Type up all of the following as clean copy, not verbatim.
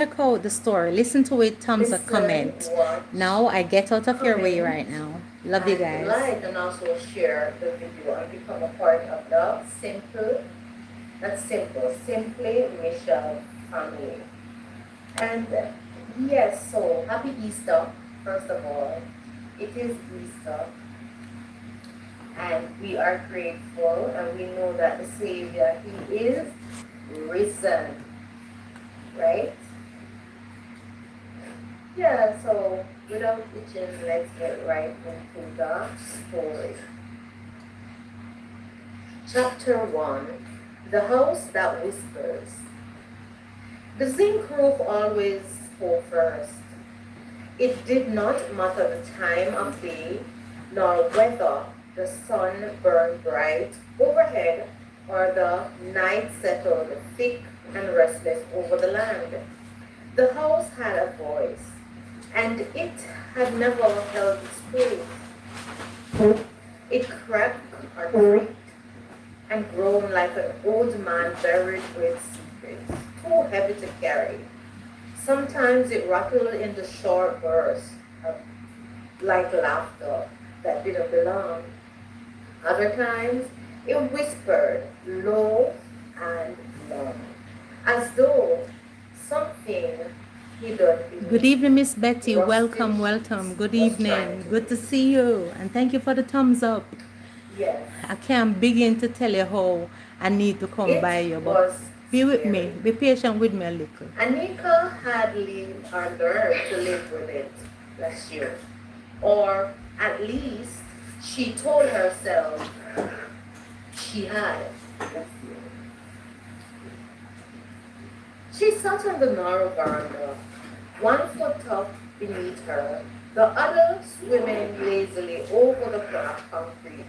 Check out the story. Listen to it. Thumbs up, Listen, comment. watch, Now I get out of your way comment, right now. Love you and guys. like and also share the video and become a part of the Simply Michelle family. And yes, so happy Easter, first of all. It is Easter, and we are grateful, and we know that the Savior, He is risen, right? Yeah, so without itching, let's get right into the story. Chapter 1. The House That Whispers. The zinc roof always spoke first. It did not matter the time of day, nor whether the sun burned bright overhead or the night settled thick and restless over the land. The house had a voice, and it had never held its place. It cracked or creaked and groaned like an old man buried with secrets, too heavy to carry. Sometimes it rattled into short bursts, like laughter that didn't belong. Other times, it whispered low and long, as though something hidden Good beneath evening, Miss Betty. rusted Welcome, sheets welcome. Good was trying evening. to Good to breathe. see you. And thank you for the thumbs up. Yes, I can't begin to tell you how I need to come it by you, but was be with me. scary. Be patient with me a little. Anika had lived or learned to live with it, bless you. Or at least she told herself she had. Bless you. She sat on the narrow veranda, one foot tucked beneath her, the other swimming lazily over the concrete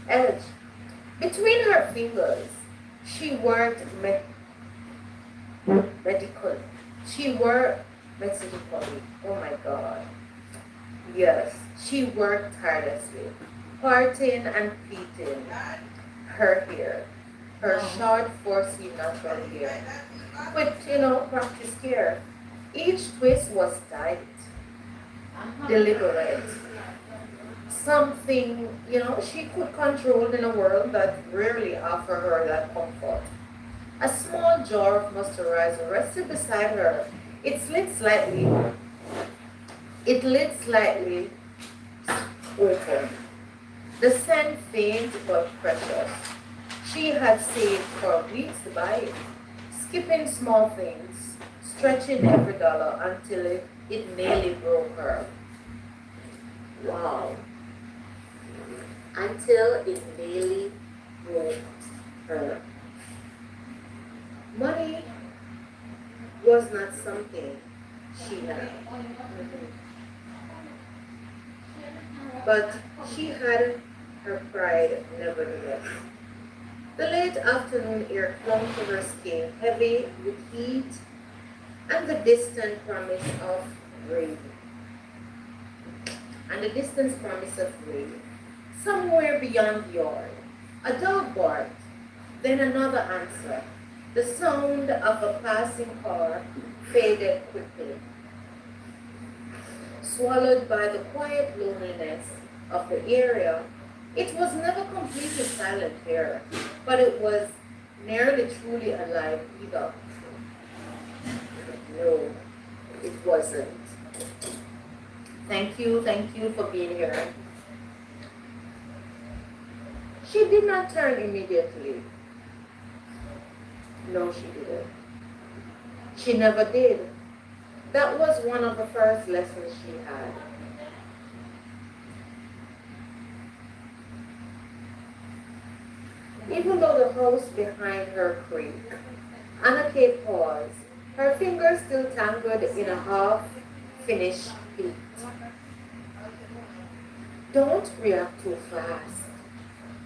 edge. Between her fingers, she worked medical. She worked methodically. Oh my God. Yes, she worked tirelessly, parting and pleating her hair, her short, foreseen natural hair, with, practice care. Each twist was tight, deliberate, something, she could control in a world that rarely offered her that comfort. A small jar of moisturizer rested beside her. It slid slightly, it lit slightly open. The scent faint but precious. She had saved for weeks to buy it, skipping small things, stretching every dollar until it nearly broke her. Wow. Until it nearly broke her. Money was not something she had, but she had her pride nevertheless. The late afternoon air clung to her skin, heavy with heat and the distant promise of rain. And the distant promise of rain. Somewhere beyond the yard, a dog barked, then another answer. The sound of a passing car faded quickly, swallowed by the quiet loneliness of the area. It was never completely silent here, but it was nearly truly alive either. No, it wasn't. Thank you for being here. She did not turn immediately. No, she didn't. She never did. That was one of the first lessons she had. Even though the house behind her creaked, Anna Kate paused, her fingers still tangled in a half-finished pleat. Don't react too fast.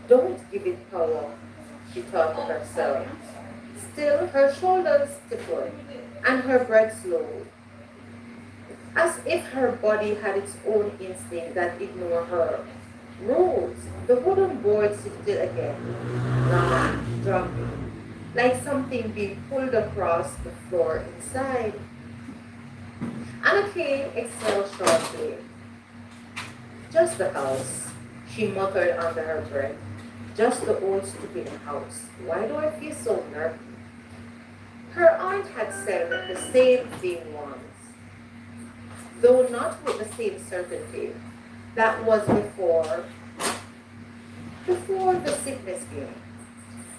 Don't give it power, she thought to herself. Still, her shoulders stiffened and her breath slowed, as if her body had its own instinct that ignored her. Rules. The wooden board shifted again, dropping, like something being pulled across the floor inside. Anna Kay exhaled sharply. Just the house, she muttered under her breath. Just the old stupid house. Why do I feel so nervous? Her aunt had said the same thing once, though not with the same certainty. That was before the sickness came,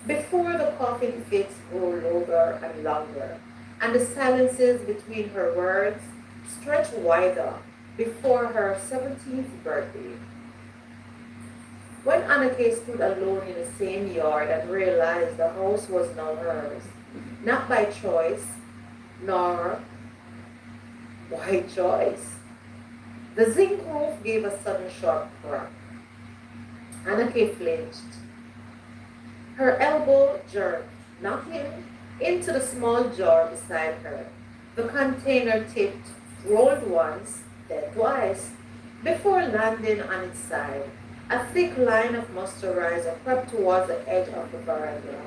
before the coughing fits grew longer and longer, and the silences between her words stretched wider before her 17th birthday. When Anake stood alone in the same yard and realized the house was now hers, not by choice, nor by choice, the zinc roof gave a sudden sharp crack. Anake flinched. Her elbow jerked, knocking into the small jar beside her. The container tipped, rolled once, then twice, before landing on its side. A thick line of moisturizer crept towards the edge of the veranda.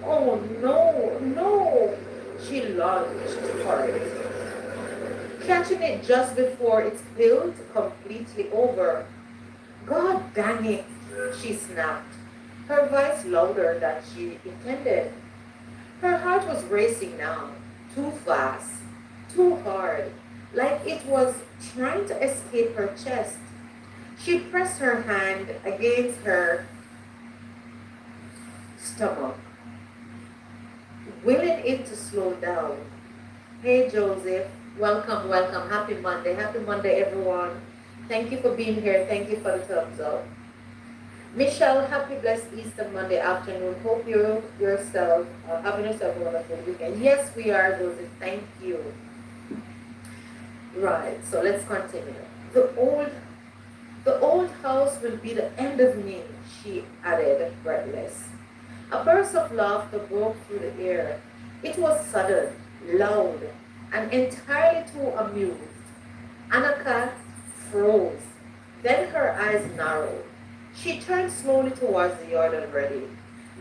Oh no, no! She lunged for it, catching it just before it spilled completely over. God dang it, she snapped, her voice louder than she intended. Her heart was racing now, too fast, too hard, like it was trying to escape her chest. She pressed her hand against her stomach, willing it to slow down. Hey Joseph, welcome, welcome. Happy Monday. Happy Monday, everyone. Thank you for being here. Thank you for the thumbs up. Michelle, happy blessed Easter Monday afternoon. Hope you yourself having yourself a wonderful weekend. Yes, we are, Joseph. Thank you. Right, so let's continue. The old the old house will be the end of me, she added, breathless. A burst of laughter broke through the air. It was sudden, loud, and entirely too amused. Anaka froze. Then her eyes narrowed. She turned slowly towards the yard already,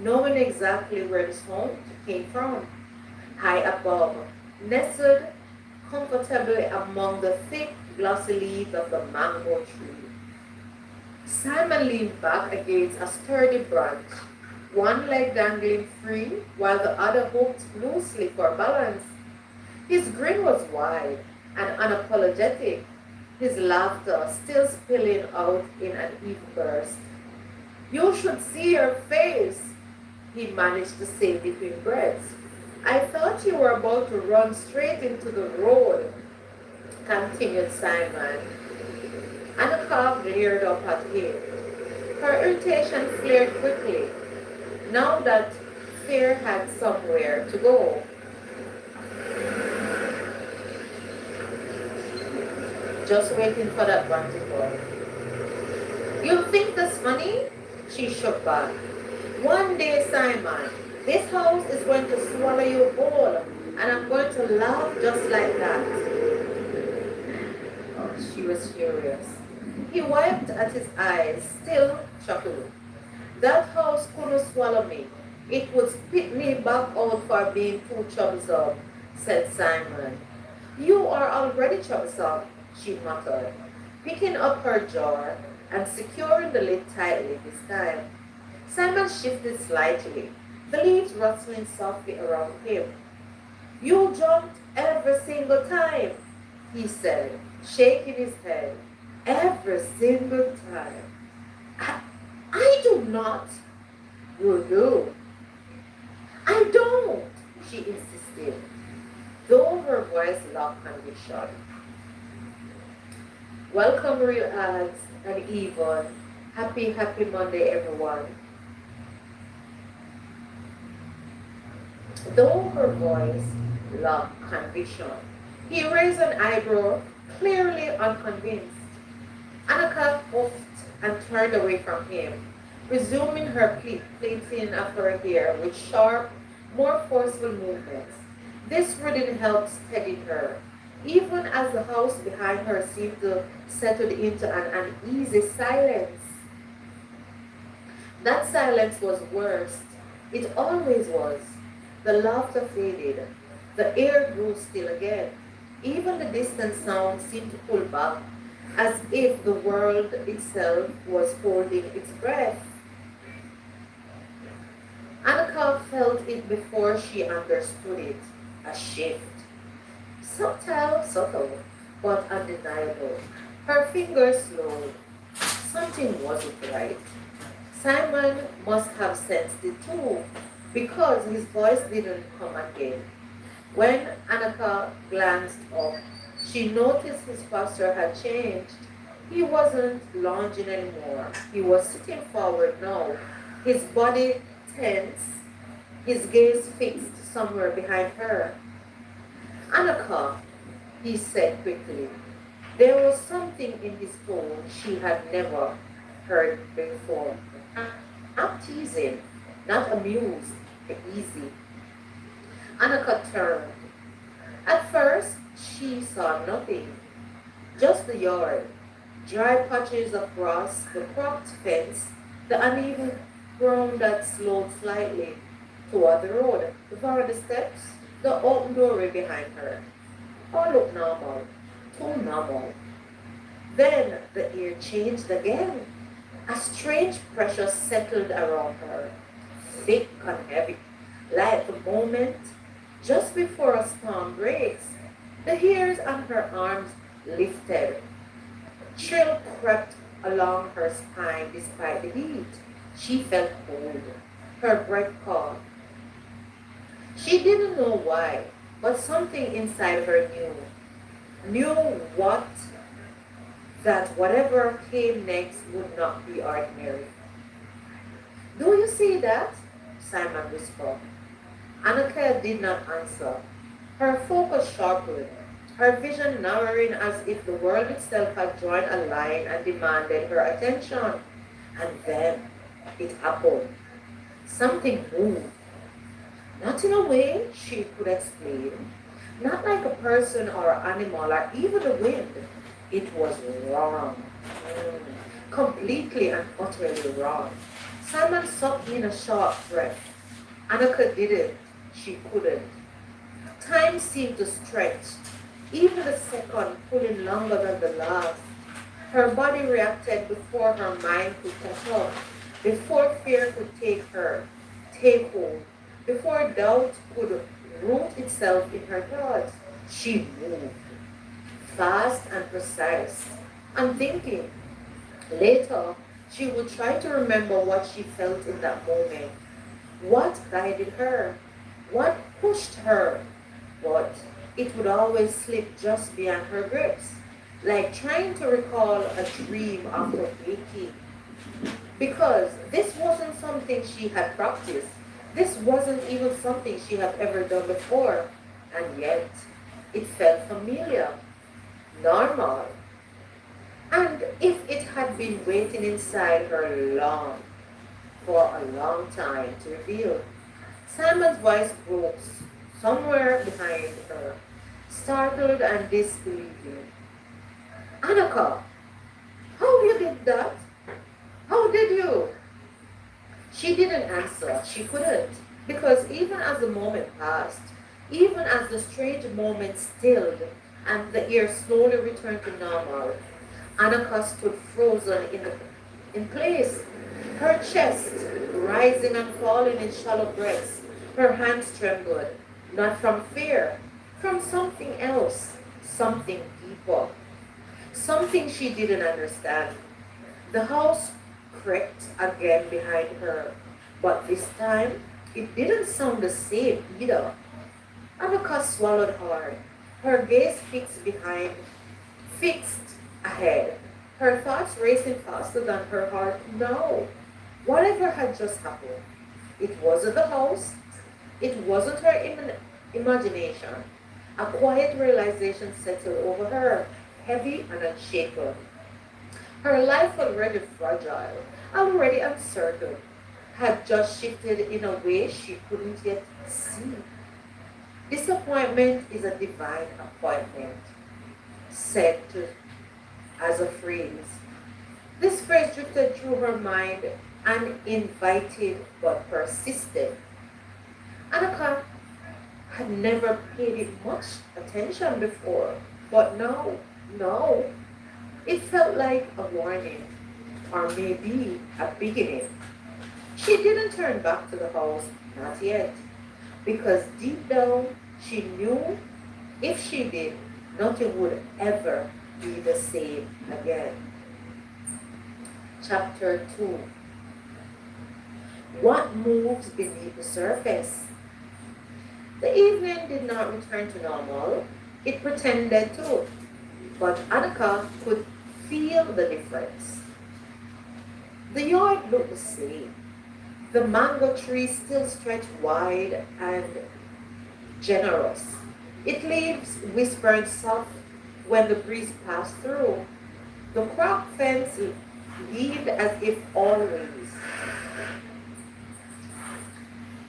knowing exactly where the sound came from. High above, nestled comfortably among the thick, glossy leaves of the mango tree. Simon leaned back against a sturdy branch, one leg dangling free while the other hooked loosely for balance. His grin was wide and unapologetic, his laughter still spilling out in an even burst. You should see your face, he managed to say between breaths. I thought you were about to run straight into the road, continued Simon. Anna glared up at him. Her irritation flared quickly, now that fear had somewhere to go. Just waiting for that one to go. You think that's funny? She shook back. One day, Simon, this house is going to swallow you whole, and I'm going to laugh just like that. Oh, she was furious. He wiped at his eyes, still chuckled. That house couldn't swallow me. It would spit me back out for being too troublesome, said Simon. You are already troublesome, she muttered, picking up her jar and securing the lid tightly this time. Simon shifted slightly, the leaves rustling softly around him. You jumped every single time, he said, shaking his head. Every single time. I do not. You do. I don't, she insisted, though her voice lacked conviction. Welcome, real ads and Yvonne. Happy, happy Monday, everyone. Though her voice lacked conviction, he raised an eyebrow, clearly unconvinced. Anaka puffed and turned away from him, resuming her plaiting of her hair with sharp, more forceful movements. This really helped steady her, even as the house behind her seemed to settle into an uneasy silence. That silence was worst. It always was. The laughter faded. The air grew still again. Even the distant sound seemed to pull back, as if the world itself was holding its breath. Annika felt it before she understood it. A shift. Subtle, but undeniable. Her fingers slowed. Something wasn't right. Simon must have sensed it too, because his voice didn't come again. When Annika glanced up, she noticed his posture had changed. He wasn't lounging anymore. He was sitting forward now, his body tense, his gaze fixed somewhere behind her. Annika, he said quickly. There was something in his tone she had never heard before. Not teasing, not amused, but easy. Annika turned. At first, she saw nothing, just the yard, dry patches of grass, the cracked fence, the uneven ground that sloped slightly toward the road, the veranda steps, the open doorway behind her. All looked normal, too normal. Then the air changed again. A strange pressure settled around her, thick and heavy, like the moment just before a storm breaks. The hairs on her arms lifted. Chill crept along her spine despite the heat. She felt cold. Her breath caught. She didn't know why, but something inside her knew. Knew what that whatever came next would not be ordinary. Do you see that? Simon whispered. Annika did not answer. Her focus sharpened, her vision narrowing as if the world itself had drawn a line and demanded her attention. And then it happened. Something moved. Not in a way she could explain, not like a person or animal or even the wind. It was wrong. Completely and utterly wrong. Simon sucked in a sharp breath. Annika didn't. She couldn't. Time seemed to stretch, even the second pulling longer than the last. Her body reacted before her mind could catch up, before fear could take hold, before doubt could root itself in her thoughts. She moved, fast and precise, unthinking. Later, she would try to remember what she felt in that moment, what guided her, what pushed her, but it would always slip just beyond her grips, like trying to recall a dream after waking. Because this wasn't something she had practiced. This wasn't even something she had ever done before. And yet, it felt familiar, normal. And if it had been waiting inside her for a long time to reveal. Simon's voice broke somewhere behind her, startled and disbelieving. Annika, how you did that? How did you? She didn't answer. She couldn't. Because even as the moment passed, even as the strange moment stilled and the air slowly returned to normal, Annika stood frozen in place, her chest rising and falling in shallow breaths. Her hands trembled, not from fear, from something else, something deeper, something she didn't understand. The house creaked again behind her, but this time it didn't sound the same either. Annika swallowed hard, her gaze fixed ahead, her thoughts racing faster than her heart could know. Whatever had just happened, it wasn't the house, it wasn't her imagination. A quiet realization settled over her, heavy and unshaken. Her life already fragile, already uncertain, had just shifted in a way she couldn't yet see. Disappointment is a divine appointment, said as a phrase. This phrase drifted through her mind, uninvited but persistent. Annika had never paid it much attention before. But now, no, it felt like a warning, or maybe a beginning. She didn't turn back to the house, not yet, because deep down she knew if she did, nothing would ever be the same again. Chapter 2. What moves beneath the surface? The evening did not return to normal. It pretended to, but Annika could feel the difference. The yard looked the same. The mango tree still stretched wide and generous. Its leaves whispered soft when the breeze passed through. The crop fence leaned as if always.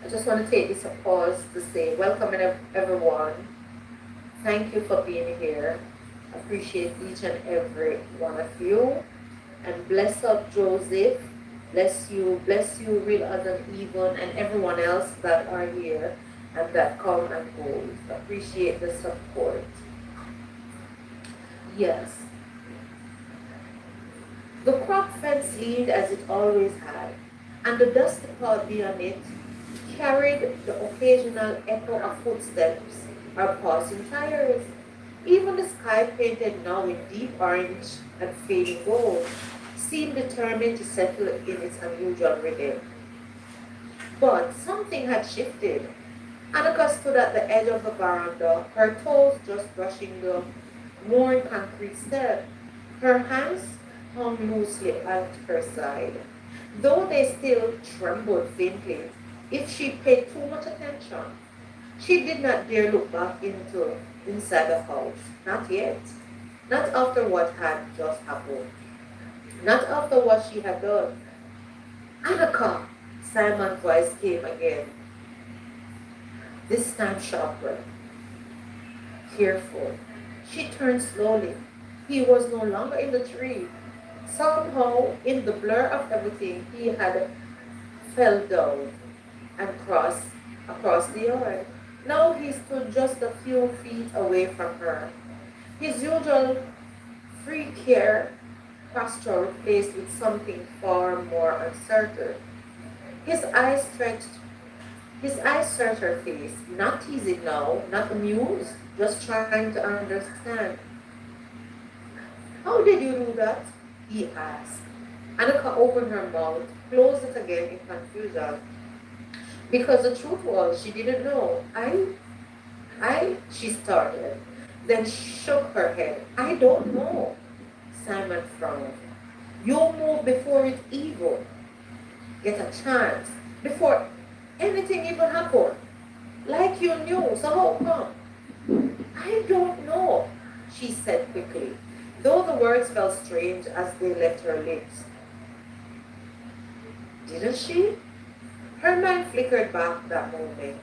I just want to take this a pause to say welcome everyone. Thank you for being here. Appreciate each and every one of you. And bless up Joseph. Bless you, real Adam Even, and everyone else that are here and that come and goes. Appreciate the support. Yes. The crop fence leaned as it always had, and the dusty cloud beyond it carried the occasional echo of footsteps or passing tires. Even the sky, painted now in deep orange and fading gold, seemed determined to settle in its unusual rhythm. But something had shifted. Annika stood at the edge of the veranda, her toes just brushing the worn concrete step. Her hands hung loosely at her side, though they still trembled faintly if she paid too much attention. She did not dare look back into inside the house. Not yet. Not after what had just happened. Not after what she had done. Annika! Simon's voice came again, this time sharper, careful. She turned slowly. He was no longer in the tree. Somehow, in the blur of everything, he had fell down and crossed across the yard. Now he stood just a few feet away from her. His usual free care posture replaced with something far more uncertain. His eyes stretched, his eyes searched her face, not teasing now, not amused, just trying to understand. How did you do that? He asked. Annika opened her mouth, closed it again in confusion, because the truth was she didn't know. She started, then shook her head. I don't know. Simon frowned. You'll move before it even get a chance, before anything even happened. Like you knew, so how come? I don't know, she said quickly, though the words felt strange as they left her lips. Didn't she? Her mind flickered back that moment.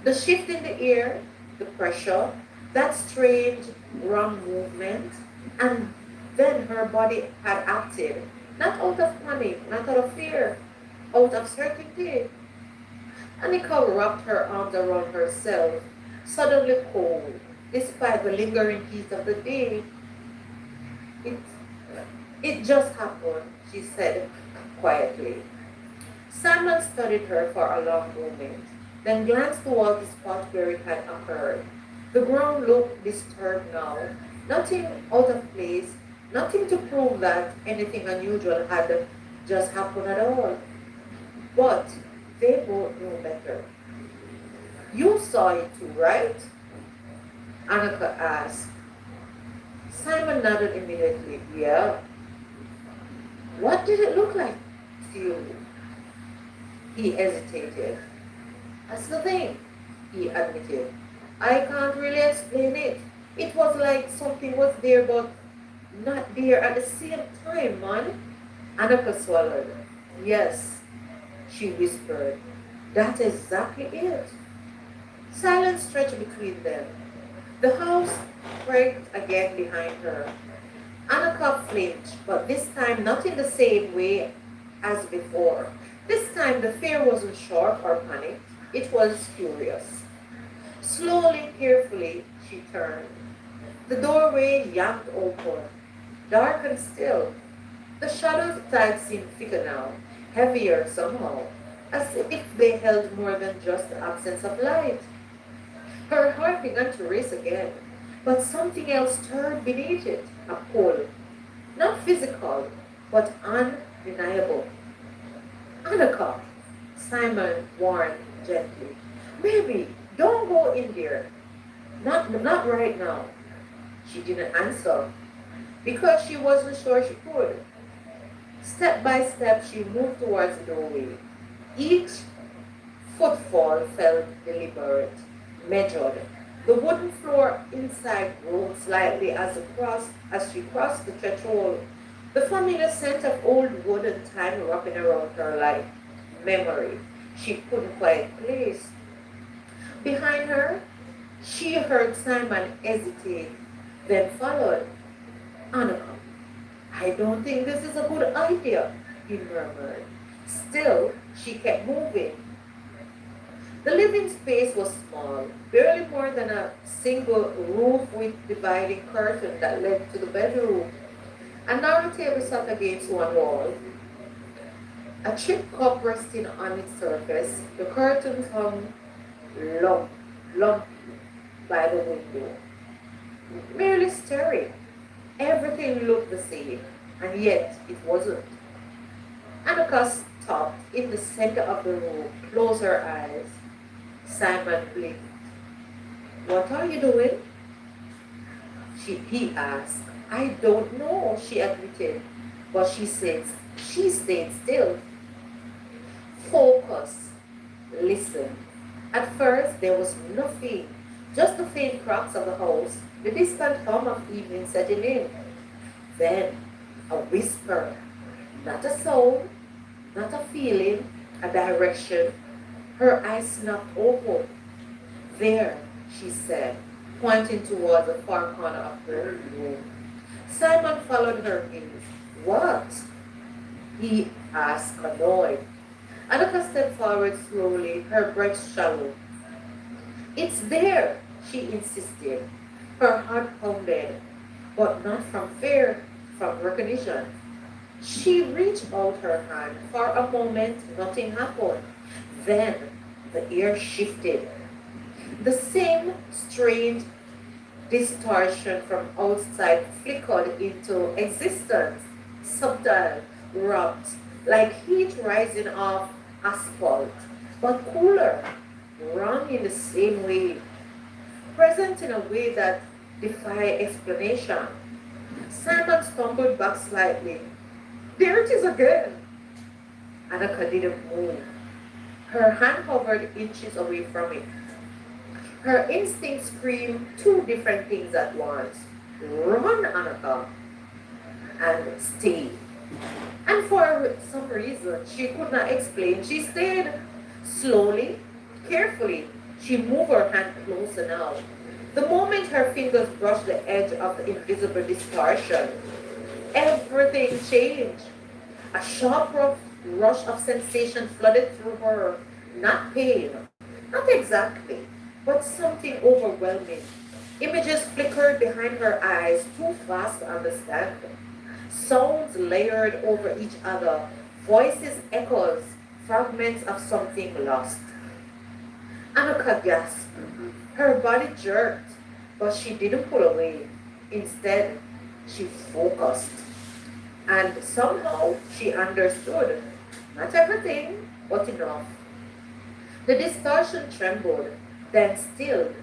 The shift in the air, the pressure, that strange wrong movement, and then her body had acted, not out of panic, not out of fear, out of certainty. Annika wrapped her arms around herself, suddenly cold, despite the lingering heat of the day. It, it just happened, she said quietly. Simon studied her for a long moment, then glanced towards the spot where it had occurred. The ground looked disturbed now, nothing out of place, nothing to prove that anything unusual had just happened at all. But they both knew better. You saw it too, right? Annika asked. Simon nodded immediately. Yeah. What did it look like to you? He hesitated. That's the thing, he admitted. I can't really explain it. It was like something was there but not there at the same time, man. Annika swallowed. Yes, she whispered. That's exactly it. Silence stretched between them. The house creaked again behind her. Annika flinched, but this time not in the same way as before. This time the fear wasn't shock or panic, it was curious. Slowly, carefully, she turned. The doorway yanked open, dark and still. The shadows outside seemed thicker now, heavier somehow, as if they held more than just the absence of light. Her heart began to race again, but something else stirred beneath it, a pull, not physical, but undeniable. Annika, Simon warned gently. Baby, don't go in there. Not right now. She didn't answer because she wasn't sure she could. Step by step, she moved towards the doorway. Each footfall felt deliberate, measured. The wooden floor inside groaned slightly as she crossed the threshold. The familiar scent of old wood and time wrapping around her like memory she couldn't quite place. Behind her, she heard Simon hesitate, then followed. Annika, I don't think this is a good idea, he murmured. Still, she kept moving. The living space was small, barely more than a single roof with dividing curtain that led to the bedroom. A narrow table sat against one wall, a chipped cup resting on its surface. The curtains hung lump, lumpy by the window, merely staring. Everything looked the same, and yet it wasn't. Annika stopped in the center of the room, closed her eyes. Simon blinked. What are you doing? He asked. I don't know, she admitted. But she stayed still. Focus. Listen. At first, there was nothing, just the faint cracks of the house, the distant hum of evening setting in. Then, a whisper. Not a sound, not a feeling, a direction. Her eyes snapped open. There, she said, pointing towards the far corner of the room. Simon followed her gaze. What? He asked, annoyed. Annika stepped forward slowly, her breath shallow. It's there, she insisted. Her heart pounded, but not from fear, from recognition. She reached out her hand. For a moment, nothing happened. Then the air shifted. The same strange distortion from outside flickered into existence, subtle, wrapped, like heat rising off asphalt, but cooler, wrong in the same way, present in a way that defied explanation. Simon stumbled back slightly. There it is again. Annika didn't move. Her hand hovered inches away from it. Her instinct screamed two different things at once. Run, Annika, and stay. And for some reason she could not explain, she stayed. Slowly, carefully, she moved her hand closer now. The moment her fingers brushed the edge of the invisible distortion, everything changed. A sharp rush of sensation flooded through her. Not pain, not exactly, but something overwhelming. Images flickered behind her eyes, too fast to understand. Sounds layered over each other, voices echoes, fragments of something lost. Annika gasped. Her body jerked, but she didn't pull away. Instead, she focused. And somehow she understood. Not everything, but enough. The distortion trembled, then stilled.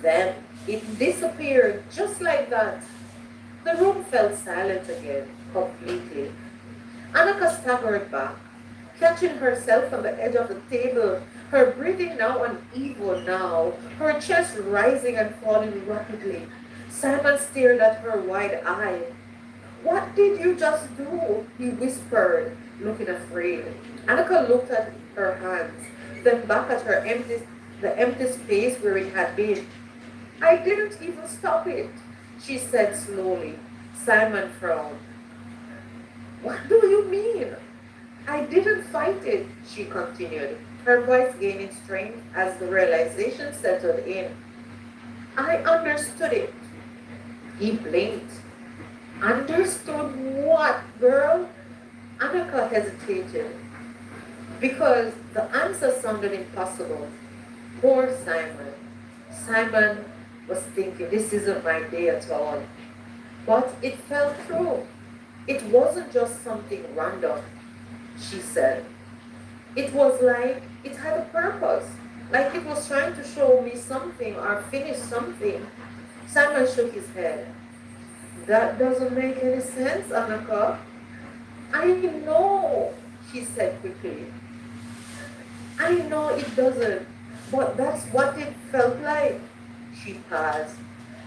Then it disappeared just like that. The room fell silent again, completely. Annika staggered back, catching herself on the edge of the table, her breathing now uneven now, her chest rising and falling rapidly. Simon stared at her wide-eyed. What did you just do? He whispered, looking afraid. Annika looked at her hands, then back at the empty space where it had been. I didn't even stop it, she said slowly. Simon frowned. What do you mean? I didn't fight it, she continued, her voice gaining strength as the realization settled in. I understood it. He blinked. Understood what, girl? Annika hesitated because the answer sounded impossible. Poor Simon. Simon was thinking, this isn't my day at all. But it fell through. It wasn't just something random, she said. It was like it had a purpose. Like it was trying to show me something or finish something. Simon shook his head. That doesn't make any sense, Annika. I know, she said quickly. I know it doesn't, but that's what it felt like. She paused,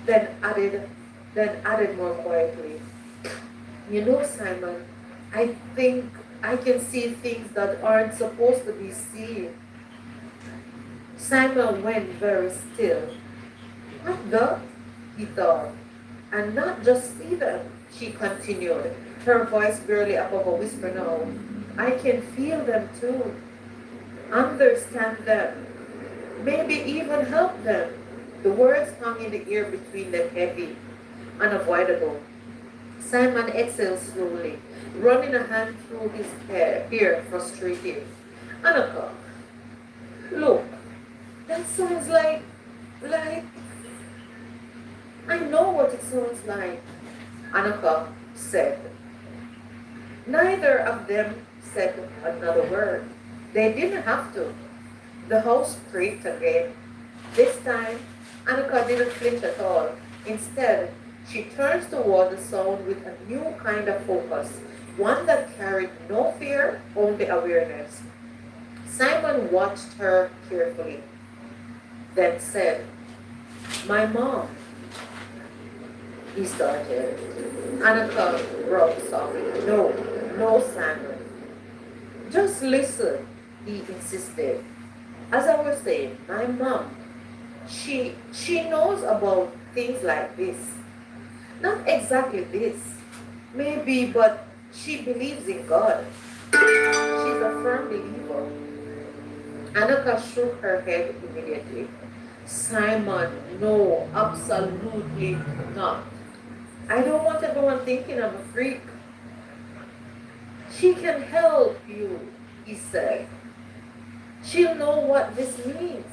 then added, more quietly. You know, Simon, I think I can see things that aren't supposed to be seen. Simon went very still. What the? He thought. And not just see them, she continued, her voice barely above a whisper now. I can feel them too. Understand them. Maybe even help them. The words hung in the air between them heavy, unavoidable. Simon exhaled slowly, running a hand through his hair frustrated. Annika, look, that sounds like, I know what it sounds like, Annika said. Neither of them said another word. They didn't have to. The house creaked again. This time, Annika didn't flinch at all. Instead, she turns toward the sound with a new kind of focus, one that carried no fear, only awareness. Simon watched her carefully, then said, My mom, he started. Annika rubbed softly. No, no, Simon. Just listen, he insisted. As I was saying, my mom, she knows about things like this. Not exactly this, maybe, but she believes in God. She's a firm believer. Annika shook her head immediately. Simon, no, absolutely not. I don't want everyone thinking I'm a freak. She can help you, he said. She'll know what this means.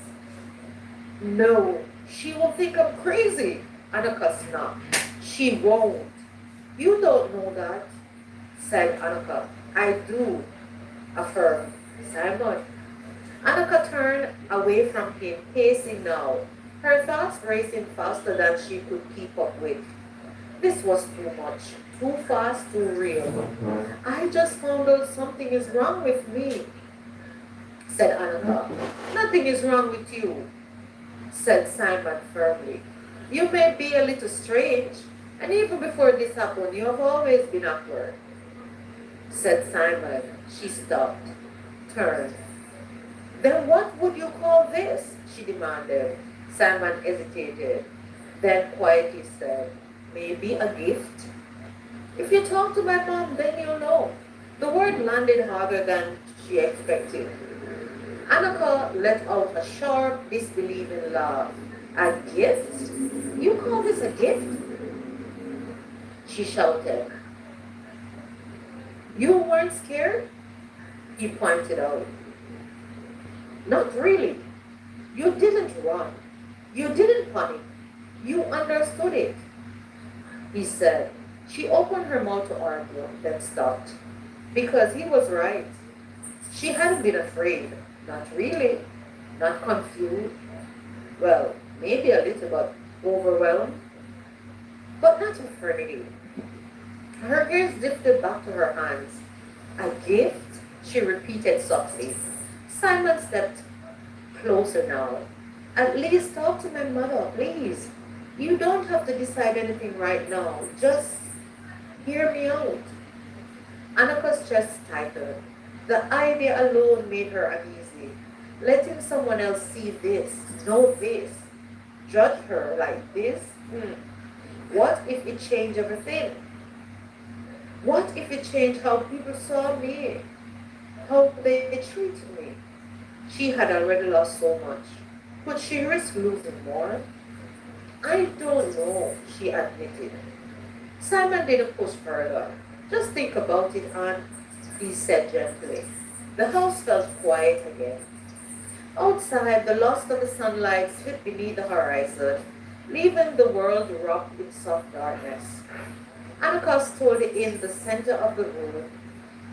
No, she will think I'm crazy. Annika snapped. She won't. You don't know that, said Annika. I do, affirmed Simon. Annika turned away from him, pacing now, her thoughts racing faster than she could keep up with. This was too much, too fast, too real. I just found out something is wrong with me, said Annika. Nothing is wrong with you, said Simon firmly. You may be a little strange, and even before this happened, you have always been awkward, said Simon. She stopped, turned. Then what would you call this? She demanded. Simon hesitated, then quietly said, maybe a gift. If you talk to my mom, then you'll know. The word landed harder than she expected. Annika let out a sharp, disbelieving laugh. A gift? You call this a gift? She shouted. You weren't scared? He pointed out. Not really. You didn't run. You didn't panic. You understood it, he said. She opened her mouth to argue, then stopped. Because he was right. She hadn't been afraid. Not really. Not confused. Well, maybe a little, but overwhelmed. But not afraid. Her gaze drifted back to her hands. A gift? She repeated softly. Simon stepped closer now. At least talk to my mother, please. You don't have to decide anything right now. Just hear me out. Annika's chest tightened. The idea alone made her uneasy. Letting someone else see this, know this, judge her like this? What if it changed everything? What if it changed how people saw me? How they treated me? She had already lost so much. Could she risk losing more? I don't know, she admitted. Simon didn't push further. Just think about it, Aunt, he said gently. The house felt quiet again. Outside, the lust of the sunlight slipped beneath the horizon, leaving the world wrapped in soft darkness. Annika stood in the center of the room,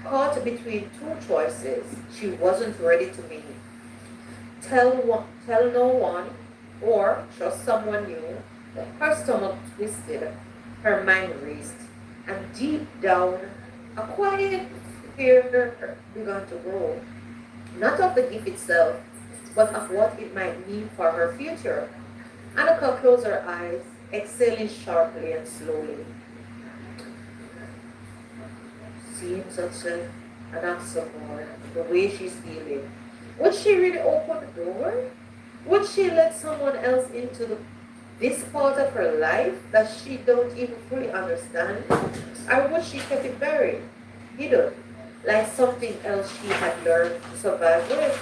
caught between two choices she wasn't ready to make. Tell no one, or trust someone new. Her stomach twisted, her mind raced, and deep down, a quiet fear began to grow. Not of the gift itself, but of what it might mean for her future. Annika closed her eyes, exhaling sharply and slowly. Seems such an oxymoron, the way she's feeling. Would she really open the door? Would she let someone else into this part of her life that she don't even fully understand? Or would she keep it buried, hidden, like something else she had learned to survive with?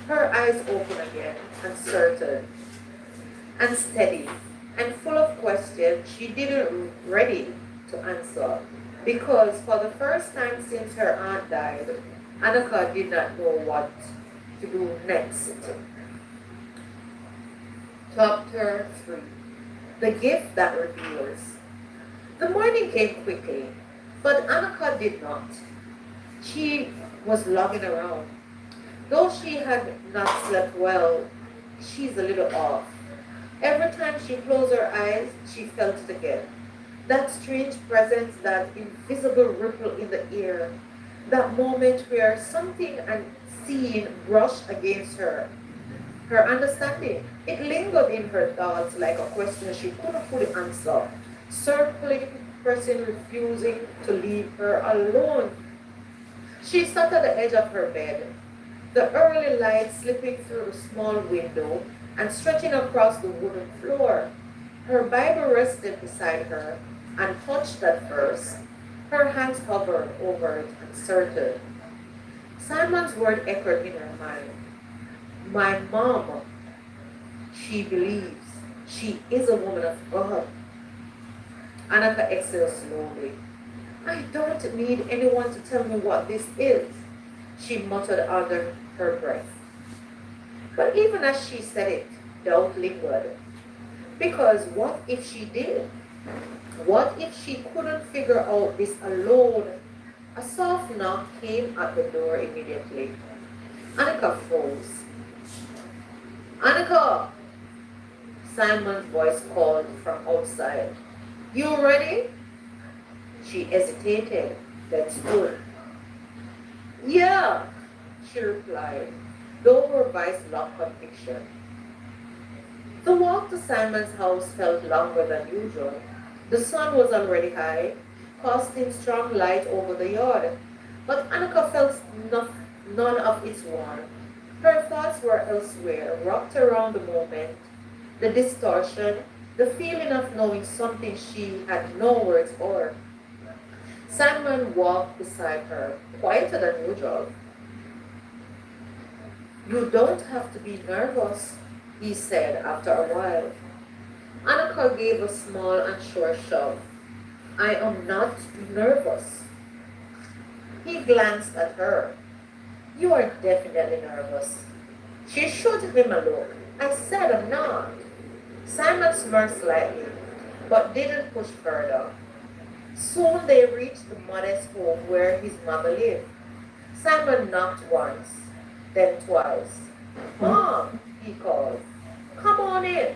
Her eyes open again, uncertain, unsteady, and full of questions she didn't ready to answer. Because for the first time since her aunt died, Annika did not know what to do next. Chapter 3. The Gift That Reveals. The morning came quickly, but Annika did not. She was logging around. Though she had not slept well, she's a little off. Every time she closed her eyes, she felt it again. That strange presence, that invisible ripple in the air, that moment where something unseen brushed against her understanding. It lingered in her thoughts like a question she couldn't fully answer, circling, pressing, refusing to leave her alone. She sat at the edge of her bed, the early light slipping through the small window and stretching across the wooden floor. Her Bible rested beside her, untouched at first. Her hands hovered over it, uncertain. Simon's word echoed in her mind. My mom, she believes. She is a woman of God. Annika exhaled slowly. I don't need anyone to tell me what this is, she muttered under her breath. But even as she said it, doubt lingered. Because what if she did? What if she couldn't figure out this alone? A soft knock came at the door immediately. Annika froze. Annika! Simon's voice called from outside. You ready? She hesitated, then stood. Yeah, she replied, though her voice lacked conviction. The walk to Simon's house felt longer than usual. The sun was already high, casting strong light over the yard, but Annika felt none of its warmth. Her thoughts were elsewhere, wrapped around the moment, the distortion, the feeling of knowing something she had no words for. Simon walked beside her, quieter than usual. You don't have to be nervous, he said after a while. Annika gave a small, unsure shove. I am not nervous. He glanced at her. You are definitely nervous. She shot him a look. I said I'm not. Simon smirked slightly, but didn't push further. Soon they reached the modest home where his mother lived. Simon knocked once, then twice. Mom, he called. Come on in,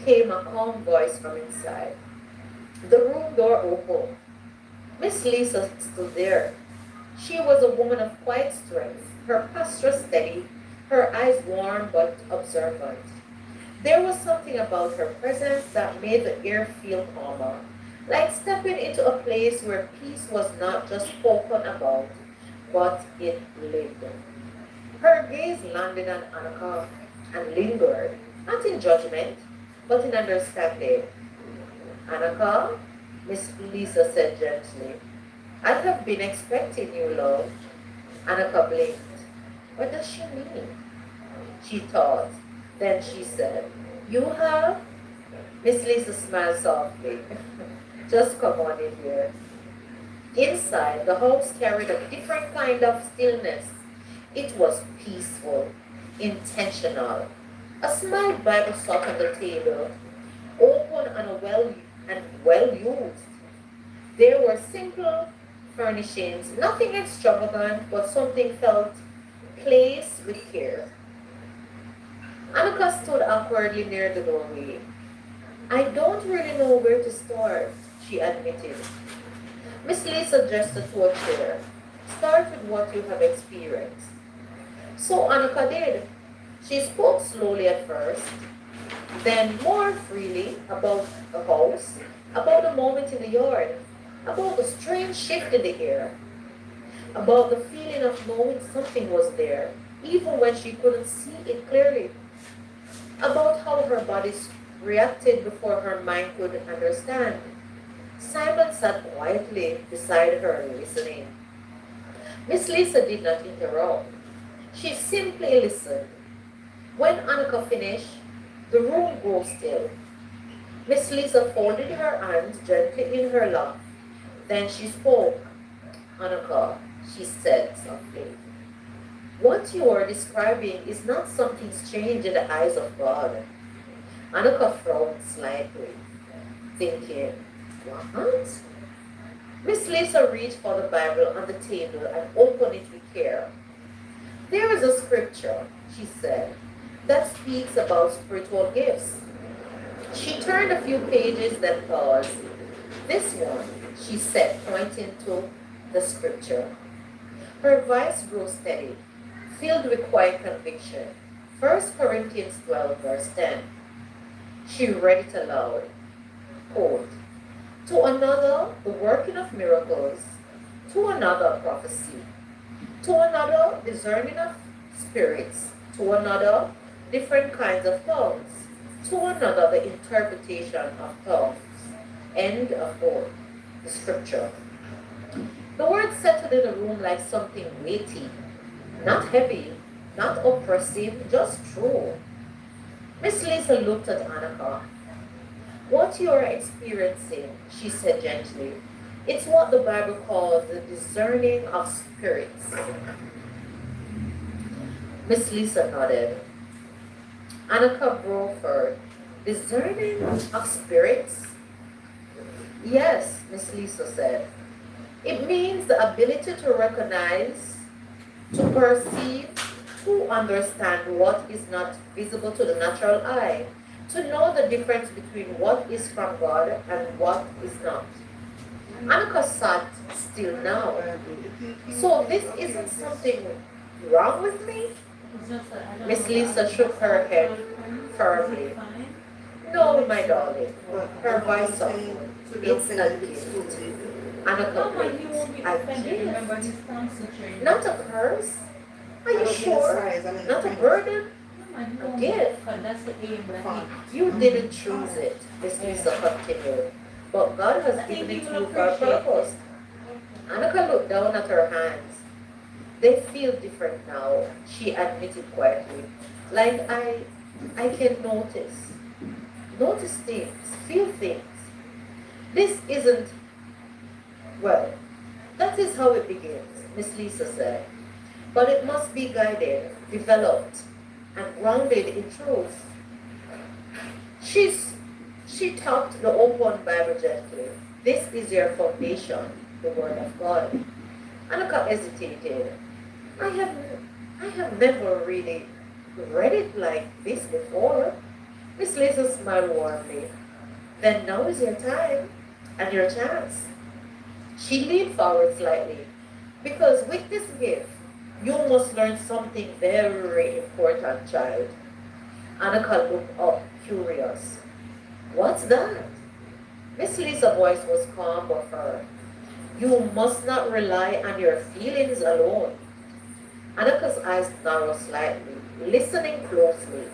came a calm voice from inside. The room door opened. Miss Lisa stood there. She was a woman of quiet strength, her posture steady, her eyes warm but observant. There was something about her presence that made the air feel calmer, like stepping into a place where peace was not just spoken about, but it lived. Her gaze landed on Annika and lingered, not in judgment, but in understanding. Annika, Miss Lisa said gently, I have been expecting you, love. Annika blinked. What does she mean? She thought. Then she said, You have? Miss Lisa smiled softly. Just come on in here. Inside, the house carried a different kind of stillness. It was peaceful, intentional. A small Bible sat on the table, open and well used. There were simple furnishings, nothing extravagant, but something felt placed with care. Annika stood awkwardly near the doorway. I don't really know where to start, she admitted. Miss Lee suggested to a chair. Start with what you have experienced. So Annika did. She spoke slowly at first, then more freely about the house, about the moment in the yard, about the strange shift in the air, about the feeling of knowing something was there, even when she couldn't see it clearly, about how her body reacted before her mind could understand. Simon sat quietly beside her, listening. Miss Lisa did not interrupt. She simply listened. When Annika finished, the room grew still. Miss Lisa folded her hands gently in her lap. Then she spoke. Annika, she said softly, what you are describing is not something strange in the eyes of God. Annika frowned slightly, thinking, what? Miss Lisa reached for the Bible on the table and opened it with care. There is a scripture, she said, that speaks about spiritual gifts. She turned a few pages, then paused. This one, she said, pointing to the scripture. Her voice grew steady, filled with quiet conviction. 1 Corinthians 12, verse 10. She read it aloud. Quote, to another, the working of miracles, to another, prophecy, to another, discerning of spirits, to another, different kinds of tongues, to another, the interpretation of tongues. End of quote. The scripture. The word settled in the room like something weighty, not heavy, not oppressive, just true. Miss Lisa looked at Annika. What you are experiencing, she said gently, it's what the Bible calls the discerning of spirits. Miss Lisa nodded. Annika Broford, discerning of spirits? Yes, Miss Lisa said. It means the ability to recognize, to perceive, to understand what is not visible to the natural eye, to know the difference between what is from God and what is not. Annika sat still now. So this isn't something wrong with me? Miss Lisa shook her head firmly. No, my darling. Her voice softened. It's a gift. Annika blinked. A gift? Not a curse? Are you sure? Not a burden? A gift? You didn't choose it, Miss Lisa continued. But God has given it to you for a purpose. Annika looked down at her hands. They feel different now, she admitted quietly. Like I can notice. Notice things, feel things. This isn't, well, that is how it begins, Miss Lisa said. But it must be guided, developed, and grounded in truth. She's, she tapped the open Bible gently. This is your foundation, the Word of God. Annika hesitated. I have, I have never really read it like this before. Miss Lisa smiled warmly. Then now is your time and your chance. She leaned forward slightly. Because with this gift, you must learn something very important, child. Annika looked up, curious. What's that? Miss Lisa's voice was calm but firm. You must not rely on your feelings alone. Annika's eyes narrowed slightly, listening closely.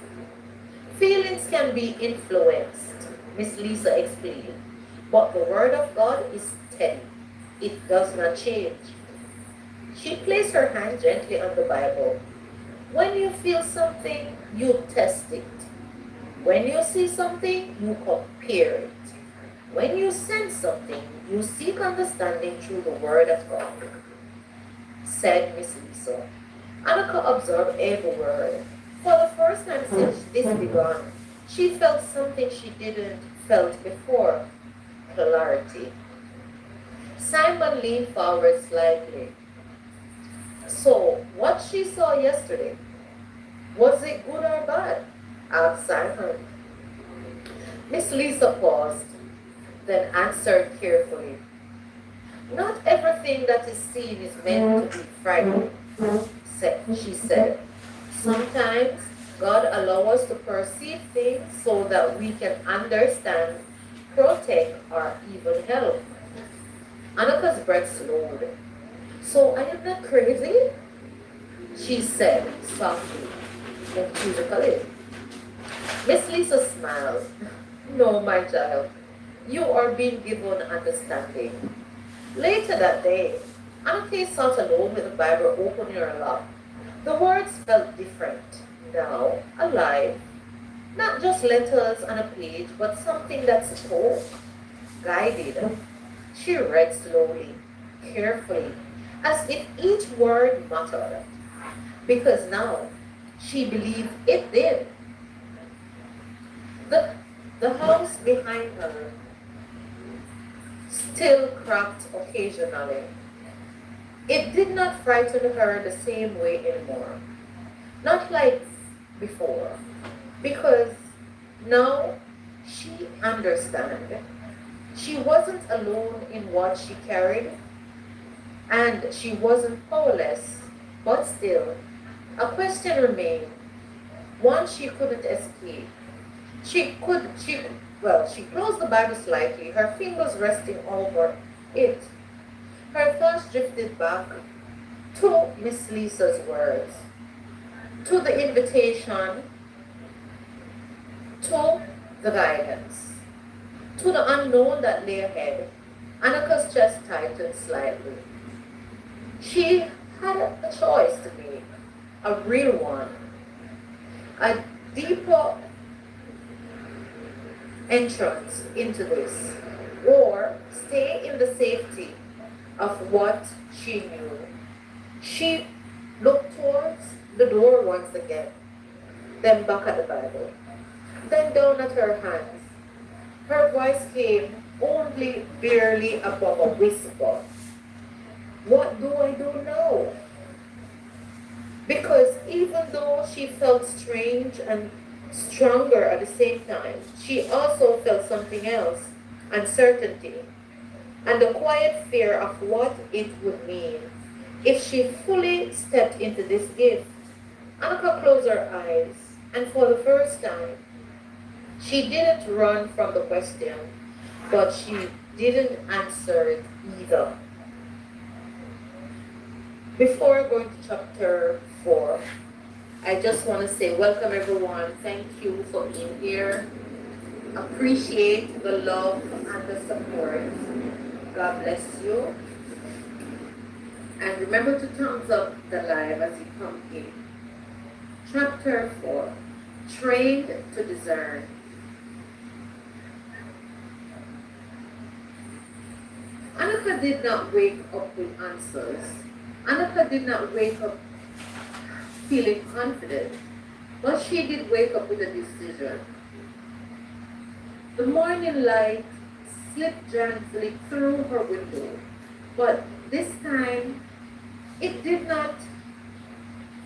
Feelings can be influenced, Miss Lisa explained, but the Word of God is steady. It does not change. She placed her hand gently on the Bible. When you feel something, you test it. When you see something, you compare it. When you sense something, you seek understanding through the Word of God, said Miss Lisa. Annika observed every word. For the first time since this began, she felt something she didn't felt before, clarity. Simon leaned forward slightly. So, what she saw yesterday, was it good or bad? Asked Simon. Miss Lisa paused, then answered carefully. Not everything that is seen is meant to be frightening, she said. Sometimes God allows us to perceive things so that we can understand, protect, or even help. Annika's breath slowed. So I am not crazy? She said softly and quizzically. Miss Lisa smiled. No, my child, you are being given understanding. Later that day, Annika sat alone with the Bible open in her lap. The words felt different, now alive. Not just letters on a page, but something that spoke, guided. She read slowly, carefully, as if each word mattered. Because now she believed it did. The, the house behind her still cracked occasionally. It did not frighten her the same way anymore. Not like before. Because now she understood. She wasn't alone in what she carried, and she wasn't powerless. But still, a question remained, one she couldn't escape. She closed the Bible slightly, her fingers resting over it. Her thoughts drifted back to Miss Lisa's words, to the invitation, to the guidance, to the unknown that lay ahead. Annika's chest tightened slightly. She had a choice to make, a real one, a deeper entrance into this, or stay in the safety of what she knew. She looked towards the door once again, then back at the Bible, then down at her hands. Her voice came only barely above a whisper. What do I do now? Because even though she felt strange and stronger at the same time, she also felt something else, uncertainty, and the quiet fear of what it would mean if she fully stepped into this gift. Annika closed her eyes, and for the first time, she didn't run from the question, but she didn't answer it either. Before going to chapter 4, I just want to say welcome everyone. Thank you for being here. Appreciate the love and the support. God bless you. And remember to thumbs up the live as you come in. Chapter 4, Trained to Discern. Annika did not wake up with answers. Annika did not wake up feeling confident, but she did wake up with a decision. The morning light slipped gently through her window, but this time it did not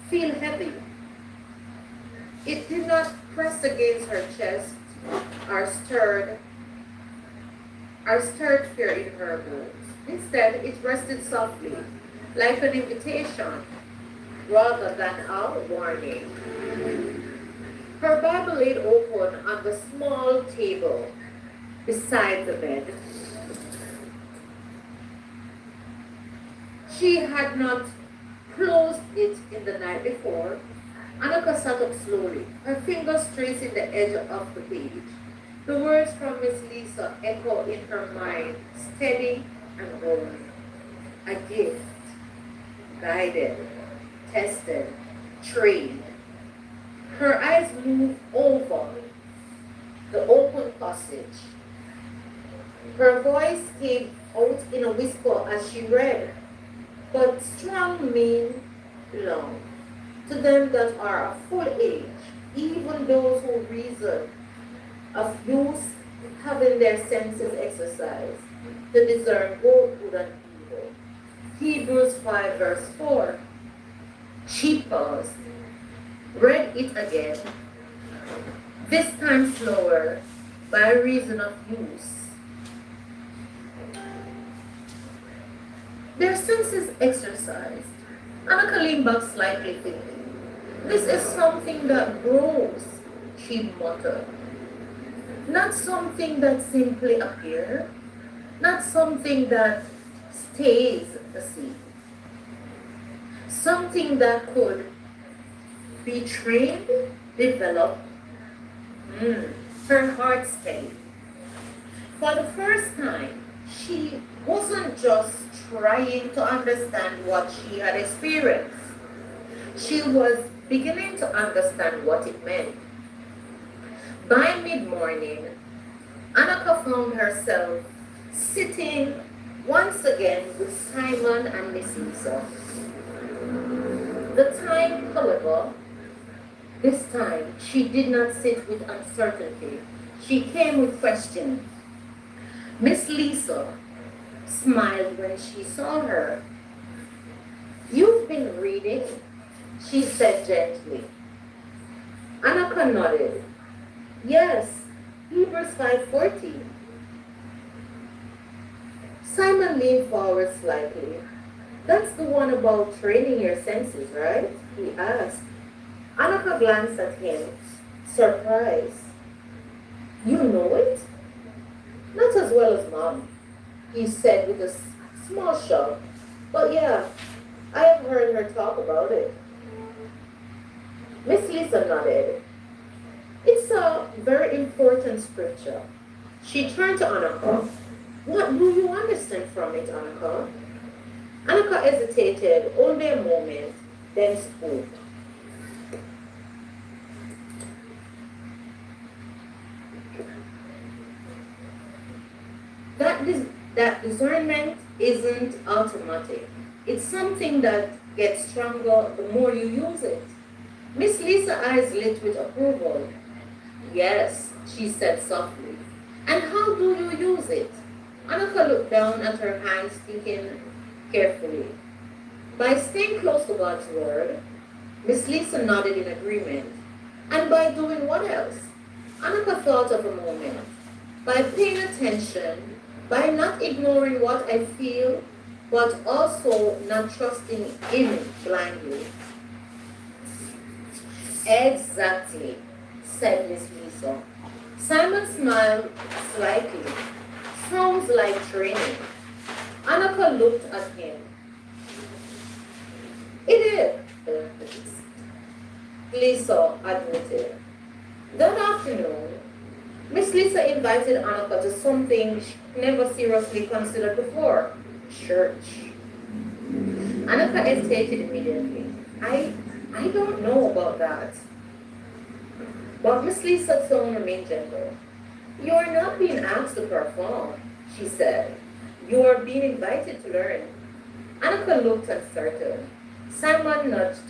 feel heavy. It did not press against her chest or stirred fear in her bones. Instead, it rested softly, like an invitation rather than a warning. Her Bible laid open on the small table beside the bed. She had not closed it in the night before. Annika sat up slowly, her fingers tracing the edge of the page. The words from Miss Lisa echo in her mind, steady and growing. A gift, guided, tested, train. Her eyes moved over the open passage. Her voice came out in a whisper as she read, but strong mean long. To them that are of full age, even those who reason of use having their senses exercised to discern both good and evil. Hebrews 5 verse 4. She paused, read it again, this time slower by reason of use. Their senses exercised. Annika leaned back slightly thinking. This is something that grows, she muttered. Not something that simply appears, not something that stays the same. Something that could be trained, developed. Her heart stayed. For the first time, she wasn't just trying to understand what she had experienced. She was beginning to understand what it meant. By mid-morning, Annika found herself sitting once again with Simon and Miss Lisa. The time, however, this time she did not sit with uncertainty. She came with questions. Miss Lisa smiled when she saw her. You've been reading, she said gently. Annika nodded. Yes, Hebrews 5:14. Simon leaned forward slightly. That's the one about training your senses, right? He asked. Annika glanced at him, surprised. You know it? Not as well as Mom, he said with a small shrug. But yeah, I have heard her talk about it. Miss Lisa nodded. It's a very important scripture. She turned to Annika. What do you understand from it, Annika? Annika hesitated only a moment, then spoke. That discernment isn't automatic. It's something that gets stronger the more you use it. Miss Lisa's eyes lit with approval. Yes, she said softly. And how do you use it? Annika looked down at her hands, thinking carefully. By staying close to God's word, Miss Lisa nodded in agreement. And by doing what else? Annika thought of a moment. By paying attention, by not ignoring what I feel, but also not trusting in blindly. Exactly, said Miss Lisa. Simon smiled slightly. Sounds like training. Annika looked at him. It is, Lisa admitted. That afternoon, Miss Lisa invited Annika to something she never seriously considered before, church. Annika hesitated immediately. I don't know about that. But Miss Lisa's tone remained gentle. You are not being asked to perform, she said. You are being invited to learn. Annika looked uncertain. Simon nudged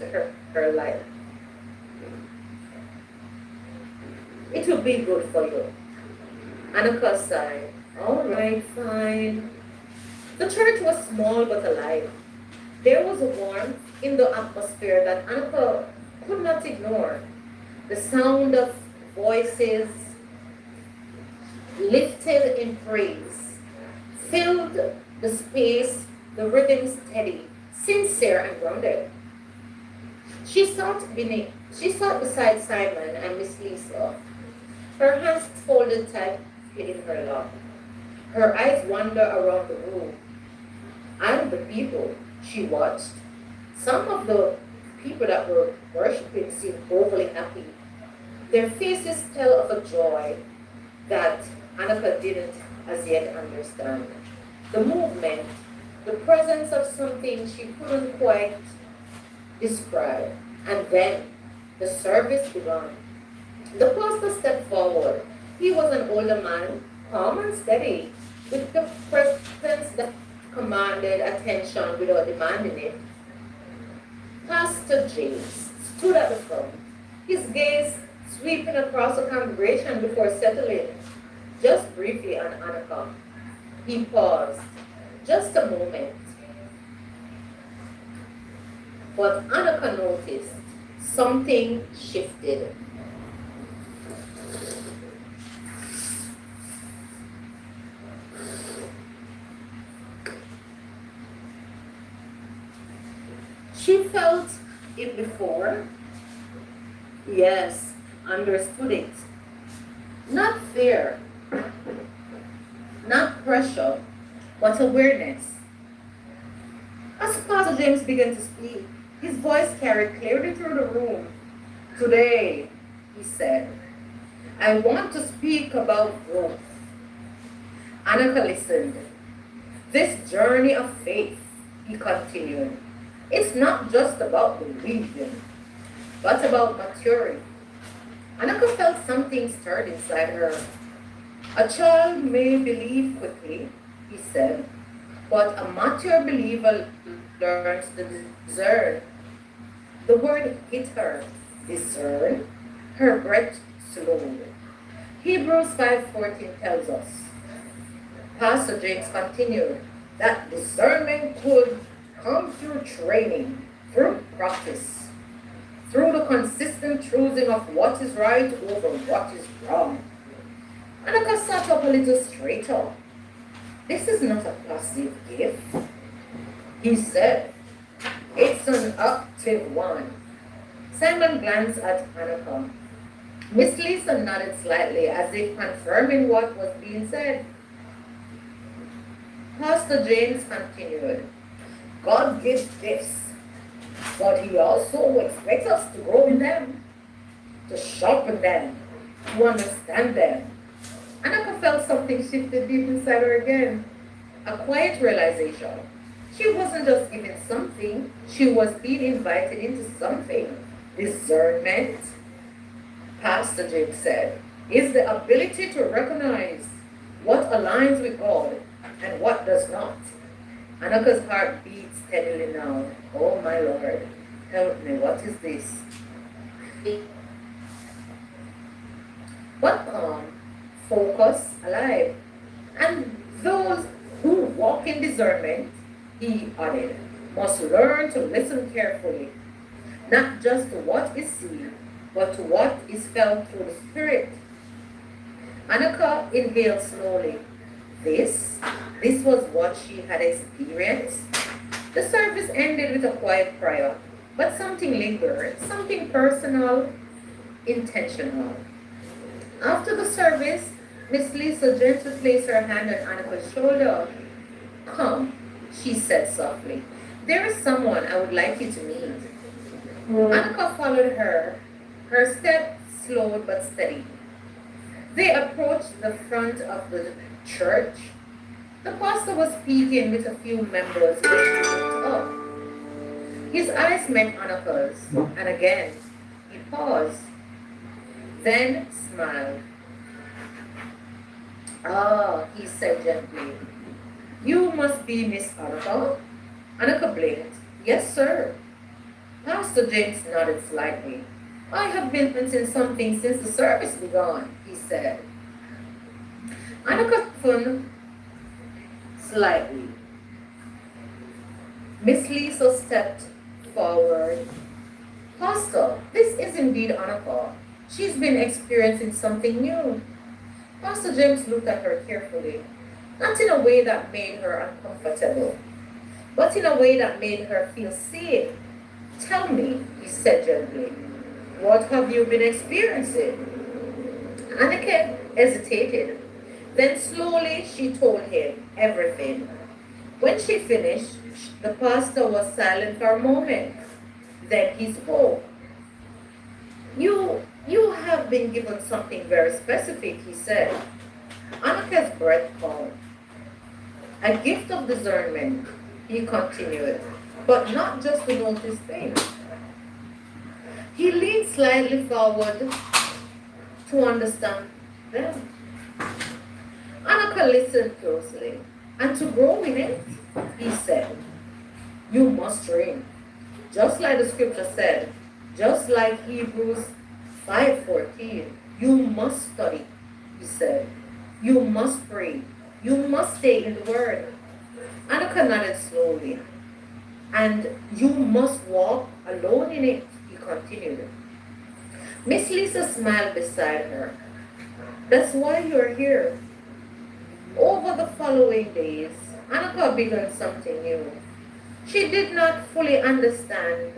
her light. It will be good for you. Annika sighed. All right, fine. The church was small but alive. There was a warmth in the atmosphere that Annika could not ignore. The sound of voices lifted in praise filled the space, the rhythm steady, sincere and grounded. She sat beside Simon and Miss Lisa, her hands folded tightly in her lap. Her eyes wandered around the room. And the people she watched, some of the people that were worshiping seemed overly happy. Their faces tell of a joy that Annika didn't as yet understand. The movement, the presence of something she couldn't quite describe. And then the service began. The pastor stepped forward. He was an older man, calm and steady, with the presence that commanded attention without demanding it. Pastor James stood at the front, his gaze sweeping across the congregation before settling just briefly on Annika. He paused just a moment, but Annika noticed something shifted. She felt it before, yes, understood it. Not fear, not pressure, but awareness. As Pastor James began to speak, his voice carried clearly through the room. Today, he said, I want to speak about growth. Annika listened. This journey of faith, he continued, it's not just about believing, but about maturing. Annika felt something stirred inside her. A child may believe quickly, he said, but a mature believer learns to discern. The word hit her. Discern. Her breath slowed. Hebrews 5:14 tells us. Pastor James continued that discernment could come through training, through practice, through the consistent choosing of what is right over what is wrong. Annika sat up a little straighter. This is not a passive gift, he said. It's an active one. Simon glanced at Annika. Miss Lisa nodded slightly as if confirming what was being said. Pastor James continued. God gives gifts, but he also expects us to grow in them, to sharpen them, to understand them. Annika felt something shifted deep inside her again. A quiet realization. She wasn't just given something, she was being invited into something. Discernment, Pastor James said, is the ability to recognize what aligns with God and what does not. Annika's heart beats steadily now. Oh my Lord, help me, what is this? But calm, focus, alive. And those who walk in discernment, he added, must learn to listen carefully, not just to what is seen, but to what is felt through the Spirit. Annika inhaled slowly. This was what she had experienced. The service ended with a quiet prayer, but something lingered, something personal, intentional. After the service, Miss Lisa gently placed her hand on Annika's shoulder. Come, she said softly. There is someone I would like you to meet. Annika followed her step slowed but steady. They approached the front of the church. The pastor was speaking with a few members when he looked up. His eyes met Annika's, and again he paused, then smiled. Ah, he said gently. You must be Miss Annika? Annika blinked. Yes, sir. Pastor James nodded slightly. I have been sensing something since the service began, he said. Annika frowned slightly. Miss Lisa stepped forward. Pastor, this is indeed Annika. She's been experiencing something new. Pastor James looked at her carefully, not in a way that made her uncomfortable, but in a way that made her feel seen. Tell me, he said gently, what have you been experiencing? Annika hesitated. Then slowly she told him everything. When she finished, the pastor was silent for a moment. Then he spoke. You have been given something very specific, he said. Annika's breath caught. A gift of discernment, he continued, but not just to notice things. He leaned slightly forward to understand them. Anaka listened closely. And to grow in it, he said, you must train. Just like the scripture said, just like Hebrews 5:14, you must study, he said. You must pray. You must stay in the word. Anaka nodded slowly. And you must walk alone in it, he continued. Miss Lisa smiled beside her. That's why you're here. Over the following days, Anaka began something new. She did not fully understand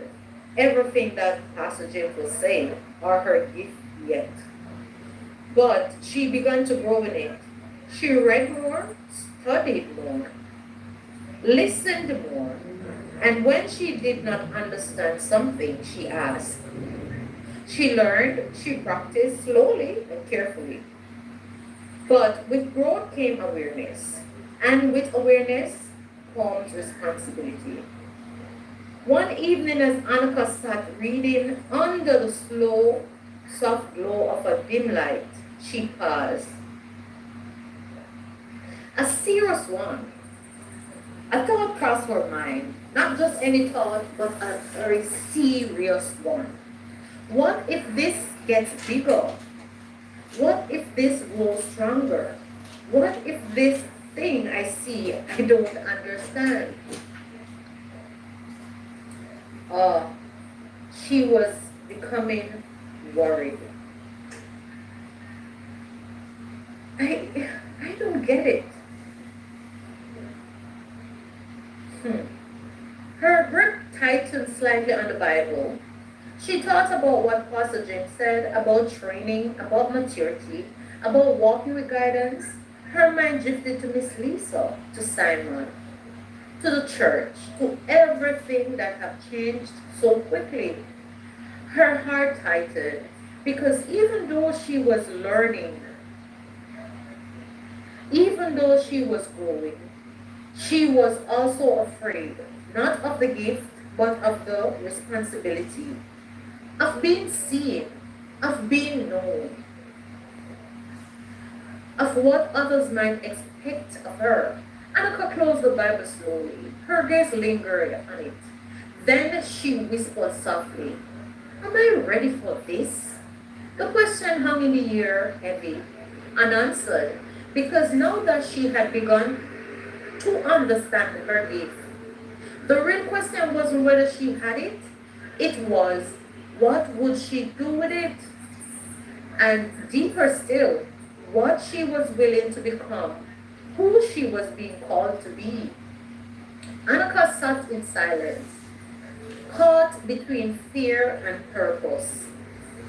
everything that Pastor James was saying or her gift yet, but she began to grow in it. She read more, studied more, listened more, and when she did not understand something, she asked. She learned, she practiced slowly and carefully. But with growth came awareness, and with awareness comes responsibility. One evening, as Annika sat reading under the slow, soft glow of a dim light, she paused. A serious one. A thought crossed her mind. Not just any thought, but a very serious one. What if this gets bigger? What if this grows stronger? What if this thing I see I don't understand? Uh, she was becoming worried. I don't get it. Hmm. Her grip tightened slightly on the Bible. She thought about what Pastor James said about training, about maturity, about walking with guidance. Her mind drifted to Miss Lisa, to Simon, to the church, to everything that have changed so quickly. Her heart tightened because even though she was learning, even though she was growing, she was also afraid, not of the gift, but of the responsibility, of being seen, of being known, of what others might expect of her. Annika closed the Bible slowly. Her gaze lingered on it. Then she whispered softly, am I ready for this? The question hung in the air heavy, unanswered, because now that she had begun to understand her gift, the real question wasn't whether she had it, it was what would she do with it? And deeper still, what she was willing to become, who she was being called to be. Annika sat in silence, caught between fear and purpose.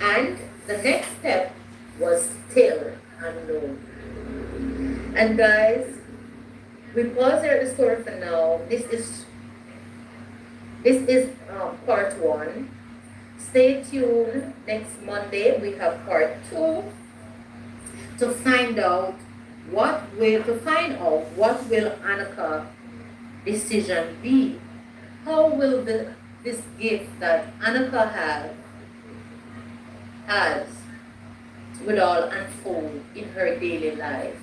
And the next step was still unknown. And guys, we pause here at the story for now. This is part one. Stay tuned. Next Monday we have part two to find out what will Annika decision be. How will this gift that Annika has will all unfold in her daily life?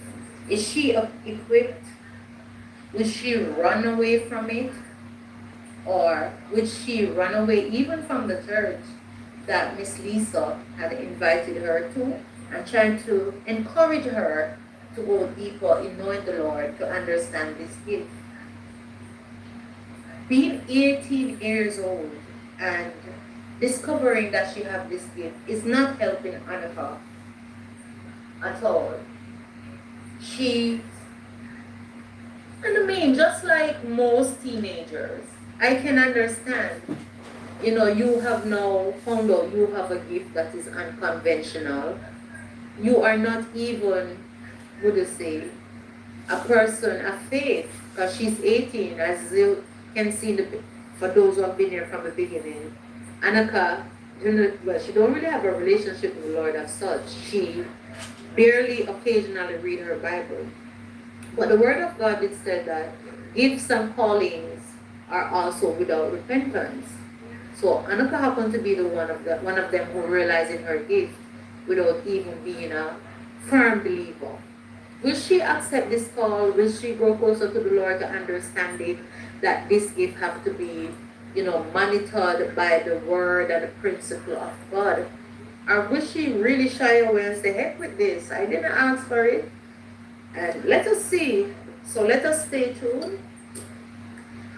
Is she equipped? Will she run away from it? Or would she run away even from the church that Miss Lisa had invited her to and trying to encourage her to go deeper in knowing the Lord to understand this gift? Being 18 years old and discovering that she have this gift is not helping Annika at all. She, and I mean, just like most teenagers, I can understand. You have now found out you have a gift that is unconventional. You are not even, would you say, a person of faith, because she's 18, as you can see for those who have been here from the beginning. Annika, well, she don't really have a relationship with the Lord as such. She barely occasionally read her Bible. But the Word of God did say that gifts and callings are also without repentance. So Anaka happened to be one of them who realized in her gift without even being a firm believer. Will she accept this call? Will she grow closer to the Lord to understanding that this gift have to be, monitored by the word and the principle of God? Or will she really shy away and say, heck with this, I didn't ask for it? And let us see. So let us stay tuned.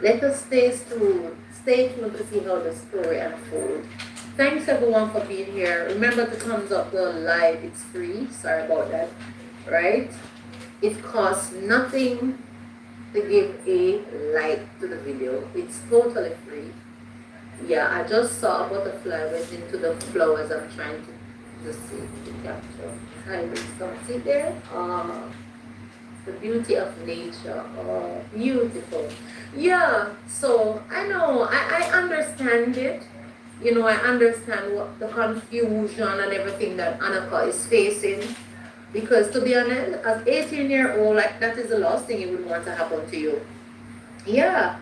Let us stay tuned to see how the story unfolds. Thanks everyone for being here. Remember to thumbs up the live. It's free. Sorry about that. Right? It costs nothing to give a like to the video. It's totally free. Yeah, I just saw a butterfly went into the flowers. I'm trying to see to capture. Tiny something there. The beauty of nature. Oh, beautiful. Yeah, so I know, I understand it. I understand what the confusion and everything that Anaka is facing. Because to be honest, as 18-year-old, like that is the last thing you would want to happen to you. Yeah,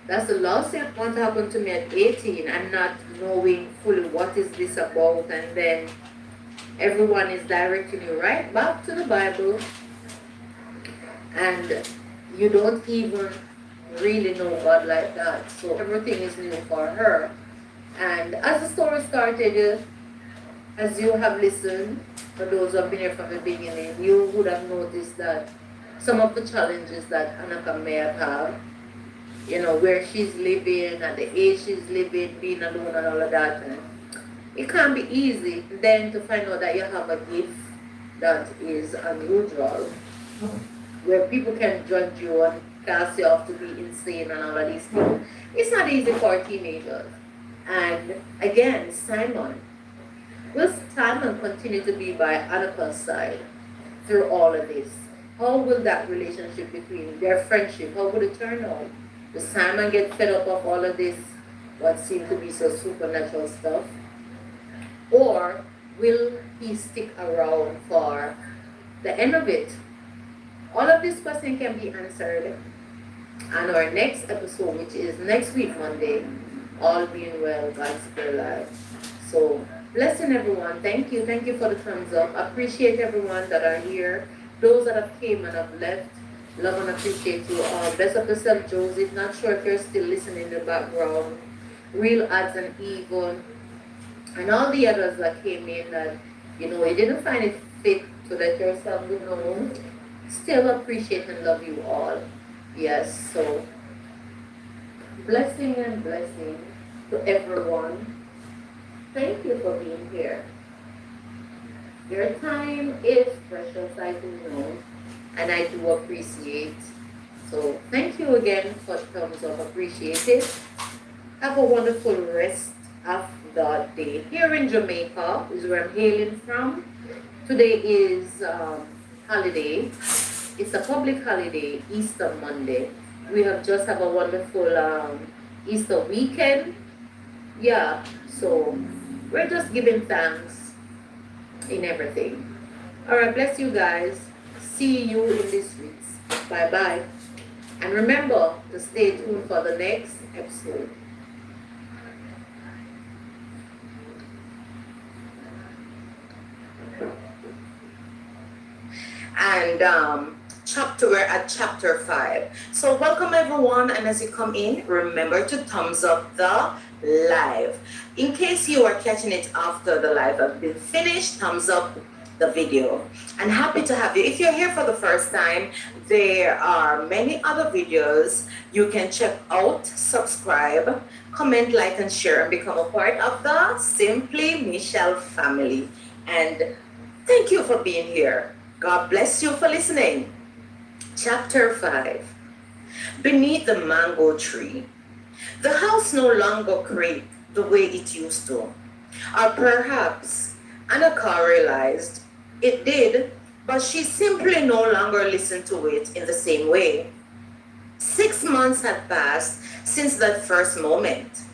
that's the last thing that want to happen to me at 18 and not knowing fully what is this about, and then everyone is directing you right back to the Bible, and you don't even really know God like that. So everything is new for her. And as the story started, as you have listened, for those who have been here from the beginning, you would have noticed that some of the challenges that Anaka may have had, where she's living, at the age she's living, being alone and all of that. And it can be easy then to find out that you have a gift that is unusual, where people can judge you and cast you off to be insane and all of these things. It's not easy for teenagers. And again, Simon. Will Simon continue to be by Anaka's side through all of this? How will that relationship between their friendship, how will it turn out? Will Simon get fed up of all of this, what seemed to be so supernatural stuff? Or will he stick around for the end of it? All of these questions can be answered on our next episode, which is next week, Monday. All being well, God's still alive. So, blessing everyone. Thank you. Thank you for the thumbs up. Appreciate everyone that are here. Those that have came and have left. Love and appreciate you all. Bless up yourself, Joseph. Not sure if you're still listening in the background. Real Odds and Evil. And all the others that came in that, you didn't find it fit to let yourself be known. Still appreciate and love you all. Yes, so blessing and blessing to everyone. Thank you for being here. Your time is precious, I do know, and I do appreciate. So thank you again for the thumbs up. Appreciate it. Have a wonderful rest of the day. Here in Jamaica is where I'm hailing from. Today is holiday. It's a public holiday, Easter Monday. We have just have a wonderful Easter weekend. Yeah, so we're just giving thanks in everything. All right, bless you guys. See you in this week. Bye bye. And remember to stay tuned for the next episode. And we're at chapter 5. So welcome everyone, and as you come in, remember to thumbs up the live. In case you are catching it after the live has been finished, thumbs up the video. And happy to have you. If you're here for the first time, there are many other videos you can check out, subscribe, comment, like, and share, and become a part of the Simply Michelle family. And thank you for being here. God bless you for listening. Chapter 5. Beneath the mango tree. The house no longer creaked the way it used to. Or perhaps Anaka realized it did, but she simply no longer listened to it in the same way. 6 months had passed since that first moment.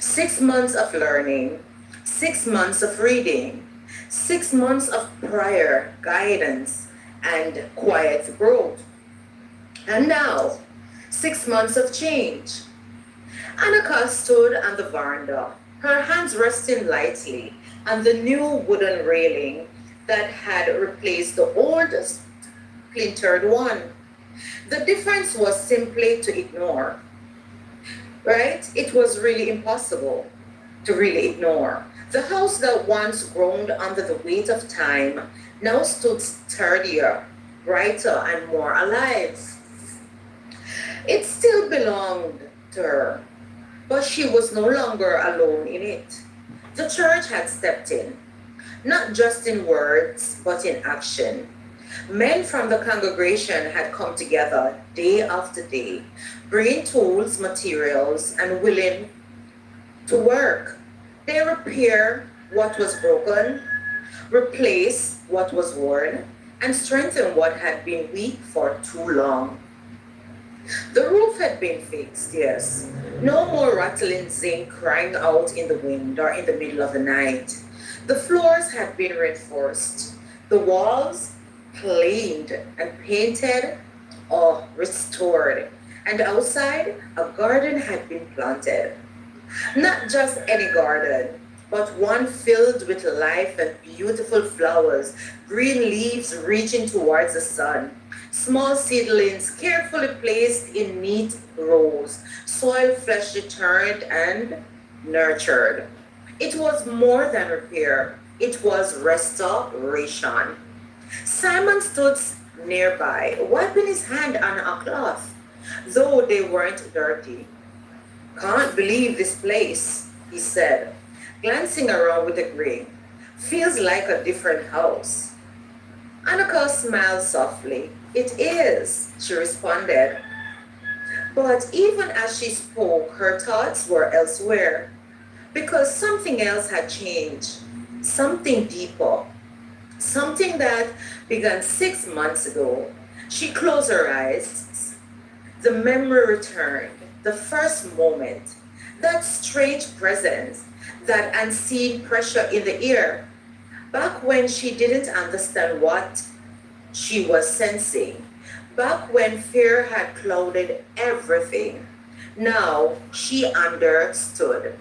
6 months of learning, 6 months of reading, 6 months of prayer, guidance, and quiet growth. And now, 6 months of change. Annika stood on the veranda, her hands resting lightly on the new wooden railing that had replaced the old splintered one. The difference was simply to ignore, right? It was really impossible to really ignore. The house that once groaned under the weight of time now stood sturdier, brighter, and more alive. It still belonged to her, but she was no longer alone in it. The church had stepped in, not just in words, but in action. Men from the congregation had come together day after day, bringing tools, materials, and willing to work. They repair what was broken, replace what was worn, and strengthen what had been weak for too long. The roof had been fixed, yes. No more rattling zinc crying out in the wind or in the middle of the night. The floors had been reinforced, the walls planed and painted or restored, and outside a garden had been planted. Not just any garden, but one filled with life and beautiful flowers, green leaves reaching towards the sun, small seedlings carefully placed in neat rows, soil freshly turned and nurtured. It was more than repair, it was restoration. Simon stood nearby, wiping his hand on a cloth, though they weren't dirty. Can't believe this place, he said, glancing around with a grin. Feels like a different house. Annika smiled softly. It is, she responded. But even as she spoke, her thoughts were elsewhere, because something else had changed, something deeper, something that began 6 months ago. She closed her eyes. The memory returned, the first moment, that strange presence, that unseen pressure in the air, back when she didn't understand what she was sensing, back when fear had clouded everything. Now she understood.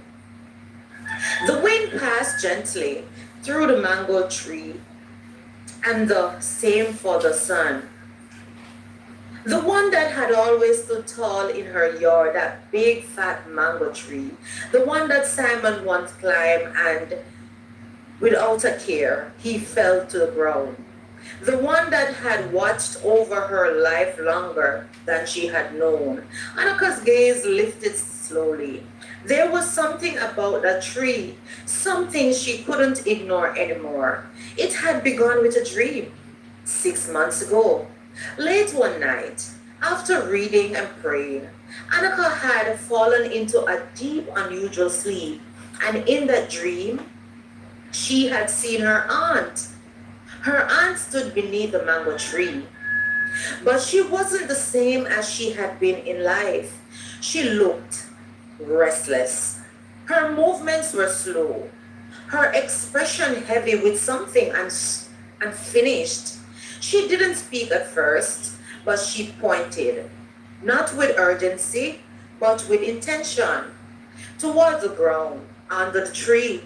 The wind passed gently through the mango tree, and the same for the sun. The one that had always stood tall in her yard, that big fat mango tree, the one that Simon once climbed and without a care he fell to the ground. The one that had watched over her life longer than she had known. Annika's gaze lifted slowly. There was something about that tree, something she couldn't ignore anymore. It had begun with a dream, 6 months ago. Late one night, after reading and praying, Annika had fallen into a deep, unusual sleep, and in that dream, she had seen her aunt. Her aunt stood beneath the mango tree, but she wasn't the same as she had been in life. She looked restless. Her movements were slow, her expression heavy with something unfinished. She didn't speak at first, but she pointed, not with urgency, but with intention, toward the ground, under the tree.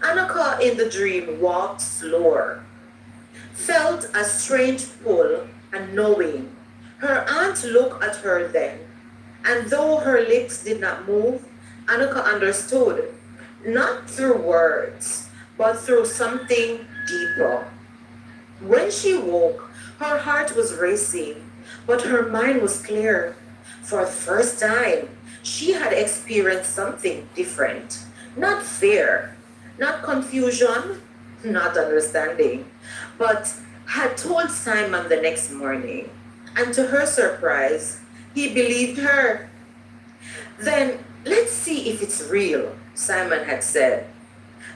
Annika in the dream walked slower, felt a strange pull and knowing. Her aunt looked at her then, and though her lips did not move, Annika understood, not through words, but through something deeper. When she woke, her heart was racing, but her mind was clear. For the first time, she had experienced something different. Not fear, not confusion, not understanding, but had told Simon the next morning. And to her surprise, he believed her. Then let's see if it's real, Simon had said.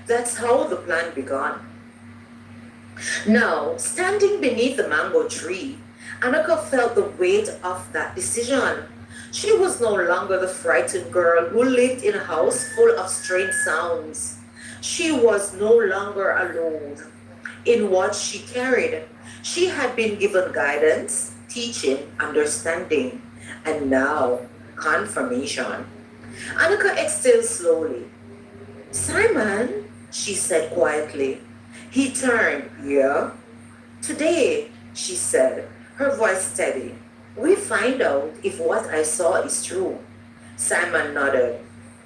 That's how the plan began. Now, standing beneath the mango tree, Annika felt the weight of that decision. She was no longer the frightened girl who lived in a house full of strange sounds. She was no longer alone in what she carried. She had been given guidance, teaching, understanding, and now confirmation. Annika exhaled slowly. Simon, she said quietly. He turned. Yeah? Today, she said, her voice steady. We find out if what I saw is true. Simon nodded.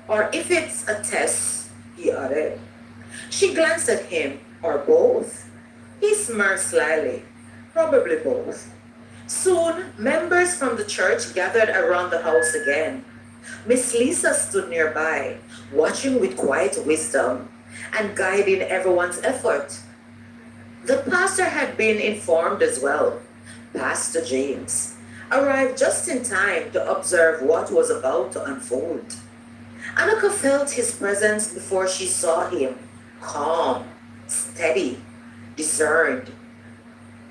Or if it's a test, he added. She glanced at him. Or both? He smirked slyly. Probably both. Soon, members from the church gathered around the house again. Miss Lisa stood nearby, watching with quiet wisdom and guiding everyone's effort. The pastor had been informed as well. Pastor James arrived just in time to observe what was about to unfold. Annika felt his presence before she saw him, calm, steady, discerned.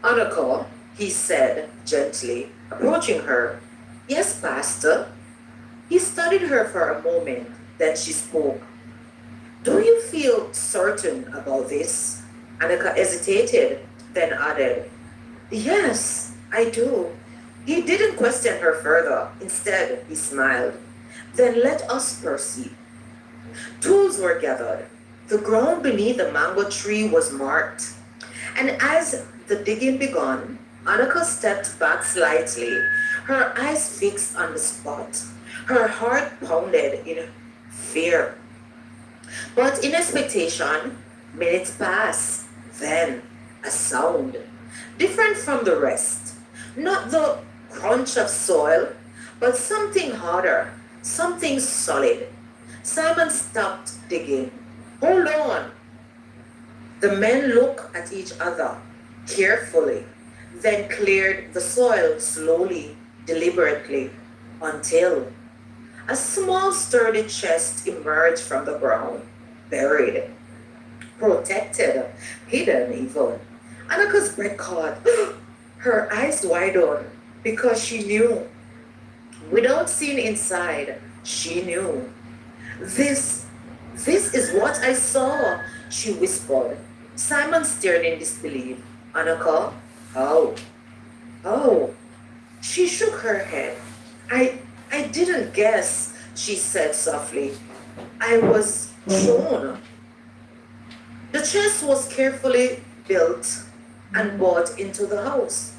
Annika, he said gently, approaching her. Yes, Pastor. He studied her for a moment, then she spoke. Do you feel certain about this? Annika hesitated, then added, Yes, I do. He didn't question her further. Instead, he smiled. Then let us proceed. Tools were gathered. The ground beneath the mango tree was marked. And as the digging began, Annika stepped back slightly, her eyes fixed on the spot. Her heart pounded in fear. But in expectation, minutes passed. Then a sound, different from the rest. Not the crunch of soil, but something harder, something solid. Simon stopped digging. Hold on. The men looked at each other carefully, then cleared the soil slowly, deliberately, until a small sturdy chest emerged from the ground, buried, protected, hidden even. Annika's breath caught. Her eyes widened because she knew. Without seeing inside, she knew. This, this is what I saw, she whispered. Simon stared in disbelief. Annika, how? Oh. She shook her head. I didn't guess, she said softly. I was shown. The chest was carefully built and brought into the house.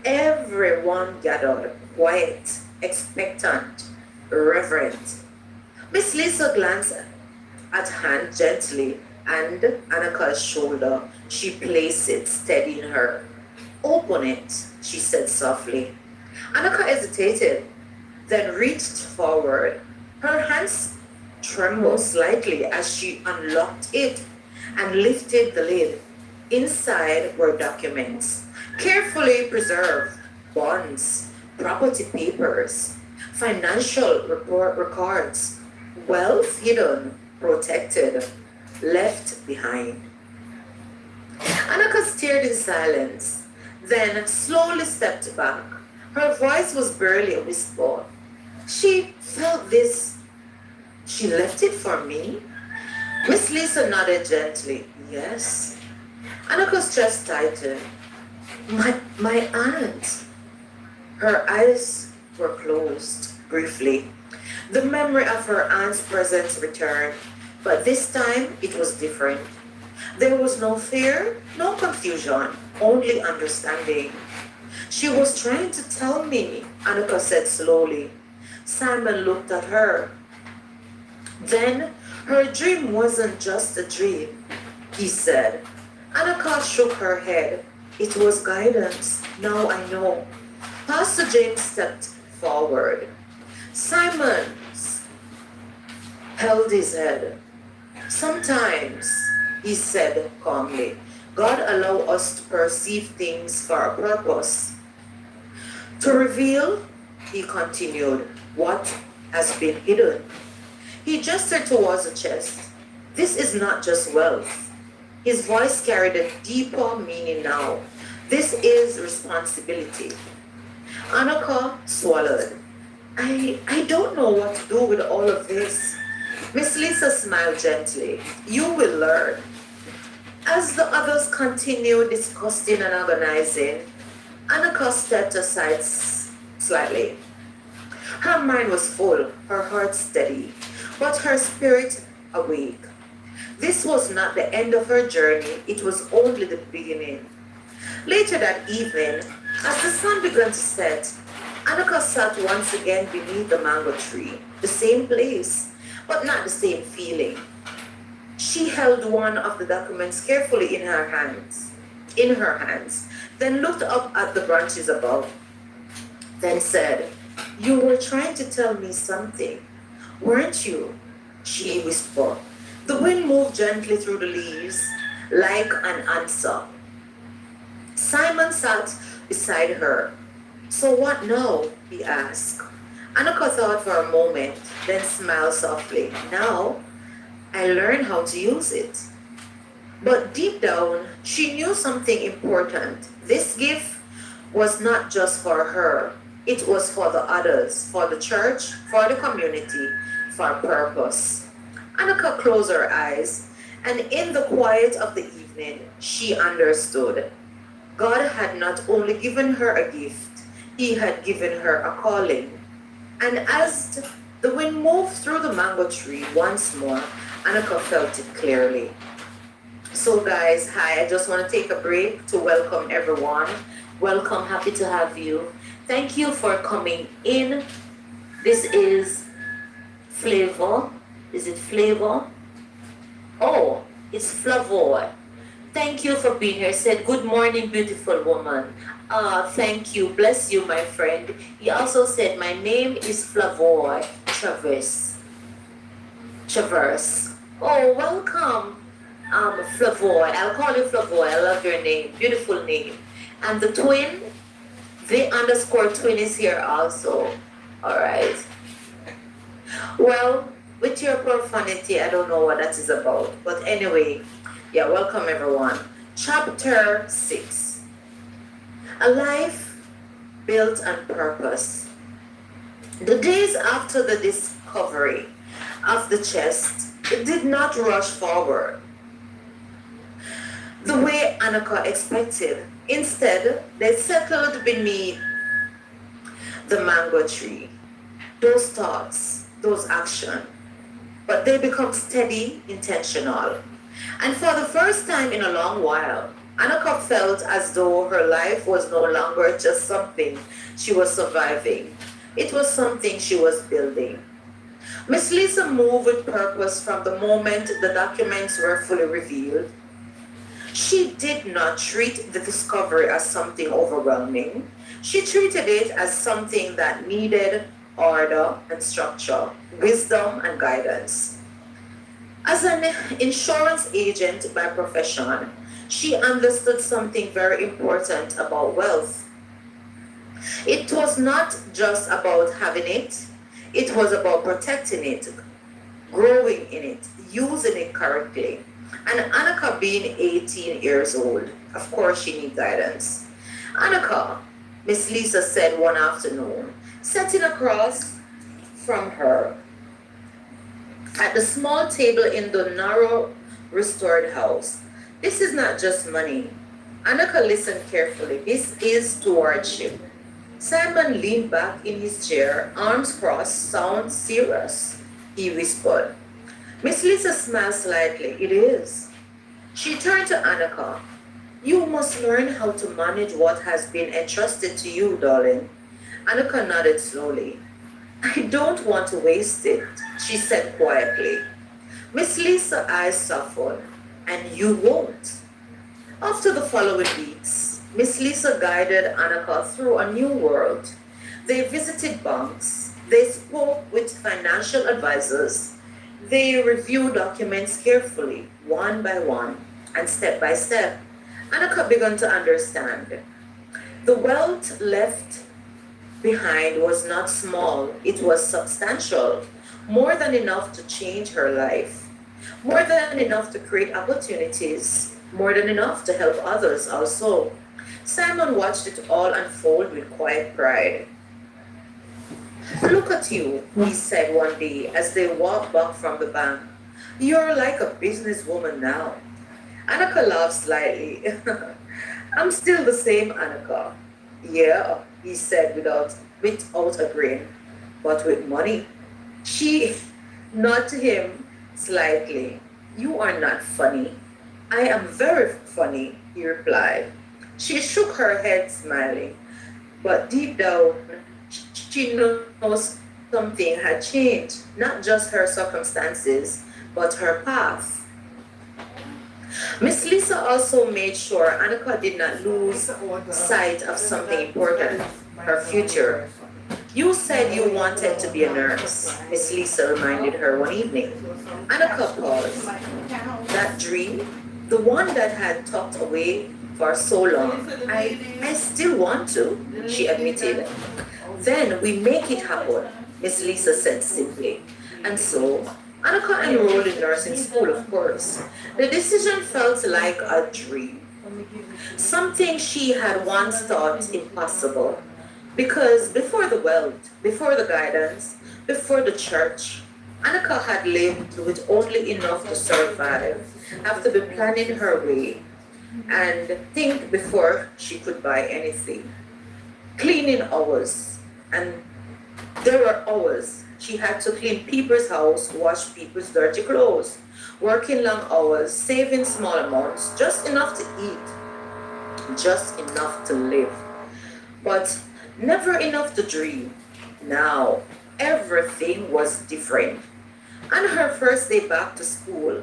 Everyone gathered, quiet, expectant, reverent. Miss Lisa glanced at hand gently and Annika's shoulder. She placed it, steadying her. Open it, she said softly. Annika hesitated, then reached forward. Her hands trembled slightly as she unlocked it and lifted the lid. Inside were documents, carefully preserved, bonds, property papers, financial report records, wealth hidden, protected, left behind. Annika stared in silence, then slowly stepped back. Her voice was barely a whisper. She felt this. She left it for me? Miss Lisa nodded gently. Yes. Annika's chest tightened. My aunt. Her eyes were closed briefly. The memory of her aunt's presence returned, but this time it was different. There was no fear, no confusion, only understanding. She was trying to tell me, Annika said slowly. Simon looked at her. Then her dream wasn't just a dream, he said. Annika shook her head. It was guidance. Now I know. Pastor James stepped forward. Simon held his head. Sometimes, he said calmly, God allows us to perceive things for a purpose. To reveal, he continued, what has been hidden. He gestured towards the chest. This is not just wealth. His voice carried a deeper meaning now. This is responsibility. Annika swallowed. I don't know what to do with all of this. Miss Lisa smiled gently. You will learn. As the others continued discussing and organizing, Annika stepped aside slightly. Her mind was full, her heart steady. but her spirit awake. This was not the end of her journey, it was only the beginning. Later that evening, as the sun began to set, Annika sat once again beneath the mango tree, the same place, but not the same feeling. She held one of the documents carefully in her hands, then looked up at the branches above, then said, "You were trying to tell me something, weren't you?" She whispered. The wind moved gently through the leaves like an answer. Simon sat beside her. "So what now?" he asked. Annika thought for a moment, then smiled softly. "Now I learned how to use it." But deep down, she knew something important. This gift was not just for her, it was for the others, for the church, for the community, for a purpose. Annika closed her eyes, and in the quiet of the evening, she understood. God had not only given her a gift, He had given her a calling. And as the wind moved through the mango tree once more, Annika felt it clearly. So, guys, hi, I just want to take a break to welcome everyone. Welcome, happy to have you. Thank you for coming in. This is Flavor. Is it Flavor? Oh, it's Flavor. Thank you for being here. Said, "Good morning, beautiful woman." Thank you. Bless you, my friend. He also said, "My name is Flavor Traverse. Traverse. Oh, welcome, Flavor. I'll call you Flavor. I love your name. Beautiful name. And the twin, the underscore twin is here also. All right. Well, with your profanity, I don't know what that is about. But anyway, yeah, welcome everyone. Chapter 6. A life built on purpose. The days after the discovery of the chest, it did not rush forward the way Annika expected. Instead, they settled beneath the mango tree. Those thoughts, those actions, but they become steady, intentional. And for the first time in a long while, Annika felt as though her life was no longer just something she was surviving. It was something she was building. Miss Lisa moved with purpose from the moment the documents were fully revealed. She did not treat the discovery as something overwhelming. She treated it as something that needed order and structure, wisdom and guidance. As an insurance agent by profession, she understood something very important about wealth. It was not just about having it, it was about protecting it, growing in it, using it correctly. And Annika being 18 years old, of course she needs guidance. "Annika," Miss Lisa said one afternoon, sitting across from her at the small table in the narrow restored house. "This is not just money." Annika listened carefully. "This is stewardship." Simon leaned back in his chair, arms crossed. "Sounds serious," he whispered. Miss Lisa smiled slightly. "It is." She turned to Annika. "You must learn how to manage what has been entrusted to you, darling." Annika nodded slowly. "I don't want to waste it," she said quietly. Miss Lisa's eyes softened. "And you won't." After the following weeks, Miss Lisa guided Annika through a new world. They visited banks, they spoke with financial advisors, they reviewed documents carefully, one by one, and step by step. Annika began to understand. The wealth left behind was not small, it was substantial, more than enough to change her life, more than enough to create opportunities, more than enough to help others also. Simon watched it all unfold with quiet pride. "Look at you," he said one day as they walked back from the bank. "You're like a businesswoman now." Annika laughed slightly. "I'm still the same Annika." "Yeah," he said without a grin, "but with money." She Nod him slightly. You are not funny. I am very funny, he replied. She shook her head, smiling, but deep down, she knows something had changed. Not just her circumstances, but her path. Miss Lisa also made sure Annika did not lose sight of something important, her future. You said you wanted to be a nurse, Miss Lisa reminded her one evening. Annika paused. That dream, the one that had tucked away for so long, I still want to, she admitted. Then we make it happen, Miss Lisa said simply. And so, Annika enrolled in nursing school, of course. The decision felt like a dream, something she had once thought impossible. Because before the world, before the guidance, before the church, Annika had lived with only enough to survive, have to be planning her way, and think before she could buy anything. Cleaning hours, and there were hours she had to clean people's house, wash people's dirty clothes, working long hours, saving small amounts, just enough to eat, just enough to live, but never enough to dream. Now, everything was different. On her first day back to school,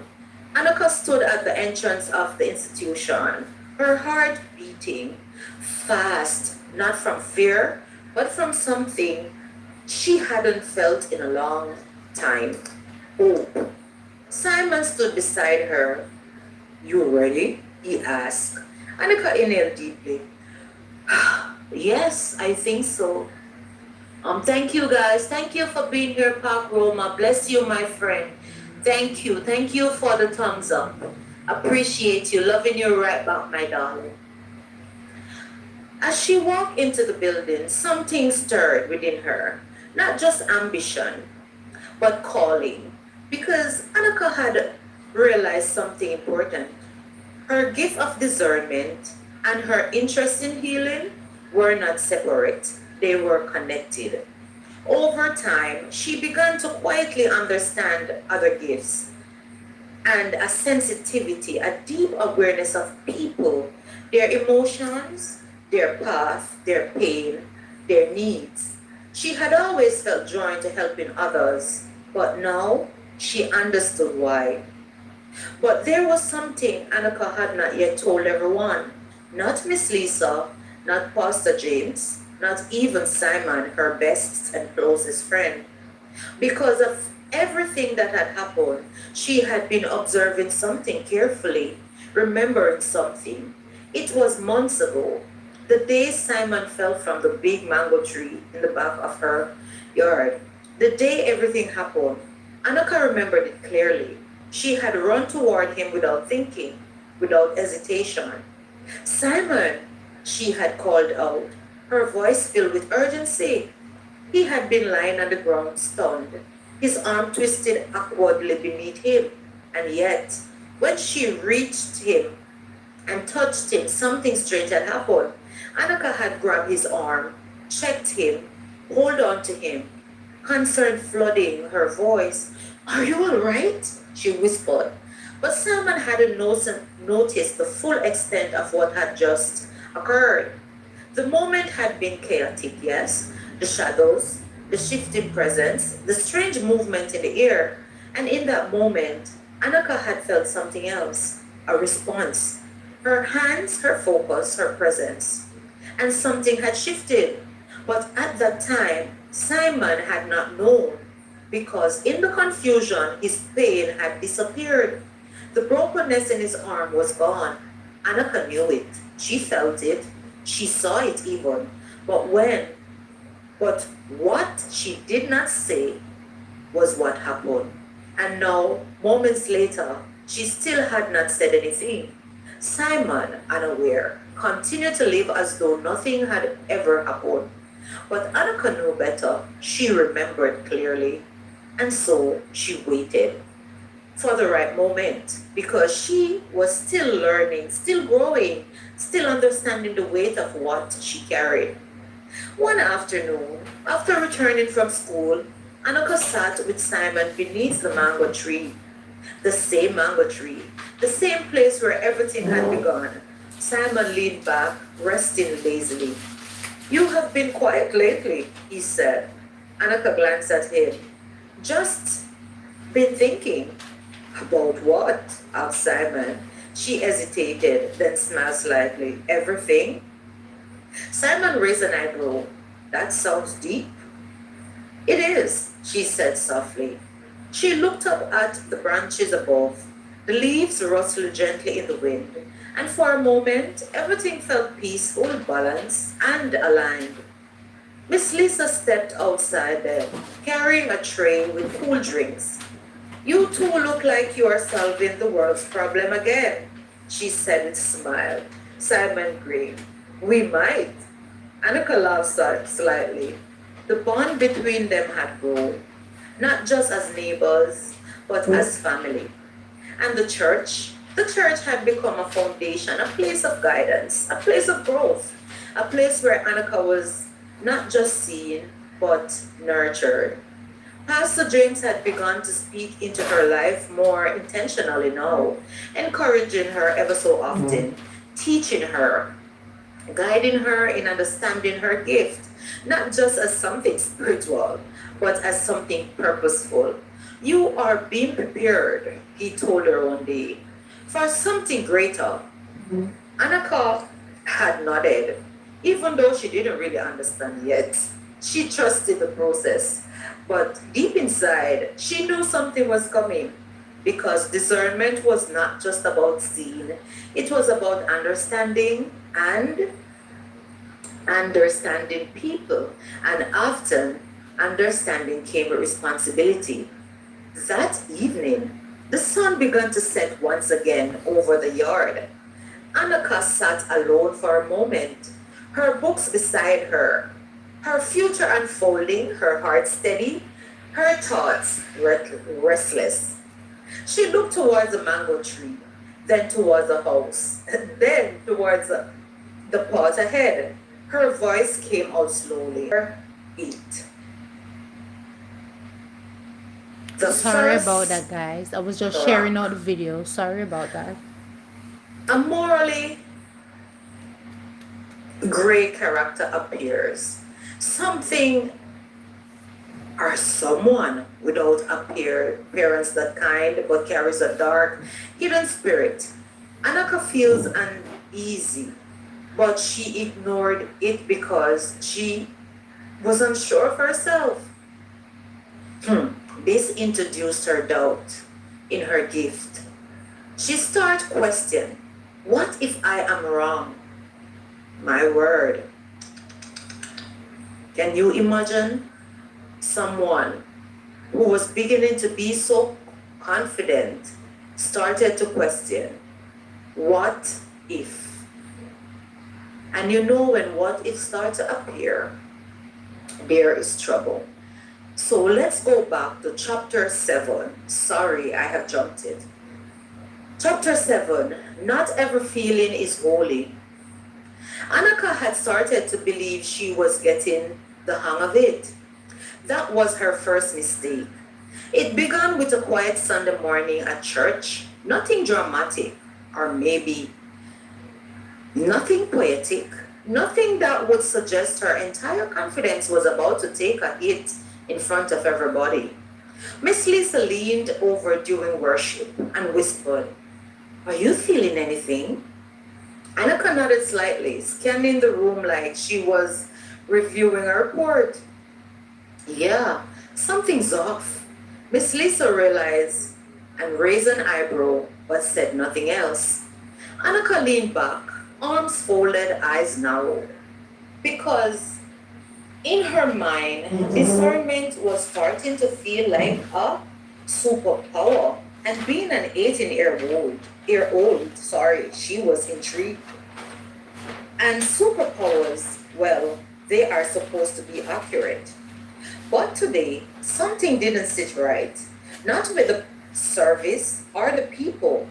Annika stood at the entrance of the institution, her heart beating fast, not from fear, but from something she hadn't felt in a long time: hope. Simon stood beside her. You ready? He asked. Annika inhaled deeply. Yes, I think so. Thank you guys. Thank you for being here, Park Roma. Bless you, my friend. Thank you. Thank you for the thumbs up. Appreciate you. Loving you right back, my darling. As she walked into the building, something stirred within her. Not just ambition, but calling. Because Annika had realized something important. Her gift of discernment and her interest in healing were not separate, they were connected. Over time, she began to quietly understand other gifts and a sensitivity, a deep awareness of people, their emotions, their path, their pain, their needs. She had always felt drawn to helping others, but now she understood why. But there was something Annika had not yet told everyone. Not Miss Lisa, not Pastor James, not even Simon, her best and closest friend. Because of everything that had happened, she had been observing something carefully, remembering something. It was months ago, the day Simon fell from the big mango tree in the back of her yard. The day everything happened, Annika remembered it clearly. She had run toward him without thinking, without hesitation. Simon, she had called out, her voice filled with urgency. He had been lying on the ground stunned, his arm twisted awkwardly beneath him. And yet, when she reached him and touched him, something strange had happened. Annika had grabbed his arm, checked him, hold on to him, concern flooding her voice. Are you all right? She whispered. But Simon hadn't noticed the full extent of what had just occurred. The moment had been chaotic, yes. The shadows, the shifting presence, the strange movement in the air. And in that moment, Annika had felt something else, a response. Her hands, her focus, her presence. And something had shifted. But at that time, Simon had not known, because in the confusion, his pain had disappeared. The brokenness in his arm was gone. Annika knew it. She felt it. She saw it even. But when? But what she did not say was what happened. And now, moments later, she still had not said anything. Simon, unaware, continued to live as though nothing had ever happened. But Annika knew better. She remembered clearly. And so she waited for the right moment, because she was still learning, still growing, still understanding the weight of what she carried. One afternoon, after returning from school, Annika sat with Simon beneath the mango tree, the same mango tree, the same place where everything had begun. Simon leaned back, resting lazily. You have been quiet lately, he said. Annika glanced at him. Just been thinking. About what? Asked Simon. She hesitated, then smiled slightly. Everything? Simon raised an eyebrow. That sounds deep. It is, she said softly. She looked up at the branches above. The leaves rustled gently in the wind, and for a moment everything felt peaceful, balanced, and aligned. Miss Lisa stepped outside then, carrying a tray with cool drinks. You two look like you are solving the world's problem again, she said with a smile. Simon grinned. We might. Annika laughed slightly. The bond between them had grown, not just as neighbors, but as family. And the church had become a foundation, a place of guidance, a place of growth, a place where Annika was not just seen, but nurtured. Pastor James had begun to speak into her life more intentionally now, encouraging her ever so often, teaching her, guiding her in understanding her gift, not just as something spiritual, but as something purposeful. You are being prepared, he told her one day, for something greater. Annika had nodded, even though she didn't really understand yet. She trusted the process, but deep inside, she knew something was coming because discernment was not just about seeing, it was about understanding and understanding people. And often, understanding came with responsibility. That evening, the sun began to set once again over the yard. Annika sat alone for a moment, her books beside her, her future unfolding, her heart steady, her thoughts restless. She looked towards the mango tree, then towards the house, then towards the pot ahead. Her voice came out slowly. Eat. Sorry about that, guys. I was just sharing out the video. Sorry about that. A morally gray character appears. Something or someone without appearance that kind but carries a dark, hidden spirit. Anaka feels uneasy, but she ignored it because she was unsure of herself. This introduced her doubt in her gift. She started questioning, what if I am wrong? My word. Can you imagine someone who was beginning to be so confident started to question, what if? And you know when what if starts to appear, there is trouble. So let's go back to chapter 7. Sorry, I have jumped it. Chapter 7, not every feeling is holy. Annika had started to believe she was getting the hang of it. That was her first mistake. It began with a quiet Sunday morning at church, nothing dramatic, or maybe nothing poetic, nothing that would suggest her entire confidence was about to take a hit in front of everybody. Miss Lisa leaned over during worship and whispered, are you feeling anything? Annika nodded slightly, scanning the room like she was reviewing a report. Yeah, something's off. Miss Lisa realized and raised an eyebrow, but said nothing else. Annika leaned back, arms folded, eyes narrowed, because in her mind, discernment was starting to feel like a superpower. And being an 18-year-old, she was intrigued. And superpowers, well, they are supposed to be accurate. But today, something didn't sit right. Not with the service or the people.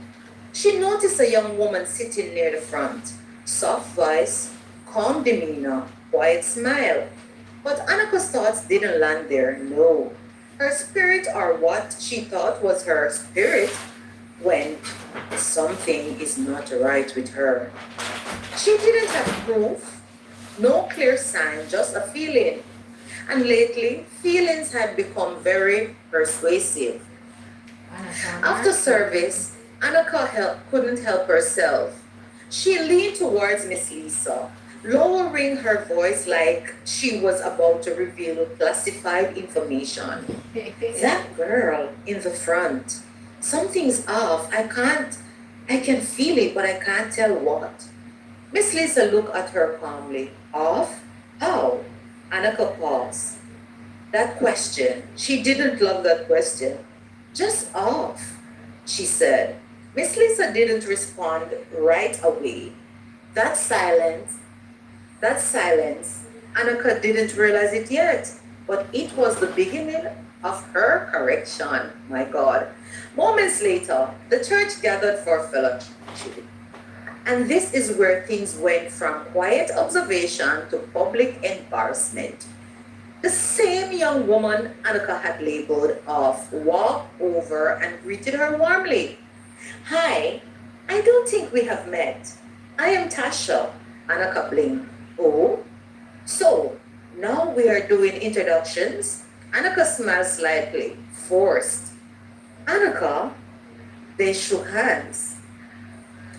She noticed a young woman sitting near the front. Soft voice, calm demeanor, quiet smile. But Annika's thoughts didn't land there, no. Her spirit, or what she thought was her spirit, went, something is not right with her. She didn't have proof, no clear sign, just a feeling. And lately, feelings had become very persuasive. After service, couldn't help herself. She leaned towards Miss Lisa, lowering her voice like she was about to reveal classified information. That girl in the front, something's off. I can feel it, but I can't tell what. Miss Lisa looked at her calmly. Off? How? Annika paused. That question, she didn't love that question. Just off, she said. Miss Lisa didn't respond right away. That silence, that silence, Annika didn't realize it yet, but it was the beginning of her correction. My God. Moments later, the church gathered for fellowship. And this is where things went from quiet observation to public embarrassment. The same young woman Annika had labeled off walked over and greeted her warmly. Hi, I don't think we have met. I am Tasha. Annika blinked. Oh, so now we are doing introductions? Annika smiled slightly, forced. Annika, they shook hands.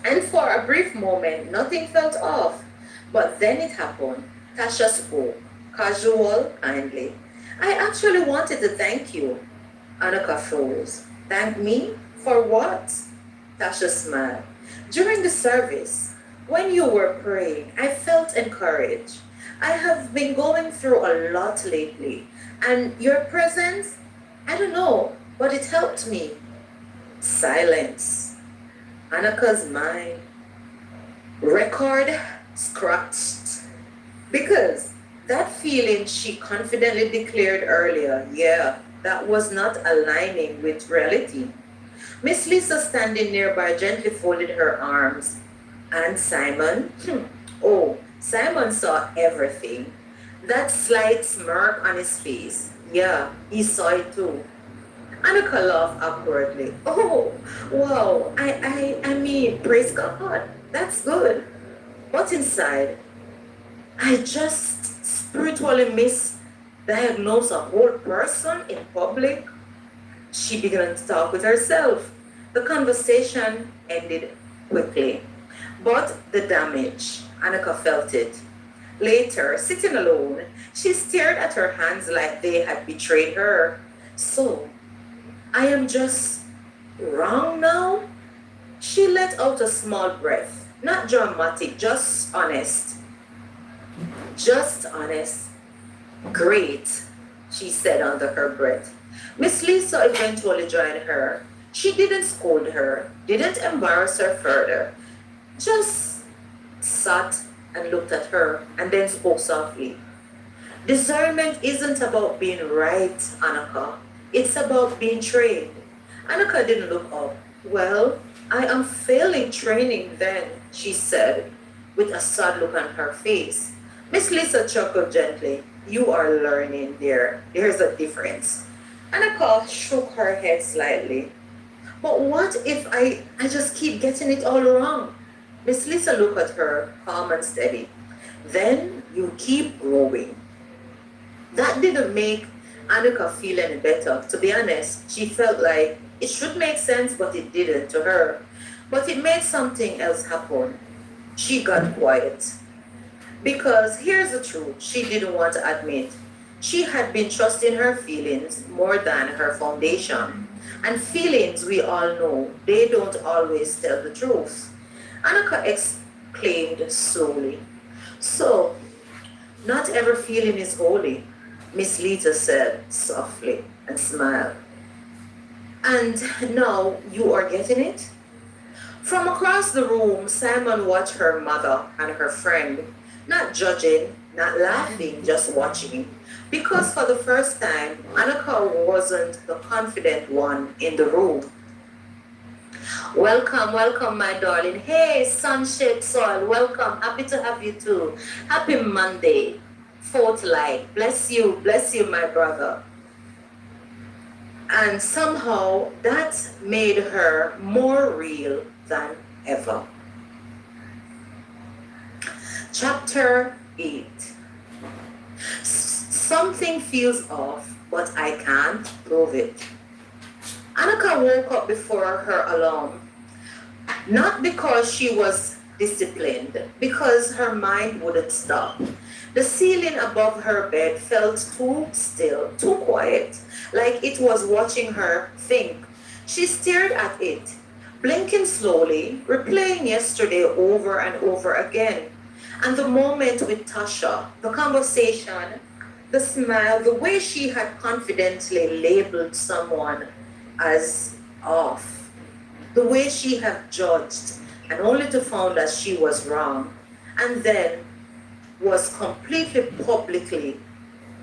And for a brief moment, nothing felt off. But then it happened. Tasha spoke, casual, kindly. I actually wanted to thank you. Annika froze. Thank me? For what? Tasha smiled. During the service, when you were praying, I felt encouraged. I have been going through a lot lately, and your presence, I don't know, but it helped me. Silence. Annika's mind. Record scratched. Because that feeling she confidently declared earlier, yeah, that was not aligning with reality. Miss Lisa, standing nearby, gently folded her arms. And Simon? Oh, Simon saw everything. That slight smirk on his face. Yeah, he saw it too. Annika laughed awkwardly. Oh, wow. I mean, praise God. That's good. But inside, I just spiritually misdiagnosed a whole person in public. She began to talk with herself. The conversation ended quickly. But the damage, Annika felt it. Later, sitting alone, she stared at her hands like they had betrayed her. So, I am just wrong now? She let out a small breath. Not dramatic, just honest. Just honest. Great, she said under her breath. Miss Lisa eventually joined her. She didn't scold her, didn't embarrass her further, just sat and looked at her and then spoke softly. Discernment isn't about being right, Annika. It's about being trained. Annika didn't look up. Well, I am failing training then, she said, with a sad look on her face. Miss Lisa chuckled gently. You are learning there. There's a difference. Annika shook her head slightly. But what if I just keep getting it all wrong? Miss Lisa looked at her, calm and steady. Then you keep growing. That didn't make Annika feel any better. To be honest, she felt like it should make sense, but it didn't to her. But it made something else happen. She got quiet. Because here's the truth she didn't want to admit. She had been trusting her feelings more than her foundation. And feelings, we all know, they don't always tell the truth. Annika exclaimed slowly. So, not every feeling is holy, Miss Lita said softly and smiled. And now you are getting it? From across the room, Simon watched her mother and her friend, not judging, not laughing, just watching. Because for the first time, Annika wasn't the confident one in the room. Welcome, welcome, my darling. Hey, Sunshade Soil, welcome. Happy to have you too. Happy Monday, fourth light. Bless you, my brother. And somehow that made her more real than ever. Chapter 8. Something feels off, but I can't prove it. Annika woke up before her alarm, not because she was disciplined, because her mind wouldn't stop. The ceiling above her bed felt too still, too quiet, like it was watching her think. She stared at it, blinking slowly, replaying yesterday over and over again. And the moment with Tasha, the conversation, the smile, the way she had confidently labeled someone as off, the way she had judged, and only to find that she was wrong, and then was completely publicly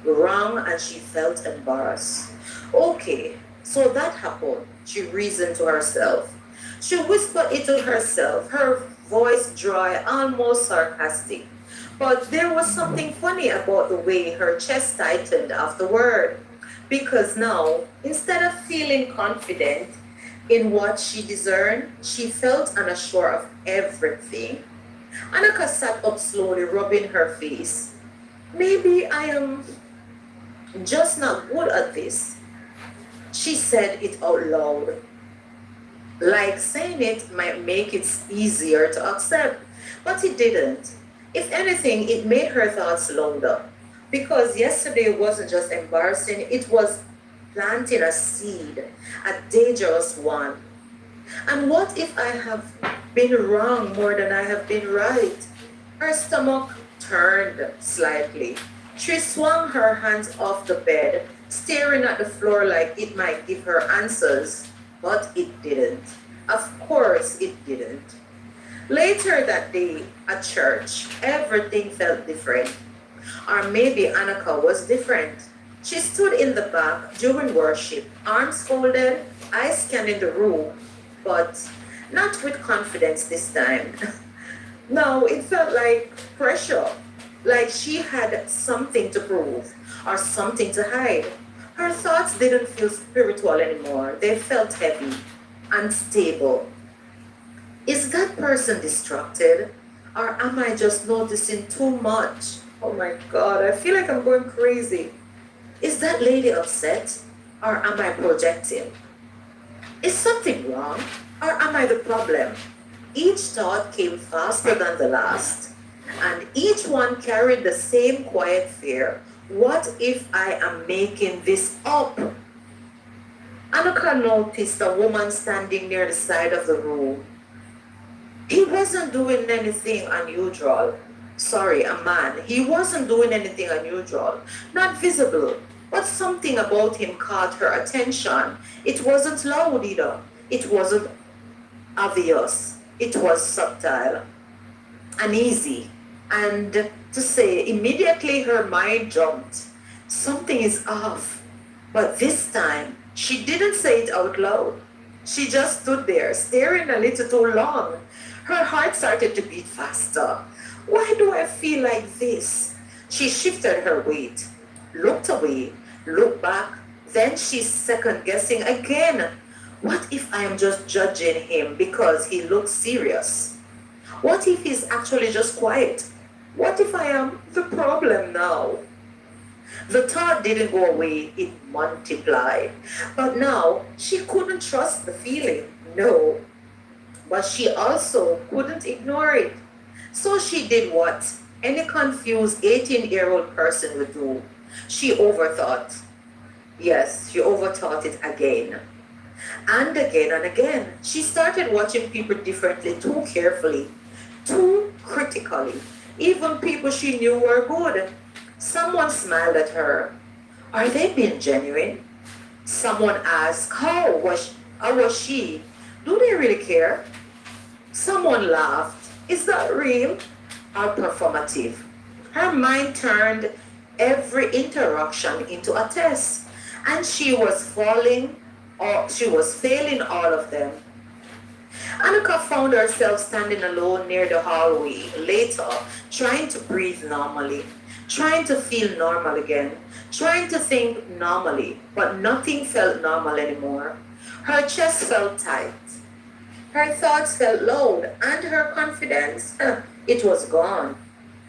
wrong, and she felt embarrassed. Okay, so that happened, she reasoned to herself. She whispered it to herself, her voice dry, almost sarcastic. But there was something funny about the way her chest tightened afterward. Because now, instead of feeling confident in what she discerned, she felt unsure of everything. Annika sat up slowly, rubbing her face. Maybe I am just not good at this. She said it out loud, like saying it might make it easier to accept, but it didn't. If anything, it made her thoughts louder. Because yesterday wasn't just embarrassing, it was planting a seed, a dangerous one. And what if I have been wrong more than I have been right? Her stomach turned slightly. She swung her hands off the bed, staring at the floor like it might give her answers, but it didn't. Of course, it didn't. Later that day at church, everything felt different. Or maybe Annika was different. She stood in the back during worship, arms folded, eyes scanning the room, but not with confidence this time. No, it felt like pressure, like she had something to prove or something to hide. Her thoughts didn't feel spiritual anymore, they felt heavy, unstable. Is that person distracted? Or am I just noticing too much? Oh my God, I feel like I'm going crazy. Is that lady upset? Or am I projecting? Is something wrong? Or am I the problem? Each thought came faster than the last, and each one carried the same quiet fear. What if I am making this up? Annika noticed a woman standing near the side of the room. He wasn't doing anything unusual. Sorry, a man. He wasn't doing anything unusual. Not visible. But something about him caught her attention. It wasn't loud either. It wasn't obvious. It was subtle, uneasy. And to say, immediately her mind jumped. Something is off. But this time, she didn't say it out loud. She just stood there, staring a little too long. Her heart started to beat faster. Why do I feel like this? She shifted her weight, looked away, looked back, then she's second guessing again. What if I am just judging him because he looks serious? What if he's actually just quiet? What if I am the problem now? The thought didn't go away, it multiplied. But now she couldn't trust the feeling. No, but she also couldn't ignore it. So she did what any confused 18-year-old person would do. She overthought. Yes, she overthought it again. And again and again. She started watching people differently, too carefully, too critically. Even people she knew were good. Someone smiled at her. Are they being genuine? Someone asked, how was she? Do they really care? Someone laughed. Is that real or performative? Her mind turned every interaction into a test, and she was failing all of them. Annika found herself standing alone near the hallway later, trying to breathe normally. trying to feel normal again, trying to think normally, but nothing felt normal anymore. Her chest felt tight, her thoughts felt loud, and her confidence, it was gone.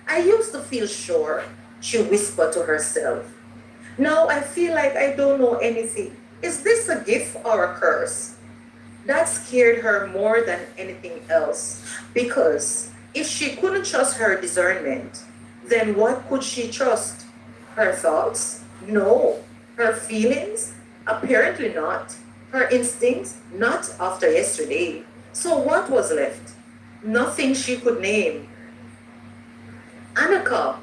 I used to feel sure, she whispered to herself. Now I feel like I don't know anything. Is this a gift or a curse? That scared her more than anything else because if she couldn't trust her discernment, then what could she trust? Her thoughts? No. Her feelings? Apparently not. Her instincts? Not after yesterday. So what was left? Nothing she could name. Annika,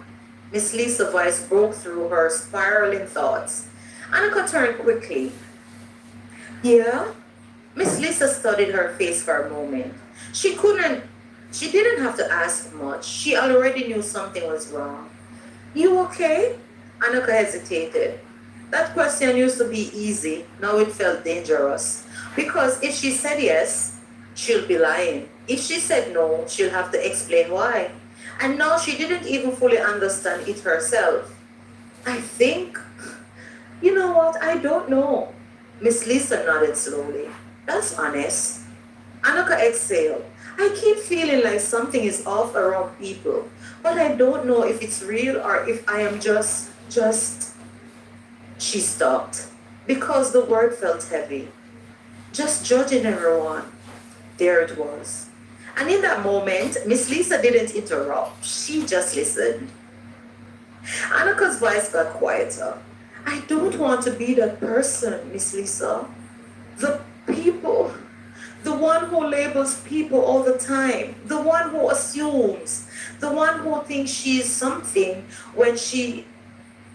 Miss Lisa's voice broke through her spiraling thoughts. Annika turned quickly. Yeah? Miss Lisa studied her face for a moment. She couldn't, she didn't have to ask much. She already knew something was wrong. You okay? Annika hesitated. That question used to be easy. Now it felt dangerous. Because if she said yes, she'll be lying. If she said no, she'll have to explain why. And now she didn't even fully understand it herself. I think, you know what? I don't know. Miss Lisa nodded slowly. That's honest. Annika exhaled. I keep feeling like something is off around people, but I don't know if it's real or if I am just. She stopped because the word felt heavy. Just judging everyone. There it was. And in that moment, Miss Lisa didn't interrupt. She just listened. Annika's voice got quieter. I don't want to be that person, Miss Lisa. The people, the one who labels people all the time, the one who assumes, the one who thinks she's something when she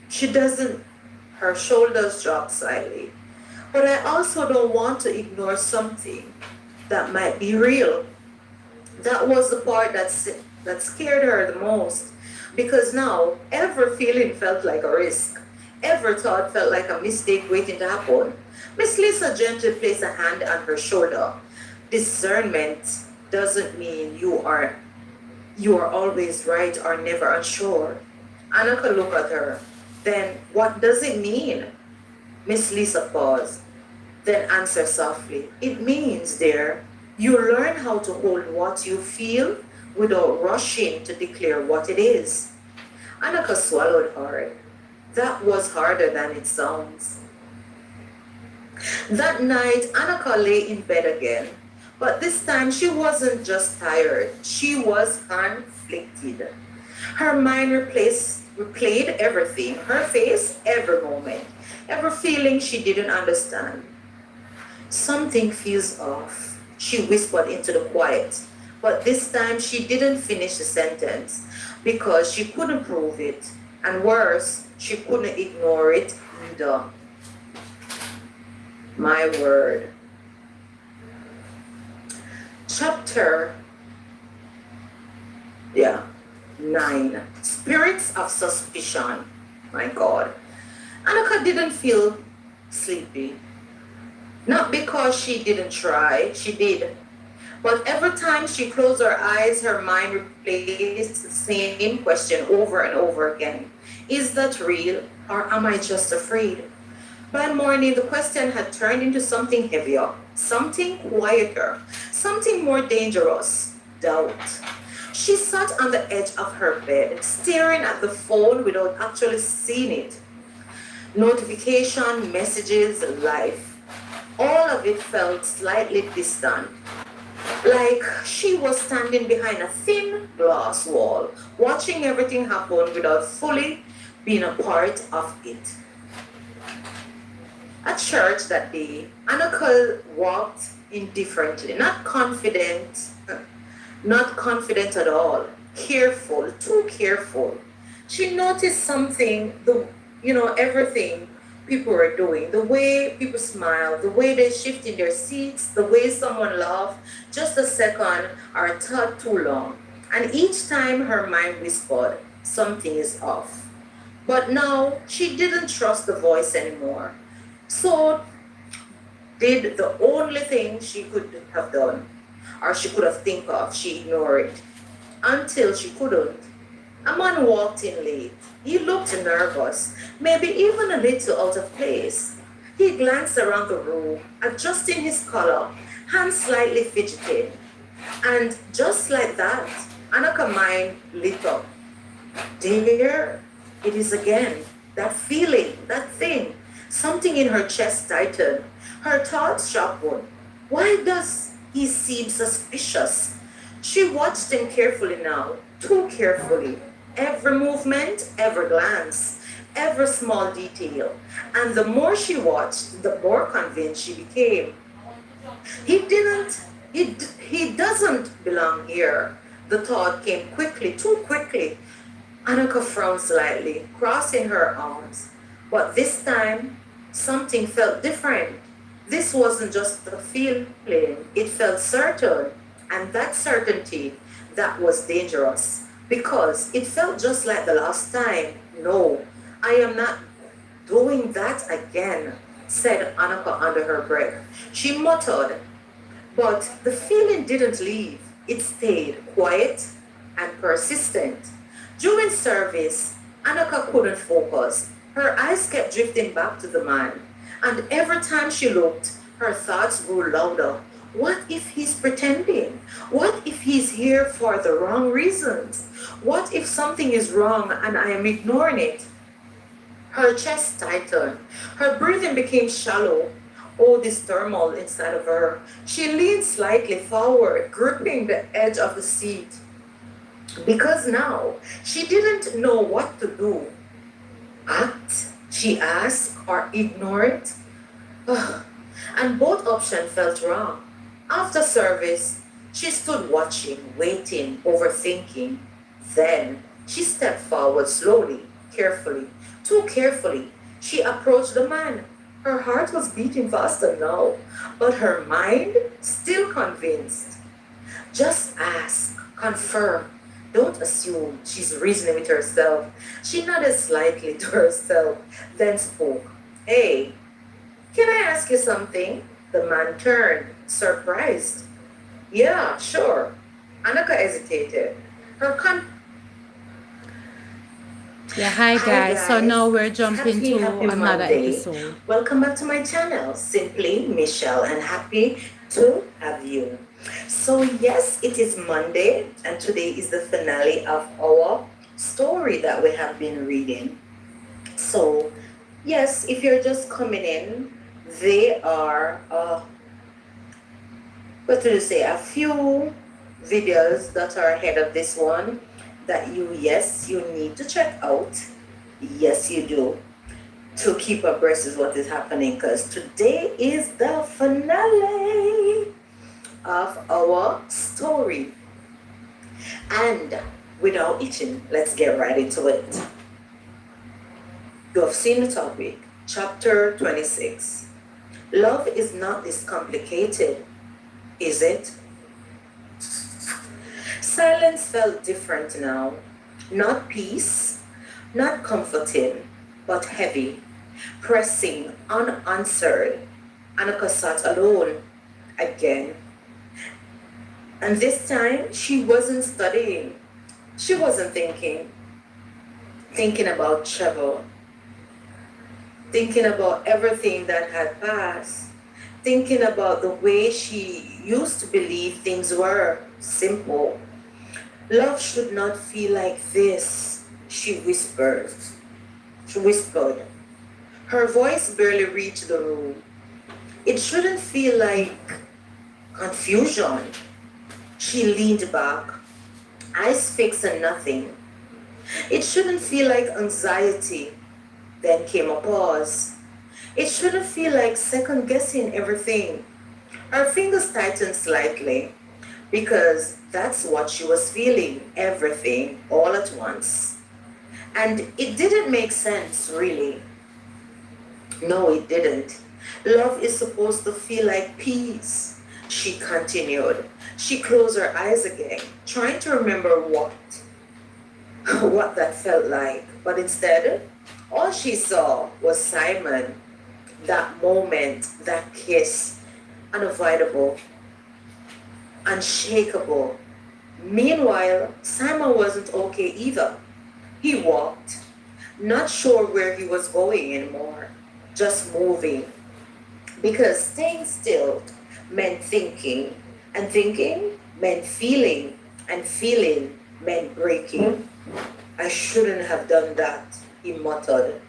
doesn't. Her shoulders dropped slightly. But I also don't want to ignore something that might be real. That was the part that scared her the most. Because now, every feeling felt like a risk. Every thought felt like a mistake waiting to happen. Miss Lisa gently placed a hand on her shoulder. Discernment doesn't mean you are always right or never unsure. Annika looked at her. Then what does it mean? Miss Lisa paused, then answered softly. It means, dear, you learn how to hold what you feel without rushing to declare what it is. Annika swallowed hard. That was harder than it sounds. That night, Annika lay in bed again. But this time, she wasn't just tired. She was conflicted. Her mind replayed everything, her face, every moment, every feeling she didn't understand. Something feels off, she whispered into the quiet. But this time she didn't finish the sentence because she couldn't prove it. And worse, she couldn't ignore it either. My word. Chapter, yeah, 9. Spirits of Suspicion. My God. Annika didn't feel sleepy. Not because she didn't try, she did. But every time she closed her eyes, her mind replaced the same question over and over again. Is that real, or am I just afraid? By morning, the question had turned into something heavier, something quieter, something more dangerous: doubt. She sat on the edge of her bed, staring at the phone without actually seeing it. Notification, messages, life. All of it felt slightly distant, like she was standing behind a thin glass wall, watching everything happen without fully being a part of it. At church that day, Annika walked indifferently, not confident at all, careful, too careful. She noticed something, everything people were doing, the way people smile, the way they shift in their seats, the way someone laughed just a second or a thought too long. And each time her mind whispered, something is off. But now she didn't trust the voice anymore. So did the only thing she could have done, or she could have think of, she ignored it until she couldn't. A man walked in late. He looked nervous, maybe even a little out of place. He glanced around the room, adjusting his collar, hands slightly fidgeting. And just like that, Anaka's mind lit up. There it is again. That feeling, that thing. Something in her chest tightened. Her thoughts sharpened. Why does he seem suspicious? She watched him carefully now, too carefully. Every movement, every glance, every small detail. And the more she watched, the more convinced she became. He didn't, he doesn't belong here. The thought came quickly, too quickly. Annika frowned slightly, crossing her arms. But this time, something felt different. This wasn't just a feeling, it felt certain. And that certainty, that was dangerous. Because it felt just like the last time. No, I am not doing that again, said Annika under her breath. She muttered, but the feeling didn't leave. It stayed quiet and persistent. During service, Annika couldn't focus. Her eyes kept drifting back to the man. And every time she looked, her thoughts grew louder. What if he's pretending? What if he's here for the wrong reasons? What if something is wrong and I am ignoring it? Her chest tightened. Her breathing became shallow. All this turmoil inside of her. She leaned slightly forward, gripping the edge of the seat. Because now she didn't know what to do. Act, she asked, or ignore it? Ugh. And both options felt wrong. After service, she stood watching, waiting, overthinking. Then she stepped forward slowly, carefully, too carefully. She approached the man. Her heart was beating faster now, but her mind still convinced. Just ask, confirm. Don't assume, she's reasoning with herself. She nodded slightly to herself, then spoke. Hey, can I ask you something? The man turned, surprised. Yeah, sure. Annika hesitated. Her con- Yeah, hi Hi guys. So now guys, we're jumping happy to happy another Monday. episode. Welcome back to my channel, Simply Michelle, and happy to have you. So yes, it is Monday, and today is the finale of our story that we have been reading. So yes, if you're just coming in, they are what do you say, a few videos that are ahead of this one that you need to check out. Yes, you do, to keep abreast is what is happening, because today is the finale of our story. And without itching, let's get right into it. You have seen the topic, chapter 26. Love is not this complicated, is it? Silence felt different now. Not peace, not comforting, but heavy, pressing, unanswered. Annika sat alone again. And this time, she wasn't studying. She wasn't thinking about Trevor, thinking about everything that had passed, thinking about the way she used to believe things were simple. Love should not feel like this, she whispered. She whispered. Her voice barely reached the room. It shouldn't feel like confusion. She leaned back, eyes fixed on nothing. It shouldn't feel like anxiety. Then came a pause. It shouldn't feel like second guessing everything. Her fingers tightened slightly because that's what she was feeling, everything all at once. And it didn't make sense, really. No, it didn't. Love is supposed to feel like peace, she continued. She closed her eyes again, trying to remember what that felt like. But instead, all she saw was Simon, that moment, that kiss, unavoidable, unshakable. Meanwhile, Simon wasn't okay either. He walked, not sure where he was going anymore, just moving. Because staying still meant thinking, and thinking meant feeling, and feeling meant breaking. I shouldn't have done that, he muttered.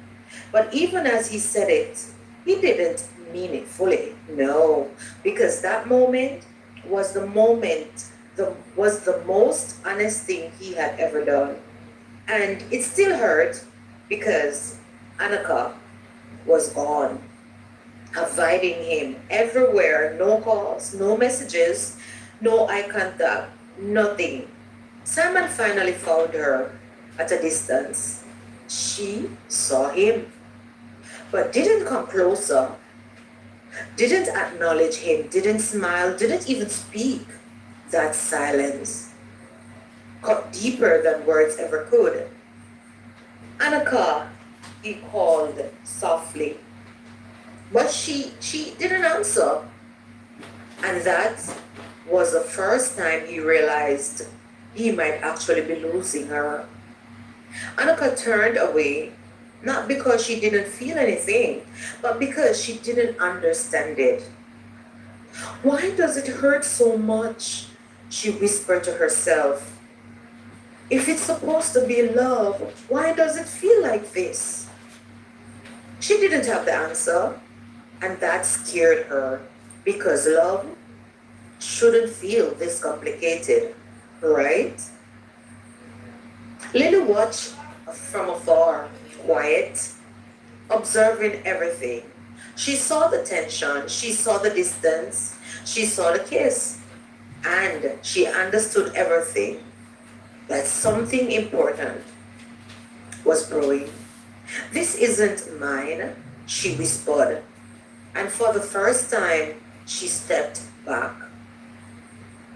But even as he said it, he didn't mean it fully. No, because that moment was the moment, was the most honest thing he had ever done. And it still hurt because Annika was gone, avoiding him everywhere. No calls, no messages, no eye contact, nothing. Simon finally found her at a distance. She saw him, but didn't come closer, didn't acknowledge him, didn't smile, didn't even speak. That silence cut deeper than words ever could. Annika, he called softly, but she didn't answer. And that was the first time he realized he might actually be losing her. Annika turned away, not because she didn't feel anything, but because she didn't understand it. Why does it hurt so much? She whispered to herself. If it's supposed to be love, why does it feel like this? She didn't have the answer, and that scared her because love shouldn't feel this complicated, right? Lily watched from afar, quiet, observing everything. She saw the tension, she saw the distance, she saw the kiss, and she understood everything, that something important was brewing. This isn't mine, she whispered, and for the first time, she stepped back,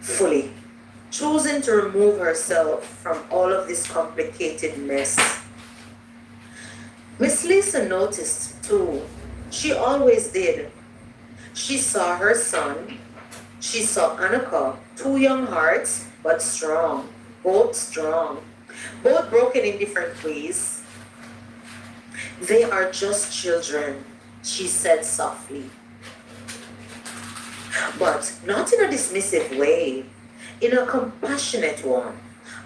fully, choosing to remove herself from all of this complicated mess. Miss Lisa noticed too. She always did. She saw her son. She saw Annika, two young hearts, but strong, both strong, both broken in different ways. They are just children, she said softly, but not in a dismissive way, in a compassionate one,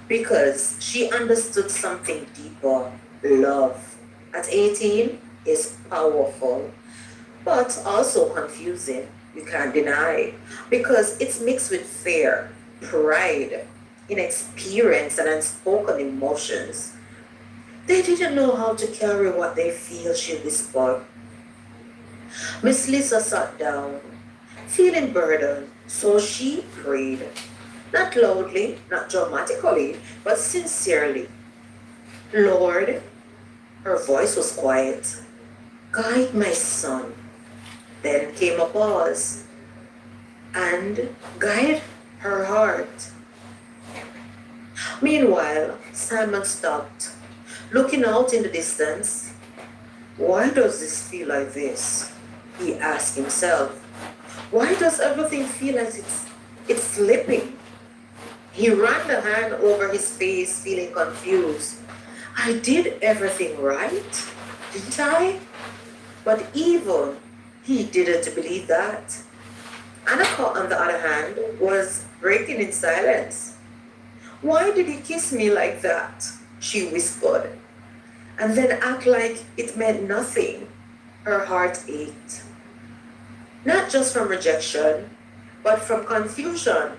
because she understood something deeper, love. At 18 is powerful, but also confusing. You can't deny, because it's mixed with fear, pride, inexperience, and unspoken emotions. They didn't know how to carry what they feel, she whispered. Miss Lisa sat down, feeling burdened, so she prayed. Not loudly, not dramatically, but sincerely. Lord, her voice was quiet. Guide my son. Then came a pause. And guide her heart. Meanwhile, Simon stopped, looking out in the distance. Why does this feel like this? He asked himself. Why does everything feel like it's slipping? He ran the hand over his face, feeling confused. I did everything right, didn't I? But even he didn't believe that. Annika, on the other hand, was breaking in silence. Why did he kiss me like that? She whispered, and then act like it meant nothing. Her heart ached. Not just from rejection, but from confusion,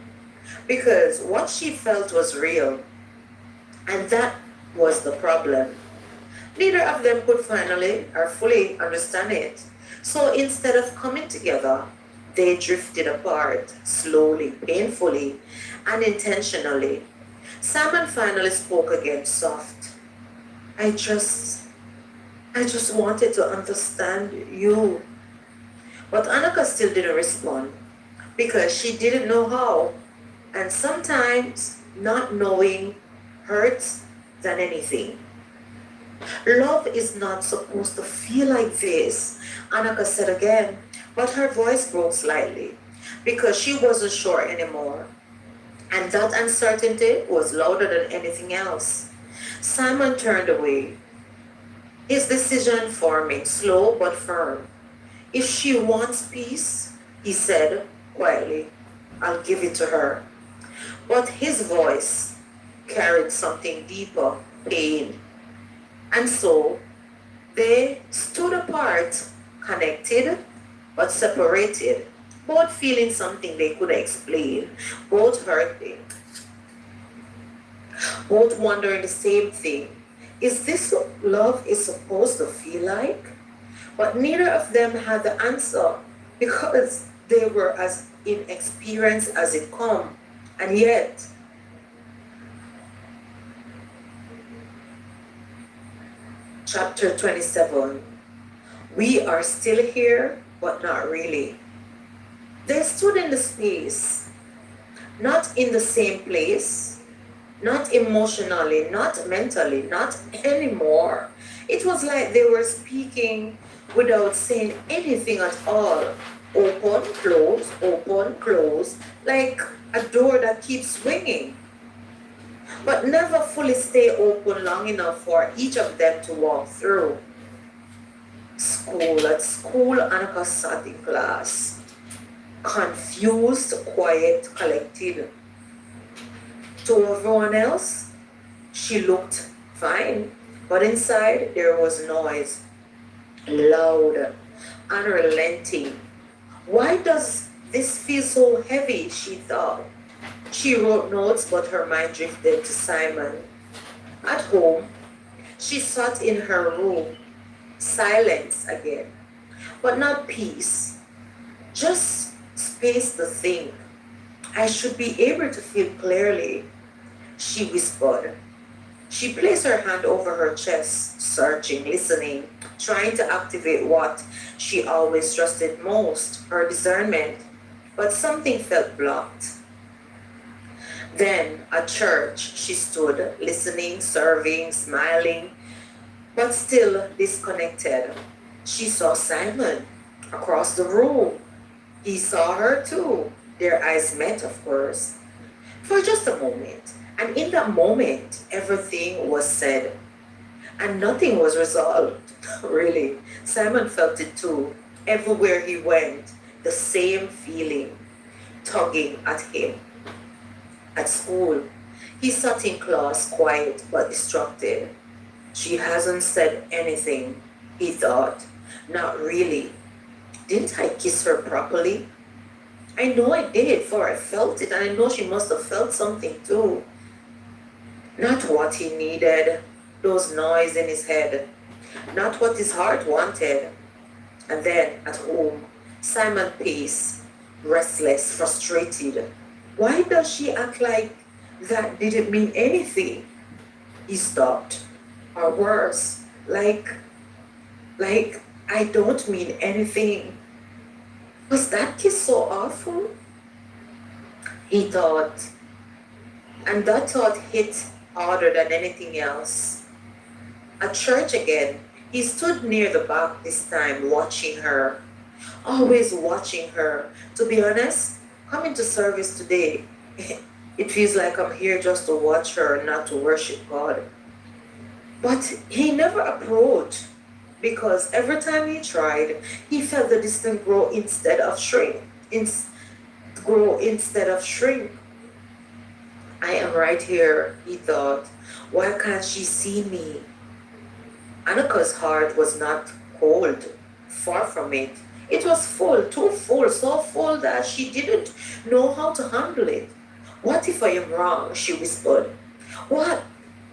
because what she felt was real, and that was the problem. Neither of them could finally or fully understand it. So instead of coming together, they drifted apart, slowly, painfully, unintentionally. Simon finally spoke again, soft. I just wanted to understand you. But Annika still didn't respond because she didn't know how. And sometimes not knowing hurts than anything. Love is not supposed to feel like this, Annika said again, but her voice broke slightly because she wasn't sure anymore. And that uncertainty was louder than anything else. Simon turned away, his decision forming, slow but firm. If she wants peace, he said quietly, I'll give it to her. But his voice carried something deeper, pain. And so they stood apart, connected but separated, both feeling something they couldn't explain, both hurting, both wondering the same thing. Is this what love is supposed to feel like? But neither of them had the answer because they were as inexperienced as it come. And yet, chapter 27, we are still here, but not really. They stood in the space, not in the same place, not emotionally, not mentally, not anymore. It was like they were speaking without saying anything at all. Open, close, like a door that keeps swinging, but never fully stay open long enough for each of them to walk through. At school, Annika sat in class, confused, quiet, collected. To everyone else, she looked fine, but inside there was noise, loud, unrelenting. Why does this feel so heavy? She thought. She wrote notes, but her mind drifted to Simon. At home, she sat in her room, silence again, but not peace, just space to think. I should be able to feel clearly, she whispered. She placed her hand over her chest, searching, listening, trying to activate what she always trusted most, her discernment. But something felt blocked. Then, at church, she stood, listening, serving, smiling, but still disconnected. She saw Simon across the room. He saw her too. Their eyes met, of course, for just a moment. And in that moment, everything was said and nothing was resolved. Really, Simon felt it too. Everywhere he went, the same feeling tugging at him. At school, he sat in class quiet but distracted. She hasn't said anything, he thought. Not really. Didn't I kiss her properly? I know I did, for I felt it, and I know she must have felt something too. Not what he needed, those noise in his head, not what his heart wanted. And then at home, Simon paced, restless, frustrated. Why does she act like that didn't mean anything? He stopped. Or worse, like I don't mean anything. Was that kiss so awful? He thought, and that thought hit harder than anything else. At church again, he stood near the back this time, watching her. Always watching her. To be honest, coming to service today, it feels like I'm here just to watch her, not to worship God. But he never approached because every time he tried, he felt the distance grow instead of shrink. Grow instead of shrink. I am right here, he thought. Why can't she see me? Annika's heart was not cold, far from it. It was full, too full, so full that she didn't know how to handle it. What if I am wrong? She whispered. What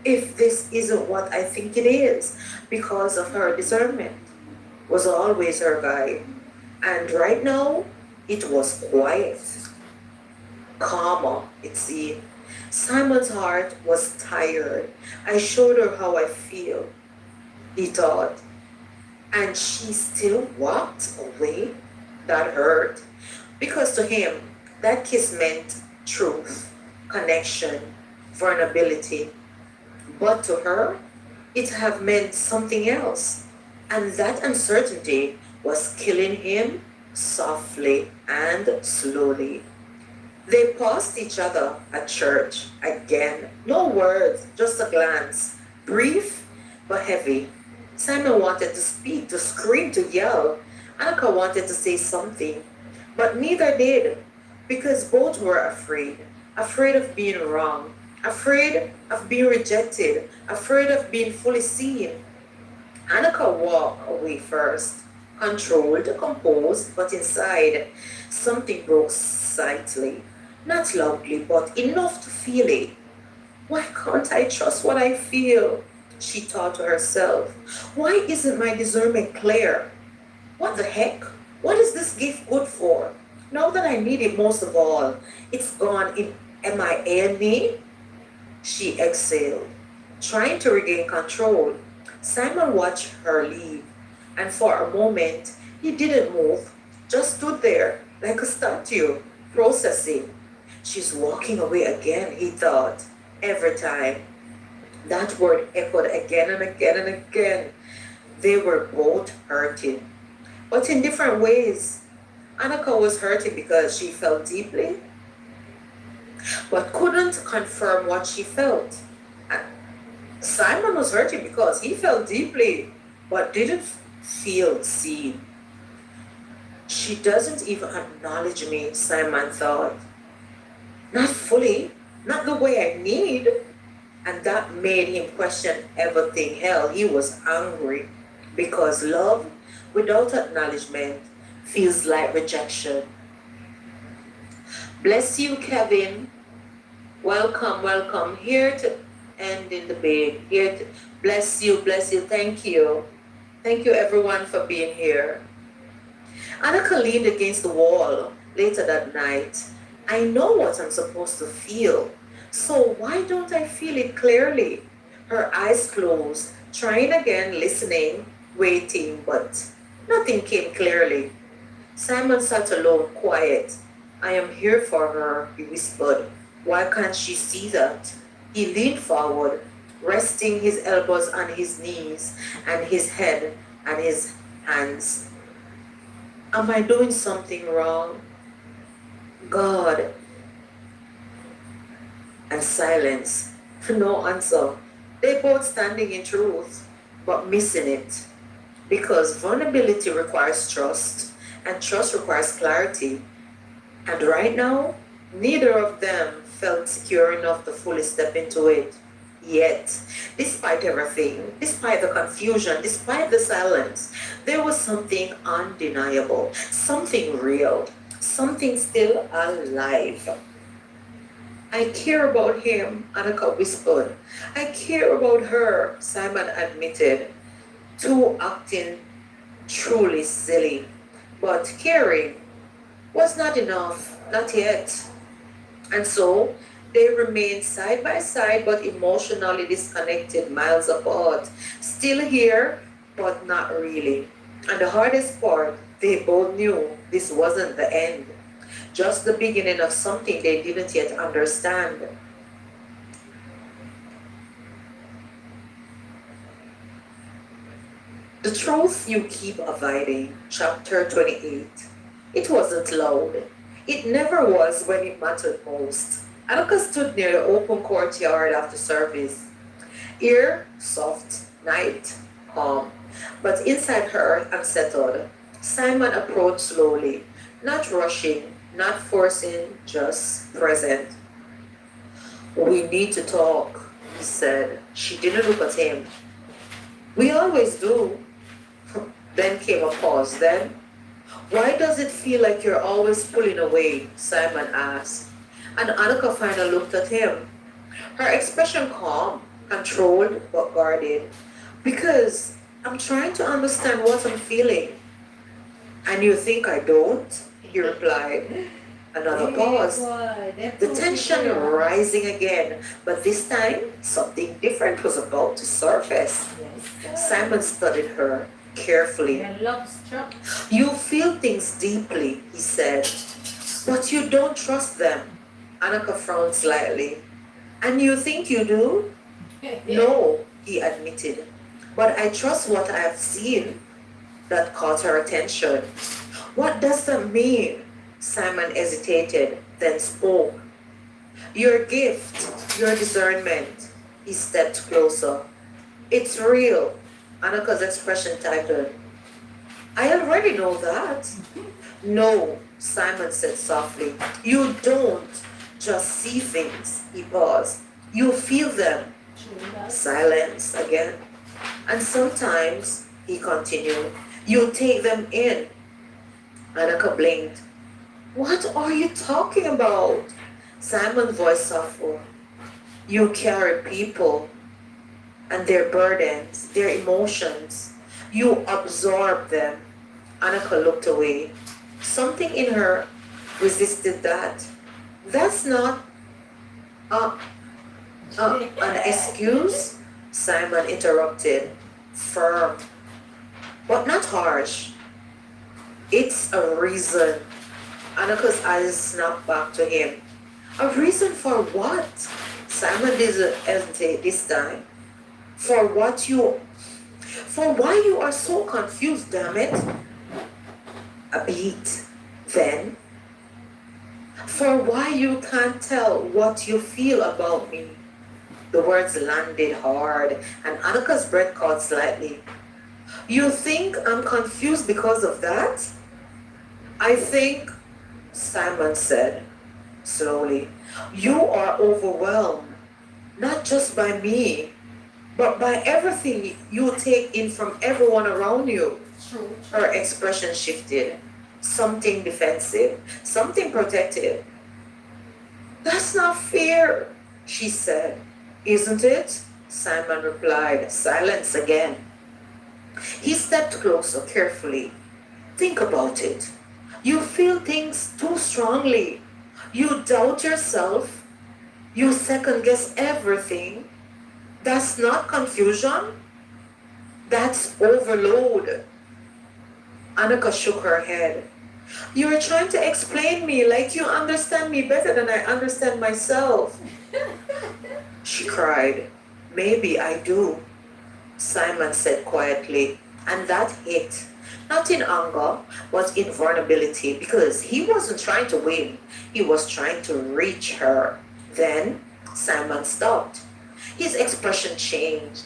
if this isn't what I think it is? Because of her discernment was always her guide. And right now, it was quiet, calmer, it seemed. Simon's heart was tired. I showed her how I feel, he thought. And she still walked away. That hurt. Because to him, that kiss meant truth, connection, vulnerability. But to her, it had meant something else. And that uncertainty was killing him softly and slowly. They passed each other at church again. No words, just a glance. Brief but heavy. Simon wanted to speak, to scream, to yell. Annika wanted to say something, but neither did, because both were afraid. Afraid of being wrong, afraid of being rejected, afraid of being fully seen. Annika walked away first, controlled, composed, but inside, something broke slightly. Not loudly, but enough to feel it. Why can't I trust what I feel? She thought to herself. Why isn't my discernment clear? What the heck? What is this gift good for? Now that I need it most of all, it's gone in MIA me? She exhaled, trying to regain control. Simon watched her leave, and for a moment he didn't move, just stood there like a statue, processing. She's walking away again, he thought, every time. That word echoed again and again and again. They were both hurting, but in different ways. Annika was hurting because she felt deeply, but couldn't confirm what she felt. And Simon was hurting because he felt deeply, but didn't feel seen. She doesn't even acknowledge me, Simon thought. Not fully, not the way I need. And that made him question everything. Hell, he was angry because love without acknowledgement feels like rejection. Bless you, Kevin. Welcome, welcome. Here to end in the bed. Here to bless you, bless you. Thank you. Thank you, everyone, for being here. Annika leaned against the wall later that night. I know what I'm supposed to feel. So why don't I feel it clearly? Her eyes closed, trying again, listening, waiting, but nothing came clearly. Simon sat alone, quiet. I am here for her, he whispered. Why can't she see that? He leaned forward, resting his elbows on his knees and his head and his hands. Am I doing something wrong? God. And silence. No answer. They both standing in truth, but missing it. Because vulnerability requires trust, and trust requires clarity. And right now, neither of them felt secure enough to fully step into it. Yet, despite everything, despite the confusion, despite the silence, there was something undeniable, something real, something still alive. I care about him, Annika whispered. I care about her, Simon admitted, too acting truly silly. But caring was not enough, not yet. And so they remained side by side but emotionally disconnected, miles apart. Still here, but not really. And the hardest part, they both knew this wasn't the end, just the beginning of something they didn't yet understand. The truth you keep avoiding, chapter 28. It wasn't loud. It never was when it mattered most. Annika stood near the open courtyard after service. Ear soft, night calm, but inside her unsettled. Simon approached slowly, not rushing, not forcing, just present. We need to talk, he said. She didn't look at him. We always do. Then came a pause. Then, why does it feel like you're always pulling away? Simon asked. And Annika finally looked at him. Her expression calm, controlled, but guarded. Because I'm trying to understand what I'm feeling. And you think I don't? He replied. Another pause. The tension rising again, but this time something different was about to surface. Simon studied her carefully. You feel things deeply, he said, but you don't trust them. Annika frowned slightly. And you think you do? No, he admitted. But I trust what I have seen. That caught her attention. What does that mean? Simon hesitated. then spoke. Your gift, your discernment. He stepped closer. It's real. Annika's expression tightened. I already know that. No, Simon said softly. You don't just see things. He paused. You feel them. Silence again. And sometimes, he continued, you take them in. Annika blinked. What are you talking about? Simon's voice softened. You carry people and their burdens, their emotions. You absorb them. Annika looked away. Something in her resisted that. That's not a, an excuse, Simon interrupted, firm, but not harsh. It's a reason. Annika's eyes snapped back to him. A reason for what? Simon didn't hesitate this time. For what you... For why you are so confused, damn it. A beat. Then, for why you can't tell what you feel about me. The words landed hard, and Annika's breath caught slightly. You think I'm confused because of that? I think, Simon said slowly, you are overwhelmed, not just by me, but by everything you take in from everyone around you. True. Her expression shifted. Something defensive, something protective. That's not fair, she said. Isn't it? Simon replied. Silence again. He stepped closer carefully. Think about it. You feel things too strongly. You doubt yourself. You second guess everything. That's not confusion. That's overload. Annika shook her head. You're trying to explain me like you understand me better than I understand myself. She cried. Maybe I do, Simon said quietly, and that hit. Not in anger, but in vulnerability, because he wasn't trying to win. He was trying to reach her. Then Simon stopped. His expression changed.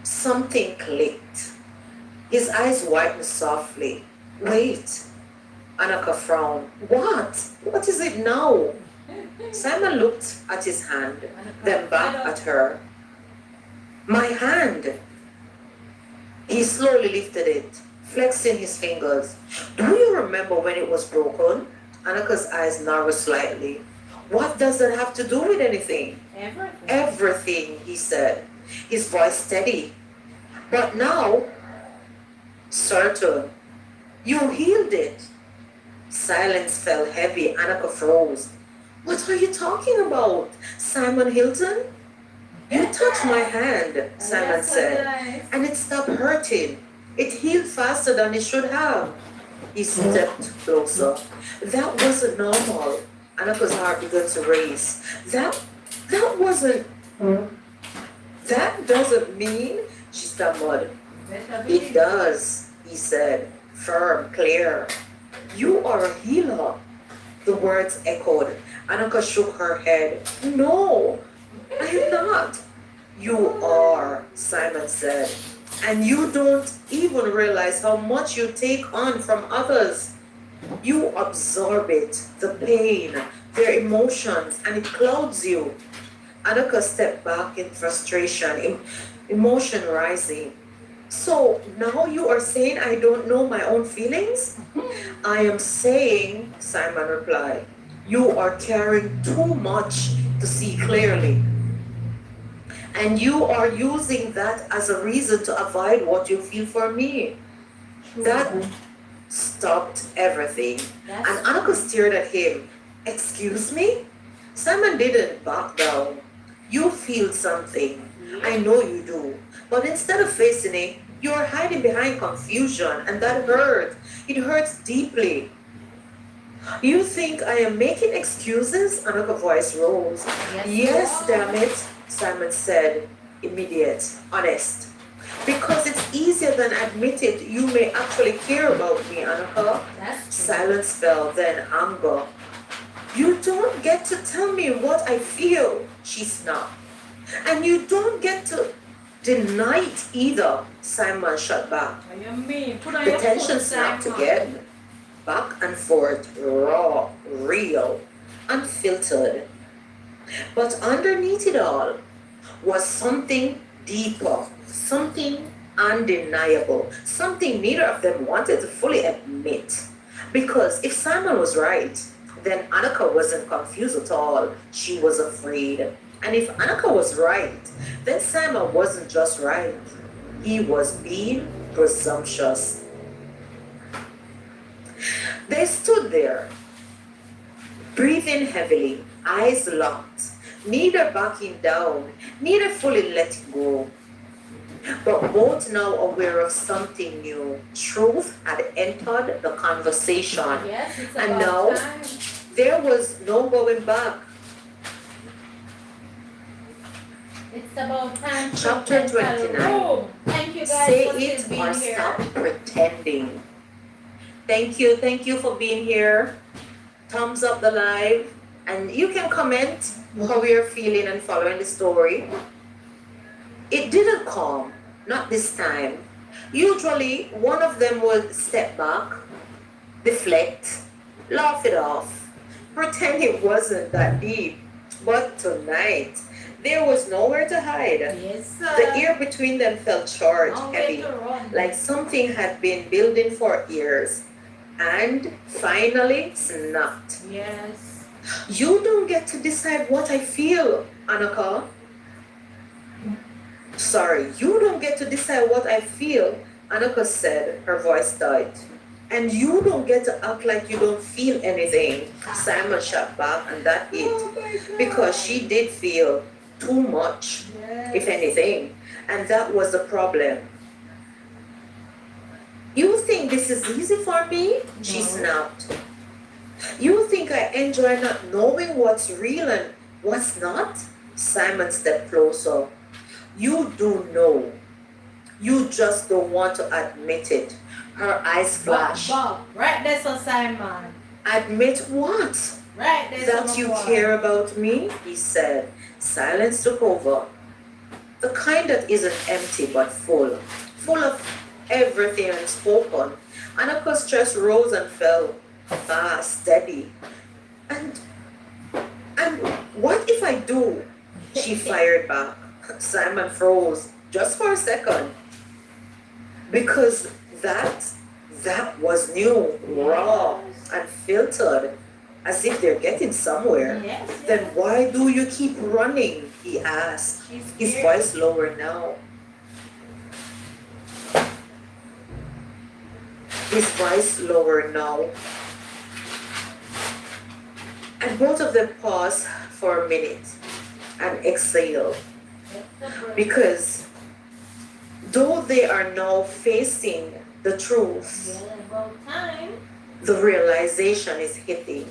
Something clicked. His eyes widened softly. Wait. Annika frowned. What? What is it now? Simon looked at his hand, then back at her. My hand. He slowly lifted it, flexing his fingers. Do you remember when it was broken? Annika's eyes narrowed slightly. What does that have to do with anything? Everything. Everything, he said, his voice steady. But now, certain, you healed it. Silence fell heavy. Annika froze. What are you talking about? Simon Hilton? You touched my hand, Simon said, and it stopped hurting. It healed faster than it should have. He stepped closer. That wasn't normal. Annika's heart began to race. That wasn't... That doesn't mean... She stammered. It does, he said, firm, clear. You are a healer. The words echoed. Annika shook her head. No, I am not. You are, Simon said. And you don't even realize how much you take on from others. You absorb it, the pain, their emotions, and it clouds you. Annika stepped back in frustration, emotion rising. So now you are saying I don't know my own feelings? I am saying, Simon replied, you are carrying too much to see clearly. And you are using that as a reason to avoid what you feel for me. That stopped everything. And Annika stared at him. Excuse me? Simon didn't back down. You feel something. I know you do. But instead of facing it, you are hiding behind confusion, and that hurts. It hurts deeply. You think I am making excuses? Another voice rose. Yes, damn it, Simon said, immediate, honest. Because it's easier than admit it. You may actually care about me, Annika. That's true. Silence fell, then anger. You don't get to tell me what I feel, she snapped. And you don't get to deny it either, Simon shot back. What you mean? Put on The your tension foot, snapped Simon. again. Back and forth, raw, real, unfiltered. But underneath it all was something deeper, something undeniable, something neither of them wanted to fully admit. Because if Simon was right, then Annika wasn't confused at all. She was afraid. And if Annika was right, then Simon wasn't just right. He was being presumptuous. They stood there, breathing heavily, eyes locked, neither backing down, neither fully letting go, but both now aware of something new. Truth had entered the conversation, Yes, it's and about now time. there was no going back. It's about time. to Chapter enter the 29. room. Thank you guys Say for it still or being here. stop pretending. Thank you for being here. Thumbs up the live, and you can comment how you're feeling and following the story. It didn't come, not this time. Usually, one of them would step back, deflect, laugh it off, pretend it wasn't that deep. But tonight, there was nowhere to hide. Yes, sir. The air between them felt charged, No way heavy, to run. like something had been building for years and finally snapped. Yes. You don't get to decide what I feel, Annika. Sorry, you don't get to decide what I feel, Annika said, her voice died. And you don't get to act like you don't feel anything, Simon shot back, and that hit. Oh my God. Because she did feel too much, Yes. if anything, and that was the problem. You think this is easy for me? She No. snapped. You think I enjoy not knowing what's real and what's not? Simon stepped closer. You do know. You just don't want to admit it. Her eyes flashed. Bob, right there, so Simon. Admit what? Right there, That so you my boy. care about me? He said. Silence took over. The kind that isn't empty but full. Full of everything unspoken. Annika's stress rose and fell. Fast, steady. And what if I do? She fired back. Simon froze just for a second. Because that was new, raw, and filtered, as if they're getting somewhere. Yes, Then yes. why do you keep running? He asked, She's his scared. voice lower now. His voice lower now. And both of them paused for a minute and exhaled. Because though they are now facing the truth, Yeah, about time. the realization is hitting.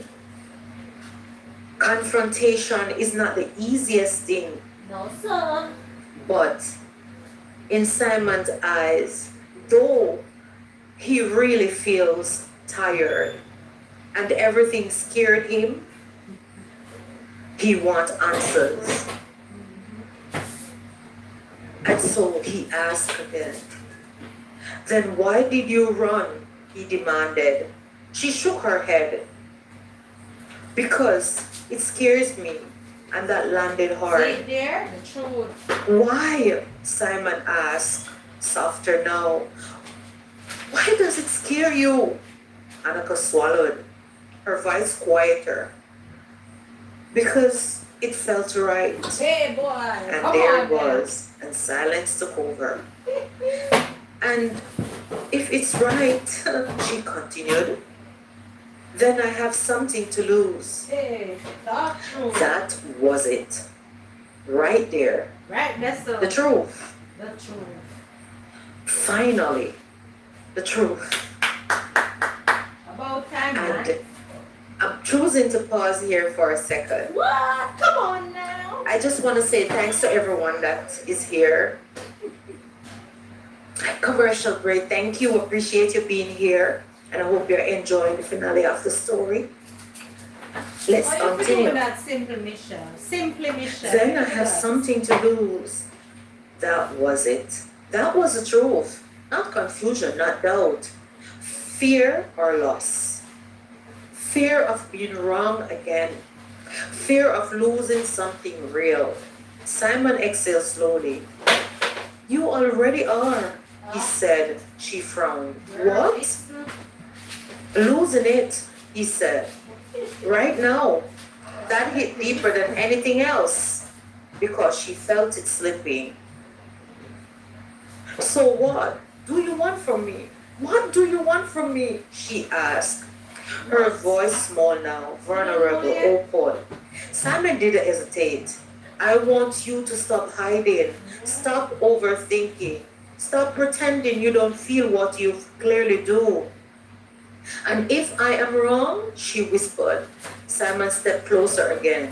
Confrontation is not the easiest thing, No, sir. but in Simon's eyes, though he really feels tired and everything scared him, he wants answers. And so he asked again, then why did you run? He demanded. She shook her head. Because it scares me. And that landed See hard. it there? The truth. Why? Simon asked, softer now. Why does it scare you? Annika swallowed, her voice quieter. Because it felt right. Hey, boy. And Come there on, it was, and silence took over. And if it's right, she continued, then I have something to lose. Hey, the truth. That was it. Right there. Right, that's The truth. the truth. Finally. The truth. About time, man. And I'm choosing to pause here for a second. What? Come on now. I just want to say thanks to everyone that is here. Commercial break. Thank you. Appreciate you being here. And I hope you're enjoying the finale of the story. Let's What if we continue. do that simple mission? Simply mission. Then I have something to lose. That was it. That was the truth. Not confusion, not doubt. Fear or loss. Fear of being wrong again. Fear of losing something real. Simon exhaled slowly. You already are, he said. She frowned. What? Losing it, he said. Right now. That hit deeper than anything else because she felt it slipping. So what do you want from me? What do you want from me? She asked. Her voice small now, vulnerable, open. Simon didn't hesitate. I want you to stop hiding. Stop overthinking. Stop pretending you don't feel what you clearly do. And if I am wrong, she whispered. Simon stepped closer again,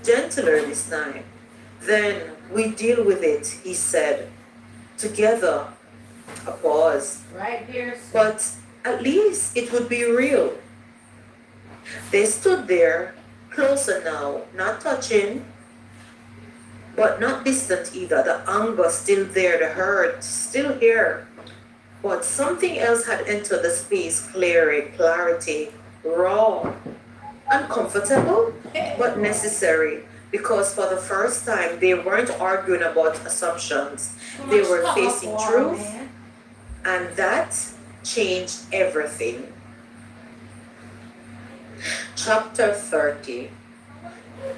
gentler this time. Then we deal with it, he said. Together. A pause. Right here. But at least it would be real. They stood there, closer now, not touching, but not distant either. The anger still there, the hurt still here. But something else had entered the space, clarity, raw, uncomfortable, but necessary. Because for the first time, they weren't arguing about assumptions. They were facing truth, and that changed everything. Chapter 30.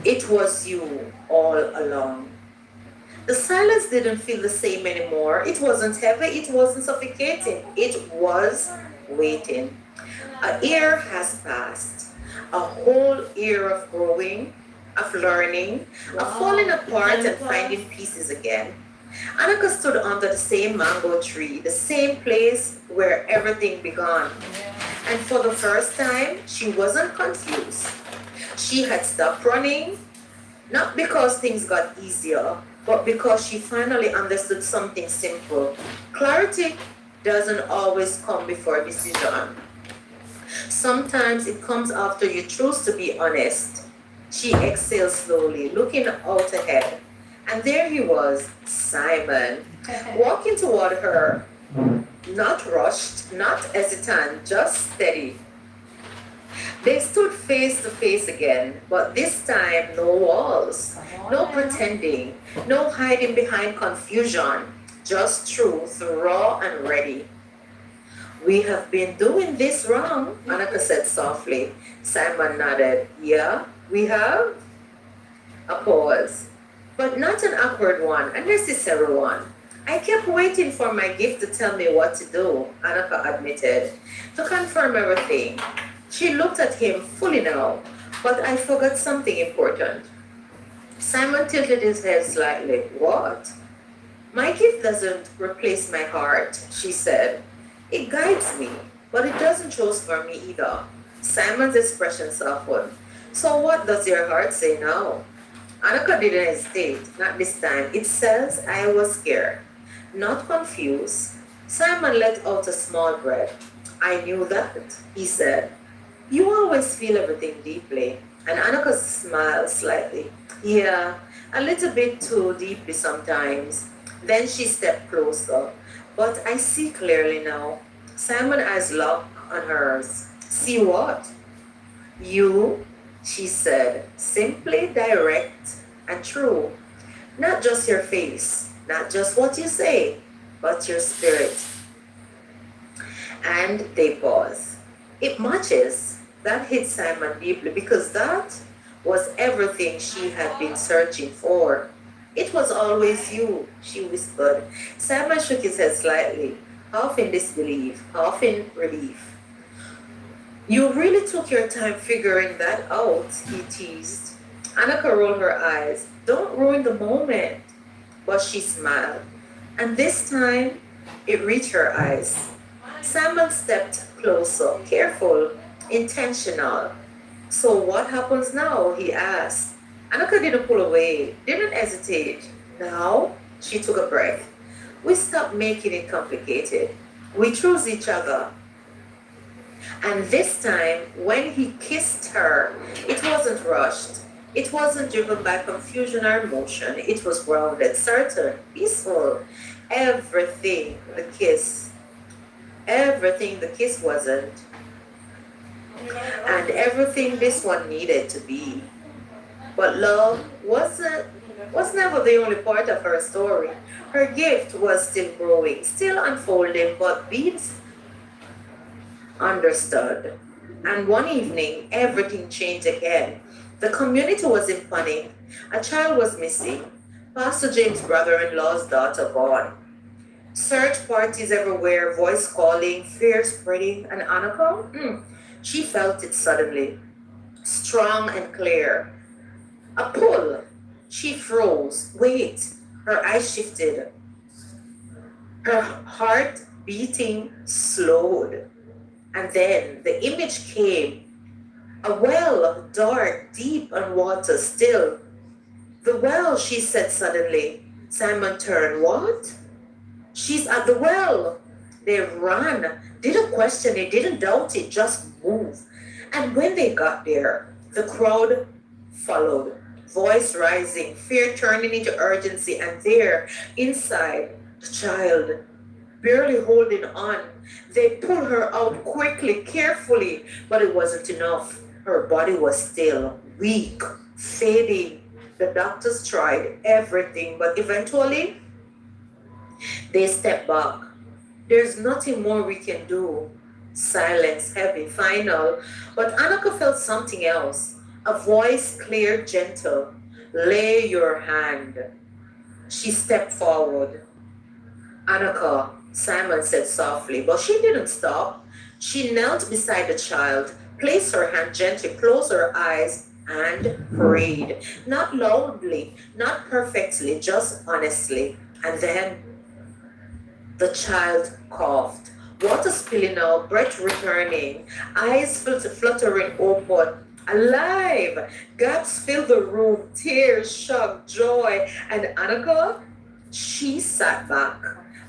It was you all along. The silence didn't feel the same anymore. It wasn't heavy, it wasn't suffocating. It was waiting. A year has passed. A whole year of growing, of learning, of falling apart and finding pieces again. Annika stood under the same mango tree, the same place where everything began. And for the first time, she wasn't confused. She had stopped running, not because things got easier, but because she finally understood something simple. Clarity doesn't always come before decision. Sometimes it comes after you choose to be honest. She exhaled slowly, looking out ahead. And there he was, Simon, walking toward her, not rushed, not hesitant, just steady. They stood face to face again, but this time no walls, no pretending, no hiding behind confusion, just truth, raw and ready. We have been doing this wrong, Annika said softly. Simon nodded. Yeah, we have? A pause. But not an awkward one, a necessary one. I kept waiting for my gift to tell me what to do, Annika admitted, to confirm everything. She looked at him fully now, but I forgot something important. Simon tilted his head slightly. What? My gift doesn't replace my heart, she said. It guides me, but it doesn't choose for me either. Simon's expression softened. So what does your heart say now? Annika didn't hesitate, not this time. It says I was scared, not confused. Simon let out a small breath. I knew that, he said. You always feel everything deeply. And Annika smiled slightly. Yeah, a little bit too deeply sometimes. Then she stepped closer. But I see clearly now. Simon's eyes locked on hers. See what? You, she said, simply direct and true. Not just your face, not just what you say, but your spirit. And they pause. It matches. That hit Simon deeply because that was everything she had been searching for. It was always you, she whispered. Simon shook his head slightly, half in disbelief, half in relief. You really took your time figuring that out, he teased. Annika rolled her eyes. Don't ruin the moment. But she smiled. And this time, it reached her eyes. Simon stepped closer, careful, intentional. So what happens now? He asked. Annika didn't pull away, didn't hesitate. Now, she took a breath. We stopped making it complicated. We chose each other. And this time, when he kissed her, it wasn't rushed. It wasn't driven by confusion or emotion. It was grounded, certain, peaceful. Everything the kiss, everything the kiss wasn't, and everything this one needed to be. But love was never the only part of her story. Her gift was still growing, still unfolding, but being understood. And one evening, everything changed again. The community was in panic. A child was missing. Pastor James' brother-in-law's daughter gone. Search parties everywhere, voice calling, fear spreading, and Annika, she felt it suddenly, strong and clear. A pull. She froze. Wait. Her eyes shifted. Her heart beating slowed. And then the image came. A well, dark, deep, and water still. The well, she said suddenly. Simon turned. What? She's at the well. They ran. Didn't question it, didn't doubt it, just move. And when they got there, the crowd followed. Voice rising, fear turning into urgency, and there, inside, the child, barely holding on. They pulled her out quickly, carefully, but it wasn't enough. Her body was still weak, fading. The doctors tried everything, but eventually they stepped back. There's nothing more we can do. Silence, heavy, final. But Annika felt something else. A voice clear, gentle. Lay your hand. She stepped forward. Annika, Simon said softly, but she didn't stop. She knelt beside the child, placed her hand gently, closed her eyes, and prayed. Not loudly, not perfectly, just honestly. And then the child coughed, water spilling out, breath returning, eyes fluttering open. Alive! Gaps filled the room, tears, shock, joy, and Annika, she sat back,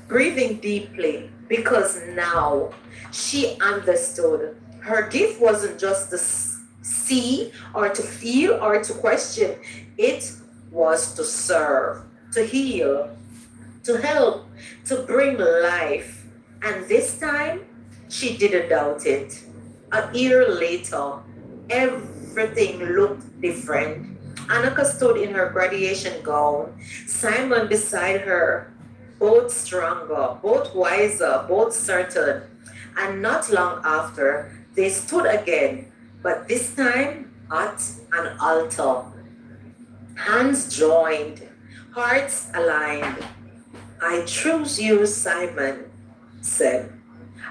breathing deeply, because now she understood. Her gift wasn't just to see or to feel or to question, it was to serve, to heal, to help, to bring life. And this time, she didn't doubt it. A year later, everything looked different. Annika stood in her graduation gown, Simon beside her, both stronger, both wiser, both certain. And not long after, they stood again, but this time at an altar. Hands joined, hearts aligned. I choose you, Simon said.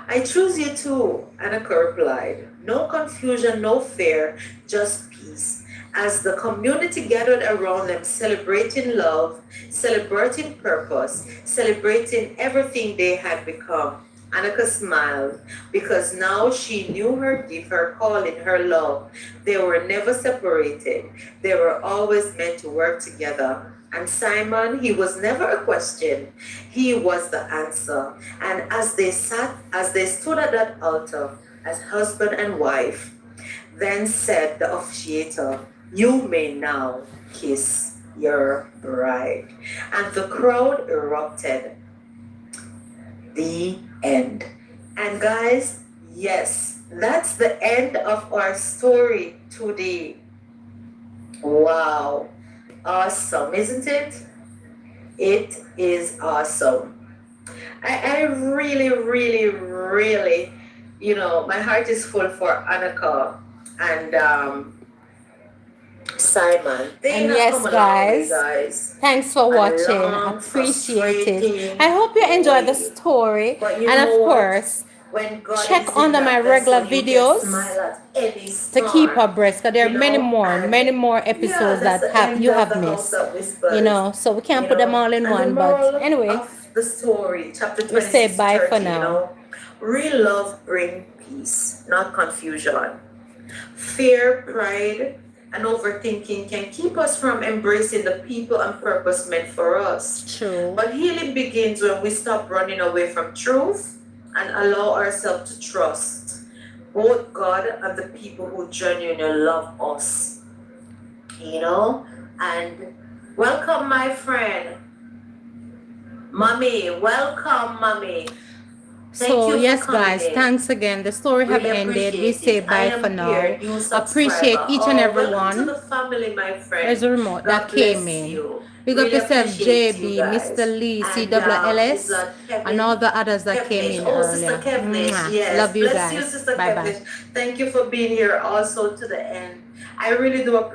I choose you too, Annika replied. No confusion, no fear, just peace. As the community gathered around them, celebrating love, celebrating purpose, celebrating everything they had become, Annika smiled because now she knew her gift, her calling, her love. They were never separated. They were always meant to work together. And Simon, he was never a question. He was the answer. And as they stood at that altar, as husband and wife, then said the officiator, you may now kiss your bride. And the crowd erupted. The end. And guys, yes, that's the end of our story today. Wow. Awesome, isn't it? It is awesome. I really, really, really, my heart is full for Annika and Simon. They And have yes, come a long way, guys, guys. thanks for A watching. long, Appreciate it. frustrating I hope you enjoyed the way. story. But you And know of what? course, When God check is in under my that regular vessel, you can videos smile at any to keep storm. abreast, because there are You know, many and more yeah, episodes that's that the end you of have the house missed. that whispers. So we can't put them all in And the one. But moral anyway, of the story, chapter we say 26 to bye for 30, now. real love bring peace, not confusion. Fear, pride, and overthinking can keep us from embracing the people and purpose meant for us. True. But healing begins when we stop running away from truth and allow ourselves to trust both God and the people who genuinely love us. You know? And welcome, my friend. Mommy, welcome, mommy. So yes, guys, thanks again. The story have ended. We say bye for now. Appreciate each and every one. There's a remote that came in. Big up yourself, JB, Mr. Lee, CWLS, and all the others that came in earlier. Mwah. Love you guys. Bye bye. Thank you for being here also to the end. I really do appreciate